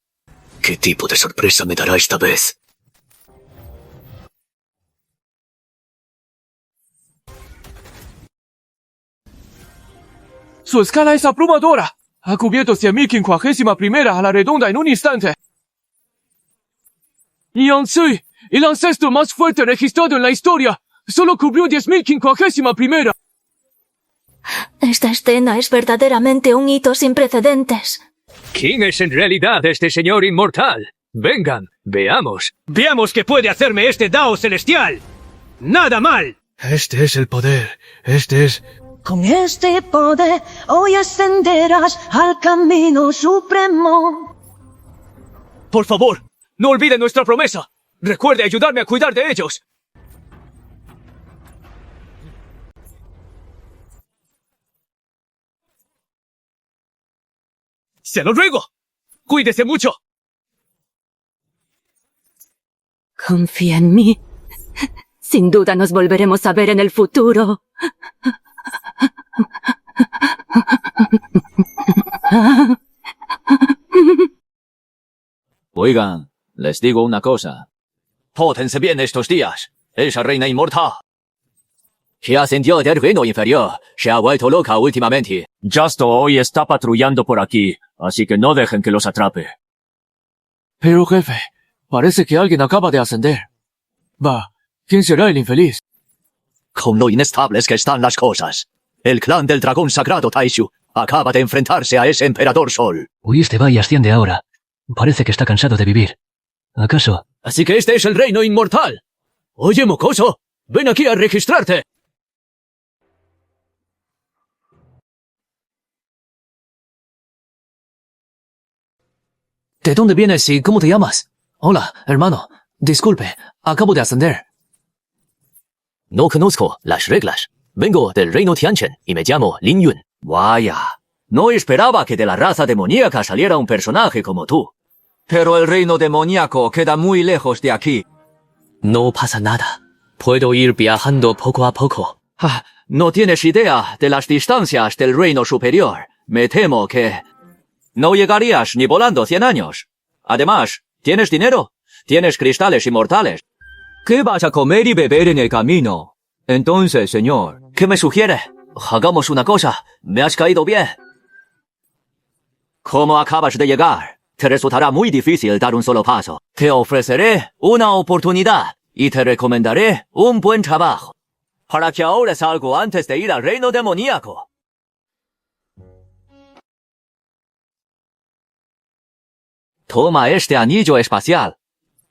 ¿Qué tipo de sorpresa me dará esta vez? Su escala es abrumadora. Ha cubierto 100.051 a la redonda en un instante. Yansui, el ancestro más fuerte registrado en la historia, solo cubrió 10.051. Esta escena es verdaderamente un hito sin precedentes. ¿Quién es en realidad este señor inmortal? Vengan, veamos. Veamos qué puede hacerme este Dao celestial. ¡Nada mal! Este es el poder. Este es... Con este poder hoy ascenderás al camino supremo. Por favor, no olvide nuestra promesa. Recuerde ayudarme a cuidar de ellos. ¡Se lo ruego! ¡Cuídese mucho! Confía en mí. Sin duda nos volveremos a ver en el futuro. Oigan, les digo una cosa. Pótense bien estos días. Esa reina inmortal que ascendió del reino inferior se ha vuelto loca últimamente. Justo hoy está patrullando por aquí, así que no dejen que los atrape. Pero jefe, parece que alguien acaba de ascender. Va, ¿quién será el infeliz? Con lo inestables que están las cosas, el clan del dragón sagrado Taishu acaba de enfrentarse a ese emperador Sol. Uy, este va y asciende ahora. Parece que está cansado de vivir. ¿Acaso? Así que este es el reino inmortal. Oye, mocoso, ven aquí a registrarte. ¿De dónde vienes y cómo te llamas? Hola, hermano. Disculpe, acabo de ascender. No conozco las reglas. Vengo del reino Tianchen y me llamo Lin Yun. Vaya, no esperaba que de la raza demoníaca saliera un personaje como tú. Pero el reino demoníaco queda muy lejos de aquí. No pasa nada. Puedo ir viajando poco a poco. Ah, no tienes idea de las distancias del reino superior. Me temo que no llegarías ni volando 100 años. Además, ¿Tienes dinero? ¿Tienes cristales inmortales? ¿Qué vas a comer y beber en el camino? Entonces, señor, ¿Qué me sugiere? Hagamos una cosa. Me has caído bien. ¿cómo acabas de llegar? Te resultará muy difícil dar un solo paso. Te ofreceré una oportunidad y te recomendaré un buen trabajo, para que ahorres algo antes de ir al reino demoníaco. Toma este anillo espacial.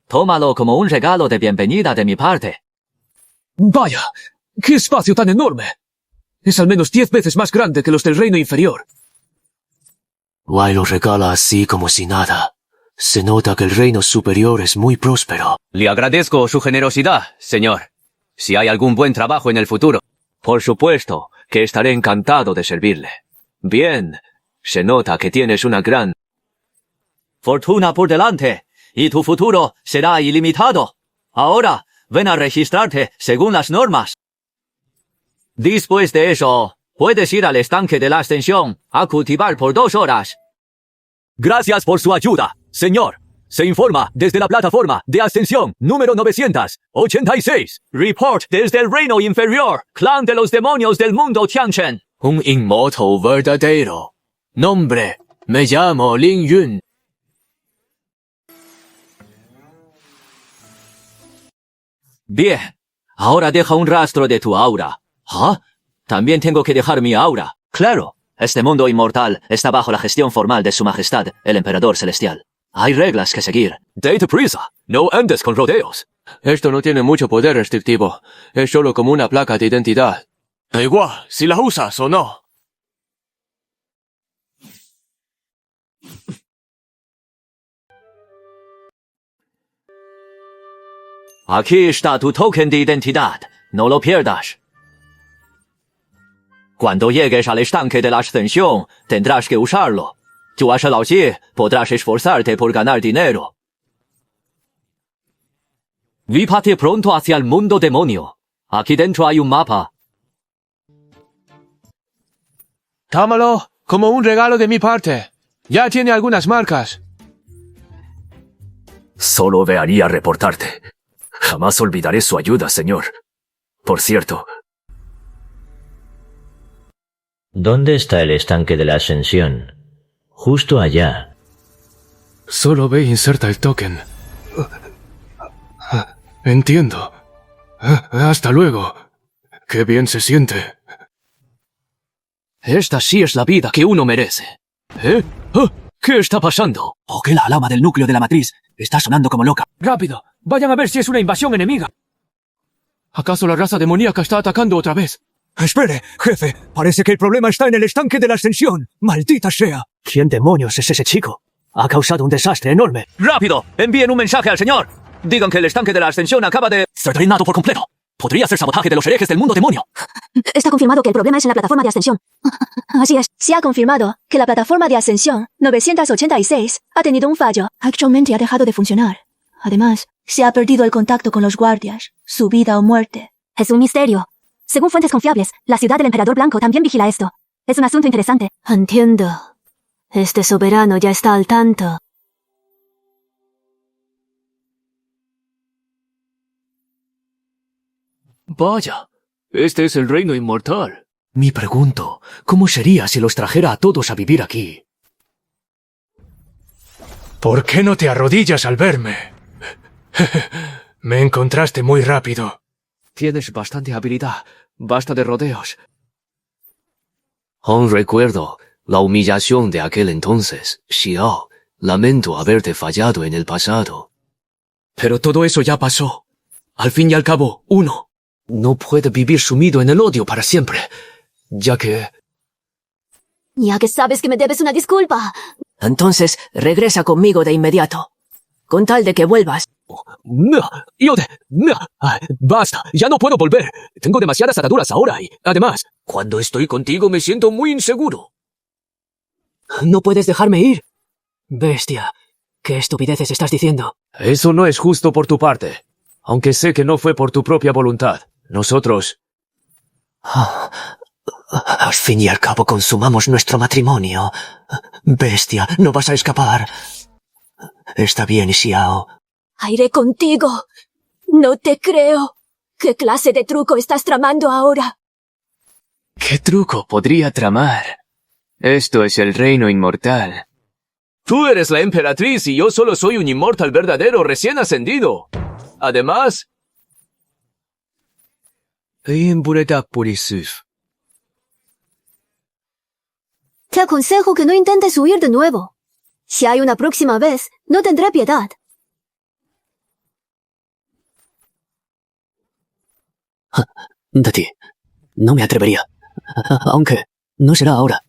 Tómalo como un regalo de bienvenida de mi parte. Vaya, qué espacio tan enorme. Es al menos 10 veces más grande que los del reino inferior. Wai lo regala así como si nada. Se nota que el reino superior es muy próspero. Le agradezco su generosidad, señor. Si hay algún buen trabajo en el futuro, por supuesto que estaré encantado de servirle. Bien, se nota que tienes una gran Fortuna por delante, y tu futuro será ilimitado. Ahora, ven a registrarte según las normas. Después de eso, puedes ir al estanque de la ascensión a cultivar por 2 horas. Gracias por su ayuda, señor. Se informa desde la plataforma de ascensión número 986. Report desde el reino inferior, clan de los demonios del mundo Tianchen. Un inmortal verdadero. Nombre, me llamo Lin Yun. Bien, ahora deja un rastro de tu aura. ¿Ah? También tengo que dejar mi aura. Claro, este mundo inmortal está bajo la gestión formal de Su Majestad, el Emperador Celestial. Hay reglas que seguir. Date prisa, no andes con rodeos. Esto no tiene mucho poder restrictivo. Es solo como una placa de identidad. Da igual si la usas o no. Aquí está tu token de identidad. No lo pierdas. Cuando llegues al estanque de la ascensión, tendrás que usarlo. Tú así podrás esforzarte por ganar dinero. Vípate pronto hacia el mundo demonio. Aquí dentro hay un mapa. Tómalo como un regalo de mi parte. Ya tiene algunas marcas. Solo vearía reportarte. Jamás olvidaré su ayuda, señor. Por cierto. ¿Dónde está el estanque de la ascensión? Justo allá. Solo ve e inserta el token. Entiendo. Hasta luego. Qué bien se siente. Esta sí es la vida que uno merece. ¿Eh? ¿Qué está pasando? ¿O que la alarma del núcleo de la matriz está sonando como loca? ¡Rápido! ¡Vayan a ver si es una invasión enemiga! ¿Acaso la raza demoníaca está atacando otra vez? Espere, jefe. Parece que el problema está en el estanque de la ascensión. ¡Maldita sea! ¿Quién demonios es ese chico? Ha causado un desastre enorme. ¡Rápido! Envíen un mensaje al señor. Digan que el estanque de la ascensión acaba de ser drenado por completo. Podría ser sabotaje de los herejes del mundo demonio. Está confirmado que el problema es en la plataforma de ascensión. Así es. Se ha confirmado que la plataforma de ascensión 986 ha tenido un fallo. Actualmente ha dejado de funcionar. Además, se ha perdido el contacto con los guardias. Su vida o muerte. Es un misterio. Según fuentes confiables, la ciudad del Emperador Blanco también vigila esto. Es un asunto interesante. Entiendo. Este soberano ya está al tanto. Vaya, este es el reino inmortal. Me pregunto, ¿cómo sería si los trajera a todos a vivir aquí? ¿Por qué no te arrodillas al verme? Me encontraste muy rápido. Tienes bastante habilidad. Basta de rodeos. Aún recuerdo la humillación de aquel entonces. Xiao, lamento haberte fallado en el pasado. Pero todo eso ya pasó. Al fin y al cabo, uno no puede vivir sumido en el odio para siempre, ya que sabes que me debes una disculpa. Entonces, regresa conmigo de inmediato. Con tal de que vuelvas. Basta, ya no puedo volver. Tengo demasiadas ataduras ahora y, además, cuando estoy contigo me siento muy inseguro. No puedes dejarme ir. Bestia, ¿qué estupideces estás diciendo? Eso no es justo por tu parte. Aunque sé que no fue por tu propia voluntad. Nosotros... Al fin y al cabo consumamos nuestro matrimonio. Bestia, no vas a escapar. Está bien, Xiao. Iré contigo. No te creo. ¿Qué clase de truco estás tramando ahora? ¿Qué truco podría tramar? Esto es el reino inmortal. Tú eres la emperatriz y yo solo soy un inmortal verdadero recién ascendido. Además... Te aconsejo que no intentes huir de nuevo. Si hay una próxima vez, no tendré piedad. De ti. No me atrevería. Aunque no será ahora.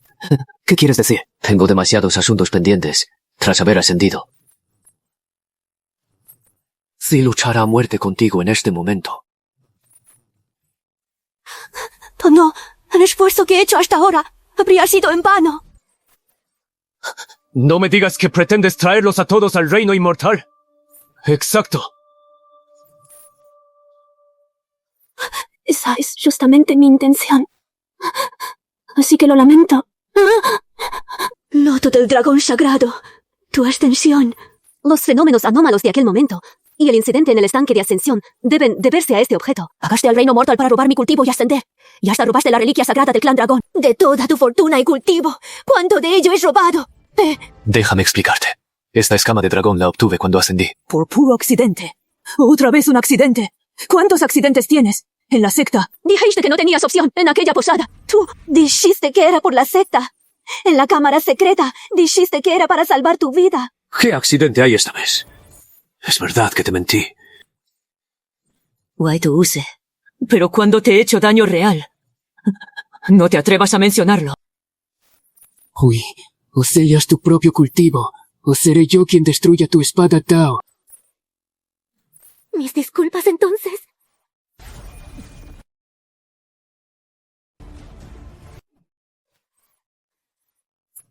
¿Qué quieres decir? Tengo demasiados asuntos pendientes, tras haber ascendido. Si luchara a muerte contigo en este momento. No, el esfuerzo que he hecho hasta ahora habría sido en vano. No me digas que pretendes traerlos a todos al reino inmortal. Exacto. Esa es justamente mi intención. Así que lo lamento. Loto del dragón sagrado. Tu ascensión. Los fenómenos anómalos de aquel momento y el incidente en el estanque de ascensión deben deberse a este objeto. Pagaste al reino mortal para robar mi cultivo y ascender. Y hasta robaste la reliquia sagrada del clan dragón. De toda tu fortuna y cultivo, ¿cuánto de ello es robado? Déjame explicarte. Esta escama de dragón la obtuve cuando ascendí. Por puro accidente. Otra vez un accidente. ¿Cuántos accidentes tienes? En la secta. Dijiste que no tenías opción en aquella posada. Tú dijiste que era por la secta. En la cámara secreta dijiste que era para salvar tu vida. ¿Qué accidente hay esta vez? Es verdad que te mentí. White Use. Pero ¿cuándo te he hecho daño real? No te atrevas a mencionarlo. Uy, o sellas tu propio cultivo, o seré yo quien destruya tu espada Tao. Mis disculpas entonces.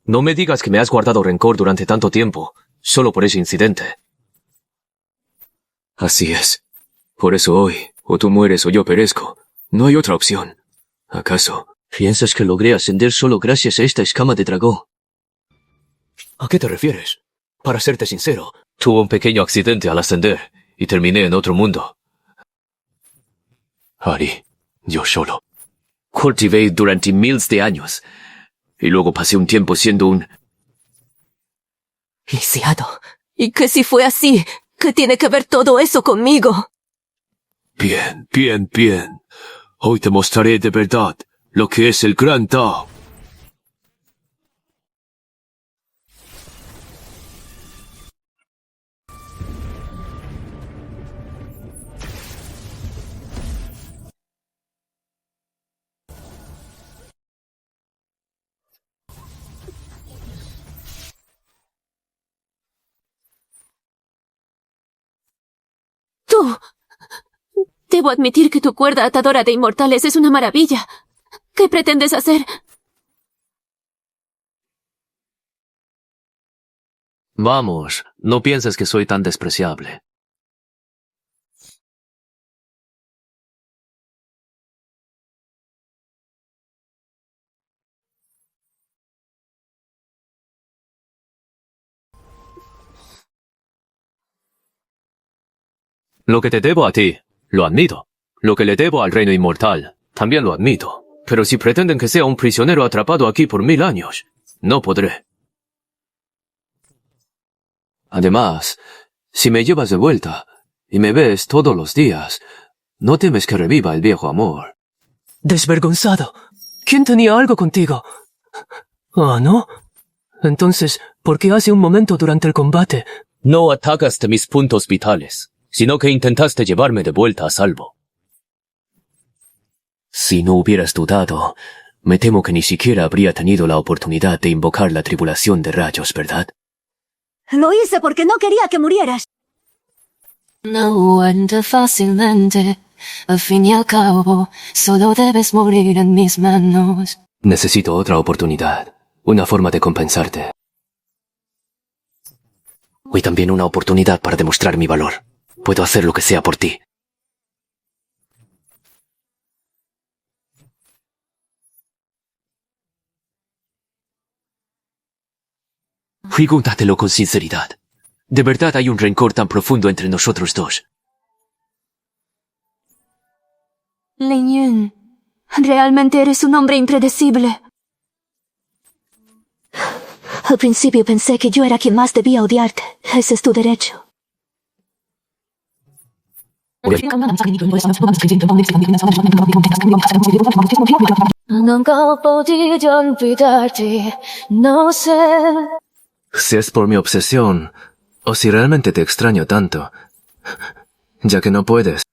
No me digas que me has guardado rencor durante tanto tiempo, solo por ese incidente. Así es. Por eso hoy, o tú mueres o yo perezco. No hay otra opción. ¿Acaso piensas que logré ascender solo gracias a esta escama de dragón? ¿A qué te refieres? Para serte sincero, tuve un pequeño accidente al ascender y terminé en otro mundo. Ari, yo solo. Cultivé durante miles de años y luego pasé un tiempo siendo un... Lisiado. ¿Y qué si fue así? ¿Qué tiene que ver todo eso conmigo? Bien, bien, bien. Hoy te mostraré de verdad lo que es el Gran Tao. Tú. Debo admitir que tu cuerda atadora de inmortales es una maravilla. ¿Qué pretendes hacer? Vamos, no pienses que soy tan despreciable. Lo que te debo a ti, lo admito. Lo que le debo al reino inmortal, también lo admito. Pero si pretenden que sea un prisionero atrapado aquí por 1000 años, no podré. Además, si me llevas de vuelta y me ves todos los días, ¿no temes que reviva el viejo amor? Desvergonzado. ¿Quién tenía algo contigo? Ah, ¿no? Entonces, ¿por qué hace un momento durante el combate? No atacaste mis puntos vitales, sino que intentaste llevarme de vuelta a salvo. Si no hubieras dudado, me temo que ni siquiera habría tenido la oportunidad de invocar la tribulación de rayos, ¿verdad? Lo hice porque no quería que murieras. No muerde fácilmente. Al fin y al cabo, solo debes morir en mis manos. Necesito otra oportunidad, una forma de compensarte. Y también una oportunidad para demostrar mi valor. Puedo hacer lo que sea por ti. Pregúntatelo con sinceridad. De verdad hay un rencor tan profundo entre nosotros dos. Lin Yun, realmente eres un hombre impredecible. Al principio pensé que yo era quien más debía odiarte. Ese es tu derecho. Nunca he podido olvidarte, no sé. Si es por mi obsesión, o si realmente te extraño tanto, ya que no puedes.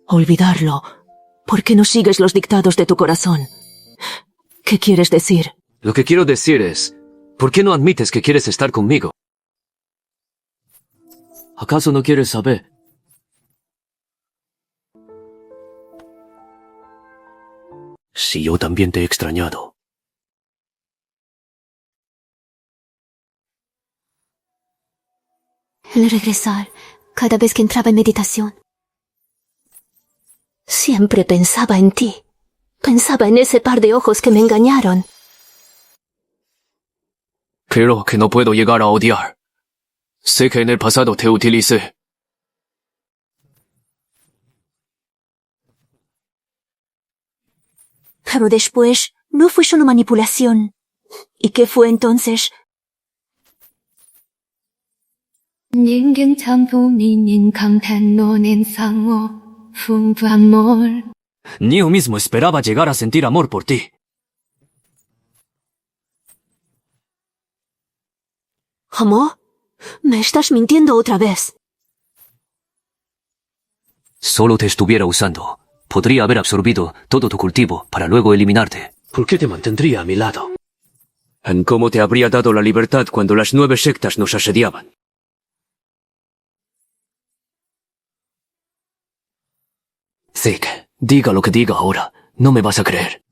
Olvidarlo. ¿Por qué no sigues los dictados de tu corazón? ¿Qué quieres decir? Lo que quiero decir es, ¿por qué no admites que quieres estar conmigo? ¿Acaso no quieres saber? Si yo también te he extrañado. El regresar, cada vez que entraba en meditación. Siempre pensaba en ti. Pensaba en ese par de ojos que me engañaron. Creo que no puedo llegar a odiar. Sé que en el pasado te utilicé. Pero después, no fue solo manipulación. ¿Y qué fue entonces? Yo mismo esperaba llegar a sentir amor por ti. ¿Amor? Me estás mintiendo otra vez. Solo te estuviera usando. Podría haber absorbido todo tu cultivo para luego eliminarte. ¿Por qué te mantendría a mi lado? ¿En cómo te habría dado la libertad cuando las 9 sectas nos asediaban? Zeke, diga lo que diga ahora, no me vas a creer.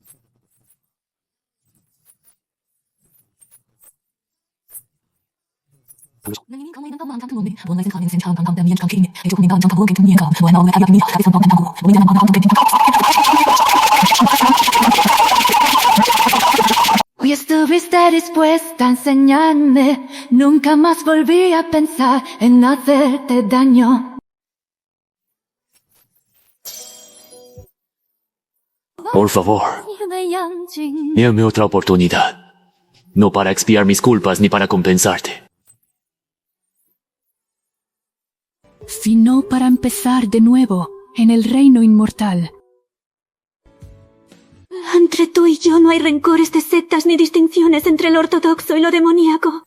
Hoy estuviste dispuesta a enseñarme, nunca más volví a pensar en hacerte daño. Por favor, dame otra oportunidad. No para expiar mis culpas ni para compensarte. Sino para empezar de nuevo en el reino inmortal. Entre tú y yo no hay rencores de sectas ni distinciones entre lo ortodoxo y lo demoníaco.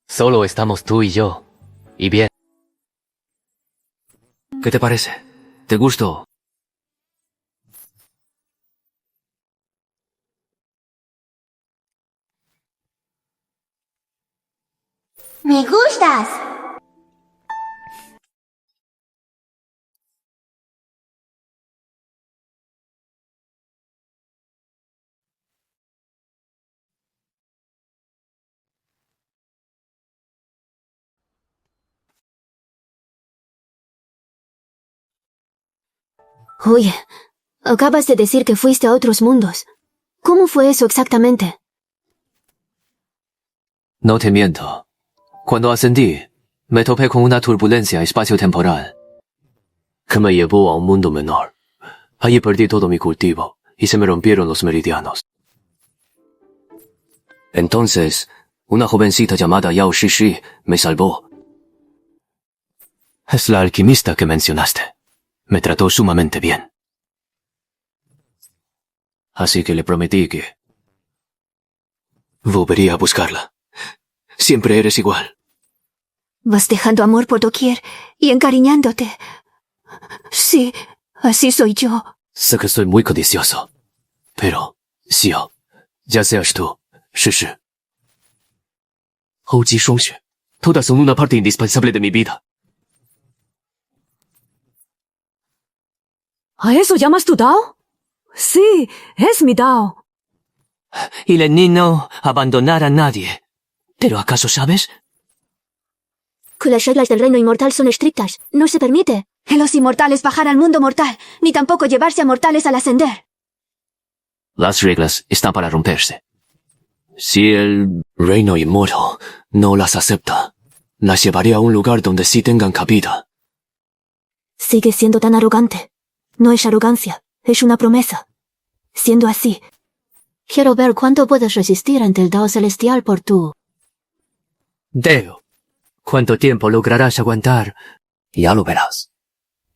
Solo estamos tú y yo. Y bien. ¿Qué te parece? ¿Te gustó? ¡Me gustas! Oye, acabas de decir que fuiste a otros mundos. ¿Cómo fue eso exactamente? No te miento. Cuando ascendí, me topé con una turbulencia espacio-temporal que me llevó a un mundo menor. Allí perdí todo mi cultivo y se me rompieron los meridianos. Entonces, una jovencita llamada Yao Shishi me salvó. Es la alquimista que mencionaste. Me trató sumamente bien. Así que le prometí que volvería a buscarla. Siempre eres igual. Vas dejando amor por doquier y encariñándote. Sí, así soy yo. Sé que soy muy codicioso. Pero, Xiao, ya seas tú, Shishi, Houji Shuangxue, todas son una parte indispensable de mi vida. ¿A eso llamas tu Dao? Sí, es mi Dao. Y Lenin no abandonar a nadie. ¿Pero acaso sabes? Que las reglas del reino inmortal son estrictas. No se permite a los inmortales bajar al mundo mortal, ni tampoco llevarse a mortales al ascender. Las reglas están para romperse. Si el reino inmoro no las acepta, las llevaré a un lugar donde sí tengan cabida. Sigue siendo tan arrogante. No es arrogancia, es una promesa. Siendo así, quiero ver cuánto puedes resistir ante el Dao Celestial por tu... Deo, ¿cuánto tiempo lograrás aguantar? Ya lo verás.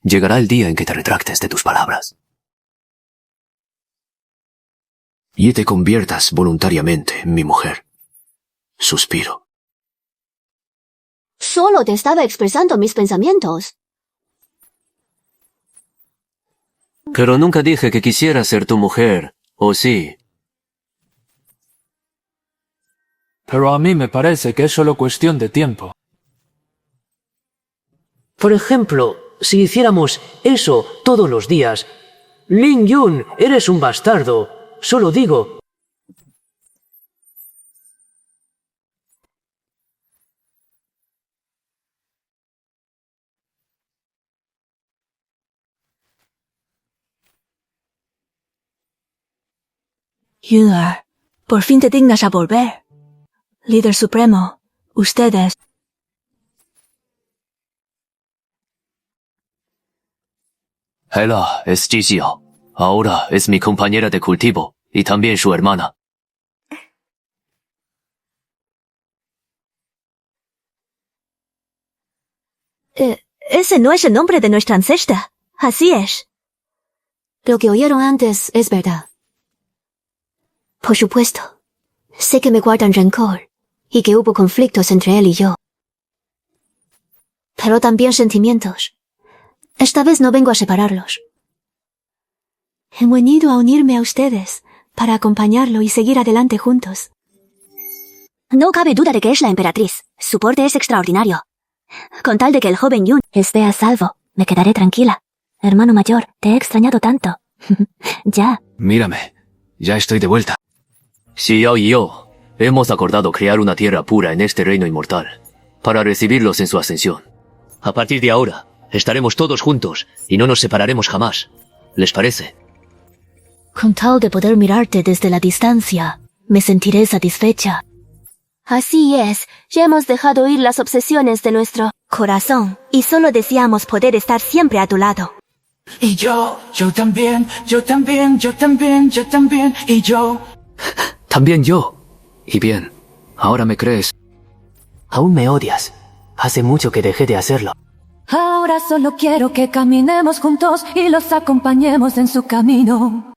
Llegará el día en que te retractes de tus palabras. Y te conviertas voluntariamente en mi mujer. Suspiro. Solo te estaba expresando mis pensamientos. Pero nunca dije que quisiera ser tu mujer, ¿o sí? Pero a mí me parece que es solo cuestión de tiempo. Por ejemplo, si hiciéramos eso todos los días... Lin Yun, eres un bastardo. Solo digo... Yunar, por fin te dignas a volver. Líder supremo, ustedes... Ella es Ji Xiao. Ahora es mi compañera de cultivo y también su hermana. Ese no es el nombre de nuestra ancestra. Así es. Lo que oyeron antes es verdad. Por supuesto. Sé que me guardan rencor y que hubo conflictos entre él y yo. Pero también sentimientos. Esta vez no vengo a separarlos. He venido a unirme a ustedes, para acompañarlo y seguir adelante juntos. No cabe duda de que es la emperatriz. Su porte es extraordinario. Con tal de que el joven Yun esté a salvo, me quedaré tranquila. Hermano mayor, te he extrañado tanto. Ya. Mírame, ya estoy de vuelta. Xiao y yo hemos acordado crear una tierra pura en este reino inmortal, para recibirlos en su ascensión. A partir de ahora, estaremos todos juntos y no nos separaremos jamás. ¿Les parece? Con tal de poder mirarte desde la distancia, me sentiré satisfecha. Así es, ya hemos dejado ir las obsesiones de nuestro corazón y solo deseamos poder estar siempre a tu lado. Y yo también, yo también, yo también, yo también, y yo... También yo. Y bien, ¿ahora me crees? Aún me odias. Hace mucho que dejé de hacerlo. Ahora solo quiero que caminemos juntos y los acompañemos en su camino.